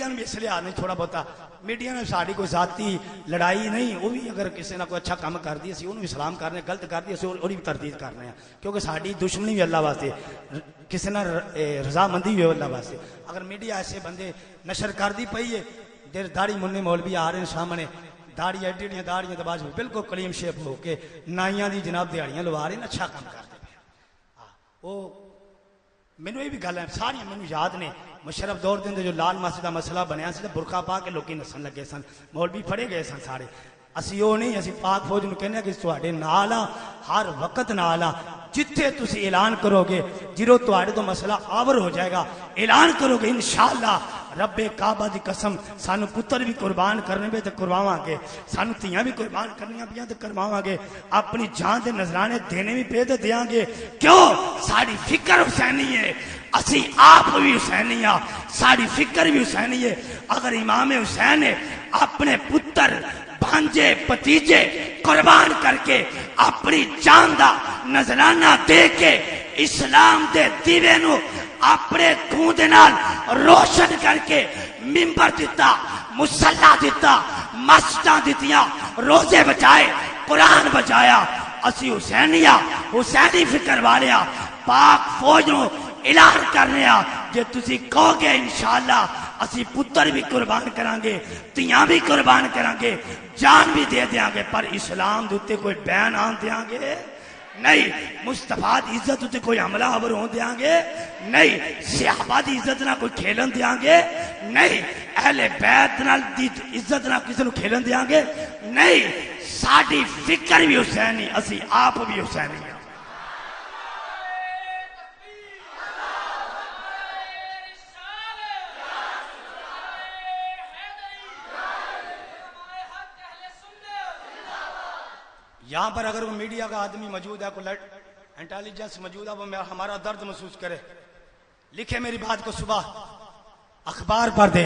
نے بھی اس لیے نہیں تھوڑا بہتا. میڈیا نے ساڑی کوئی ذاتی لڑائی نہیں, وہ بھی اگر کسی نے کوئی اچھا کام کر دیا سی انہوں بھی سلام کرنے, غلط کر دیا سی اور بھی تردید کرنے ہیں, کیونکہ ساڑی دشمنی بھی اللہ واسطے, کسی نے رضامندی بھی اللہ واسطے. اگر میڈیا ایسے بندے نشر کر دی پئی ہے, دیر داڑھی مننے مولوی آ رہے ہیں سامنے, داڑھی ایڈیاں داڑیاں دباج بالکل کلیم شیپ ہو کے نائیاں دی جناب دیہڑیاں لوا رہے ہیں, اچھا کام کرتے پے. وہ مینوں یہ بھی گل ہے ساری مینوں یاد نے. مشرف دور دے جو لال مسجد کا مسئلہ بنیا سی, برقع پا کے لوکی نسن لگے سن, مولوی پھڑے گئے سن سارے. اسی وہ نہیں, اسی پاک فوج نو کہنے کہ تواڈے نال آ, ہر وقت نال آ. جتھے تسی اعلان کرو گے, جدوں تواڈے تو مسئلہ آور ہو جائے گا, اعلان کرو گے انشاءاللہ رب کعبہ دی قسم سانو پتر بھی قربان کرنے پہ تے کرواواں گے, سانو تیاں بھی قربان کرنیاں پیاں تے کرواواں گے, اپنی جان دے نذرانے دینے بھی پے تے دیاں گے. کیوں؟ ساڈی فکر حسینی ہے, اسی آپ بھی حسینی ہاں, ساڑی فکر بھی حسینی ہے. اگر امام حسین نے اپنے پتر بھانجے پتیجے قربان کر کے اپنی جان دا نذرانہ دے کے اسلام دے دیوے نو اپنے خون دے نال روشن کر کے منبر دیتا, مصلی دیتا, مسجداں دتیاں, روزے بچائے, قرآن بچایا, اسی حسینیہ حسینی فکر والیا پاک فوج نو اعلان کرنے آ جے تسی کہو گے انشاءاللہ اسی پتر بھی قربان کریں گے, تیاں بھی قربان کریں گے, جان بھی دے دیاں گے, پر اسلام دوتے کوئی بین آن دیاں گے نہیں, مصطفیٰ دی عزت دوتے کوئی حملہ آور ہون دیاں گے نہیں, صحابہ دی عزت نہ کوئی کھیلن دیاں گے نہیں, اہل بیت نال دی عزت نہ کسی نو کھیلن دیاں گے نہیں. ساڈی فکر بھی حسینی, اسی آپ بھی حسینی. یہاں پر اگر وہ میڈیا کا آدمی موجود ہے, کوئی انٹیلیجنس موجود ہے, وہ ہمارا درد محسوس کرے, لکھے میری بات کو صبح اخبار پر دے,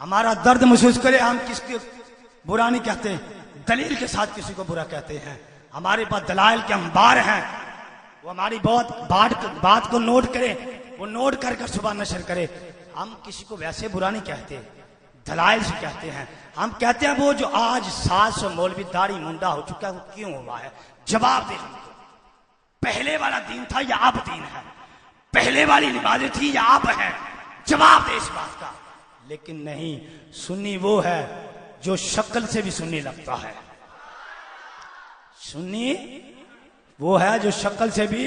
ہمارا درد محسوس کرے. ہم کس کو برا نہیں کہتے ہیں, دلیل کے ساتھ کسی کو برا کہتے ہیں. ہمارے پاس دلائل کے انبار ہیں, وہ ہماری بات کو نوٹ کرے, وہ نوٹ کر کر صبح نشر کرے. ہم کسی کو ویسے برا نہیں کہتے, دلائل سے کہتے ہیں. ہم کہتے ہیں وہ جو آج 700 مولوی داڑھی منڈا ہو چکا ہے وہ کیوں ہوا ہے؟ جواب دے. پہلے والا دین تھا یا اب دین ہے؟ پہلے والی نمازیں تھی یا اب ہے؟ جواب دے اس بات کا. لیکن نہیں, سنی وہ ہے جو شکل سے بھی سنی لگتا ہے. سنی وہ ہے جو شکل سے بھی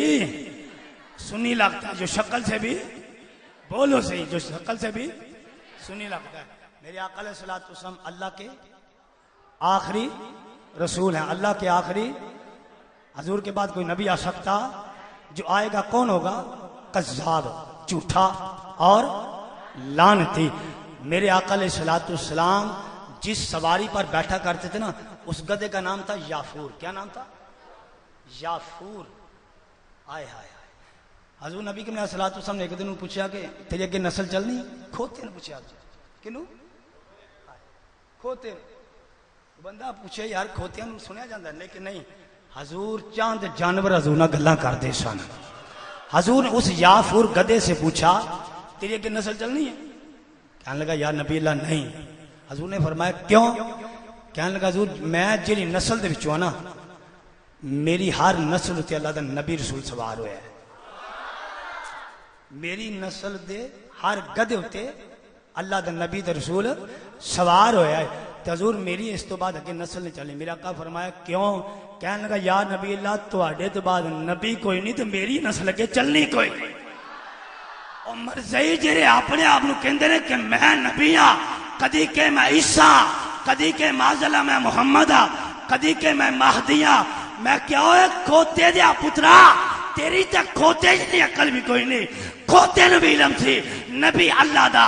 سنی لگتا ہے, جو شکل سے بھی, بولو صحیح, جو شکل سے بھی سنی لگتا ہے. میرے آقا علیہ الصلوۃ والسلام اللہ کے آخری رسول ہیں, اللہ کے آخری. حضور کے بعد کوئی نبی آ سکتا؟ جو آئے گا کون ہوگا؟ کذاب, جھوٹا اور لعنتی. میرے آقا علیہ الصلوۃ والسلام جس سواری پر بیٹھا کرتے تھے نا, اس گدے کا نام تھا یافور. کیا نام تھا؟ یافور. آئے ہائے ہائے. حضور نبی کے صلاۃ والسلام نے ایک دن پوچھا کہ تیری اگے نسل چلنی؟ کھوتے نے پوچھا. کنو؟ کھوتے. بندہ پوچھے یار کھوتیاں سنیا جاتا ہے لیکن نہیں. حضور چاند جانور حضور نہ گلاں کرتے سن. حضور نے اس یافور گدے سے پوچھا تیری اگے نسل چلنی ہے؟ کہنے لگا یا نبی اللہ نہیں. حضور نے فرمایا کیوں؟ کہنے لگا حضور میں جیڑی نسل دے وچوں نا میری ہر نسل تے اللہ دا نبی رسول سوار ہویا ہے. میری نسل دے ہر گدے ہوتے اللہ دا نبی دا رسول سوار ہویا ہے. تے حضور میری اس تو بعد اگے نسل نہیں چلی. میرا آقا فرمایا کیوں؟ کہنے لگا یا نبی اللہ تواڈے تو بعد نبی کوئی نہیں تے میری نسل اگے چلنی کوئی. او مرزئی جڑے اپنے آپ نو کہندے نے کہ میں نبی ہاں، کدی کہ میں عیسیٰ، کدی کہ معاذاللہ میں محمد ہاں، کدی کہ میں مہدی ہاں. میں کیا ہوئے کھوتے دیا پترا تیری تے کھوتے جنی عقل بھی کوئی نہیں. کھوتے نو بھی علم تھی نبی اللہ دا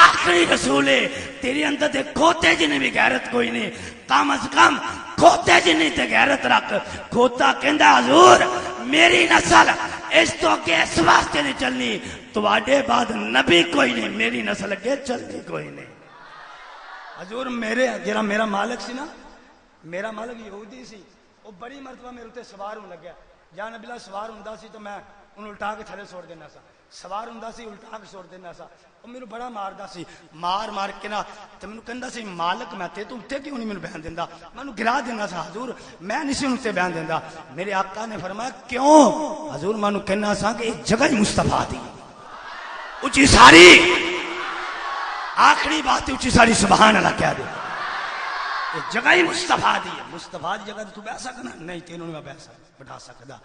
آخری رسول ہے. تیری اندر تے کھوتے جنی بھی غیرت کوئی نہیں. کم از کم کھوتے جنی تے غیرت رکھ. کھوتا کہندا حضور میری نسل اس تو کہ اس واسطے نہیں چلنی تواڈے بعد نبی کوئی نہیں، میری نسل اگے چلنی کوئی نہیں. حضور میرا مالک سی نا، میرا مالک یہودی سی. وہ بڑی مرتبہ میرے تے سوار ہون لگا. یا نبی اللہ سوار ہوندا سی تو میں انہوں الٹا کے تھلے چھوڑ دینا سا. سوار ہوندا سی الٹا کے چھوڑ دینا سا. وہ میرے بڑا ماردا سی. مار کے نا تے مینوں کہندا سی مالک میں تے تو تے کیوں نہیں مینوں بیان دیندا؟ مینوں گرا دینا سا. حضور میں نہیں سی ان تے بیان دیندا. میرے آقا نے فرمایا کیوں؟ حضور مینوں کہنا سا کہ ایک جگہ ہی مصطفیٰ دی اونچی ساری آخری بات اونچی ساری سبحان اللہ کہہ دے. جگہ ہی مصطفیٰ دی ہے. مصطفیٰ دی جگہ تو بیٹھ سکنا نہیں، تینوں نہیں میں بٹھا سکتا.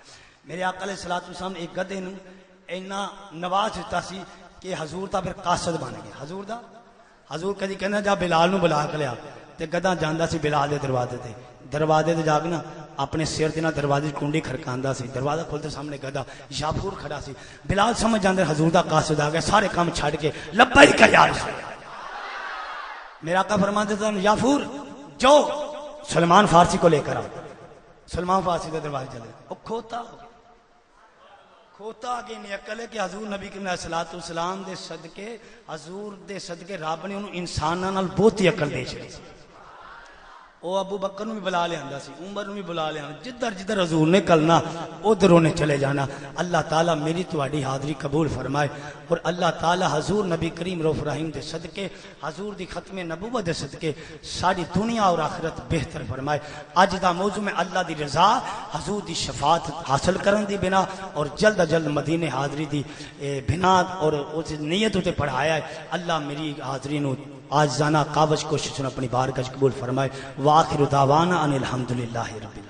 میرے آقا علیہ الصلوۃ والسلام نے ایک گدے نو اینا نواز دیتا سی کہ حضور دا پھر قاصد بن گیا. حضور کدی کہنا جا بلال نو بلا کے لیا تے گدا جاندا سی بلال دے دروازے تے جا کے نا اپنے سر دے نال دروازے کنڈی کھڑکاندا سی. دروازہ کھولتے سامنے گدا یافور کھڑا سی. بلال سمجھ جاندے حضور دا قاصد آ گیا. سارے کام چھڈ کے لبیک یا رسول اللہ. میرا آقا فرماتے تھے یافور جو سلمان فارسی کو لے کر آؤ. سلمان فارسی کے دروازے چلے. وہ کھوتا آگے نہیں عقل ہے کہ حضور نبی کریم علیہ الصلوۃ والسلام دے صدقے حضور دے صدقے رب نے انہوں انساناں نال بہت ہی عقل دے چھڑی سی. وہ ابو بکر نو بھی بلا لے آندا سی، عمر نو بھی بلا لے آندا. جدھر حضور نے کلنا ادھر انہیں چلے جانا. اللہ تعالیٰ میری تواڈی حاضری قبول فرمائے اور اللہ تعالیٰ حضور نبی کریم رؤوف رحیم دے صدقے حضور دی ختم نبوت دے صدقے ساری دنیا اور آخرت بہتر فرمائے. اج دا موضوع میں اللہ دی رضا حضور دی شفاعت حاصل کرن دی بنا اور جلد از جلد مدینے حاضری دی بنا اور اس نیت تے پڑھایا ہے. اللہ میری حاضری نو آج زانا کاوش کوشش اپنی بارگاہ قبول فرمائے. واخر دعوانا ان الحمدللہ رب العالمین.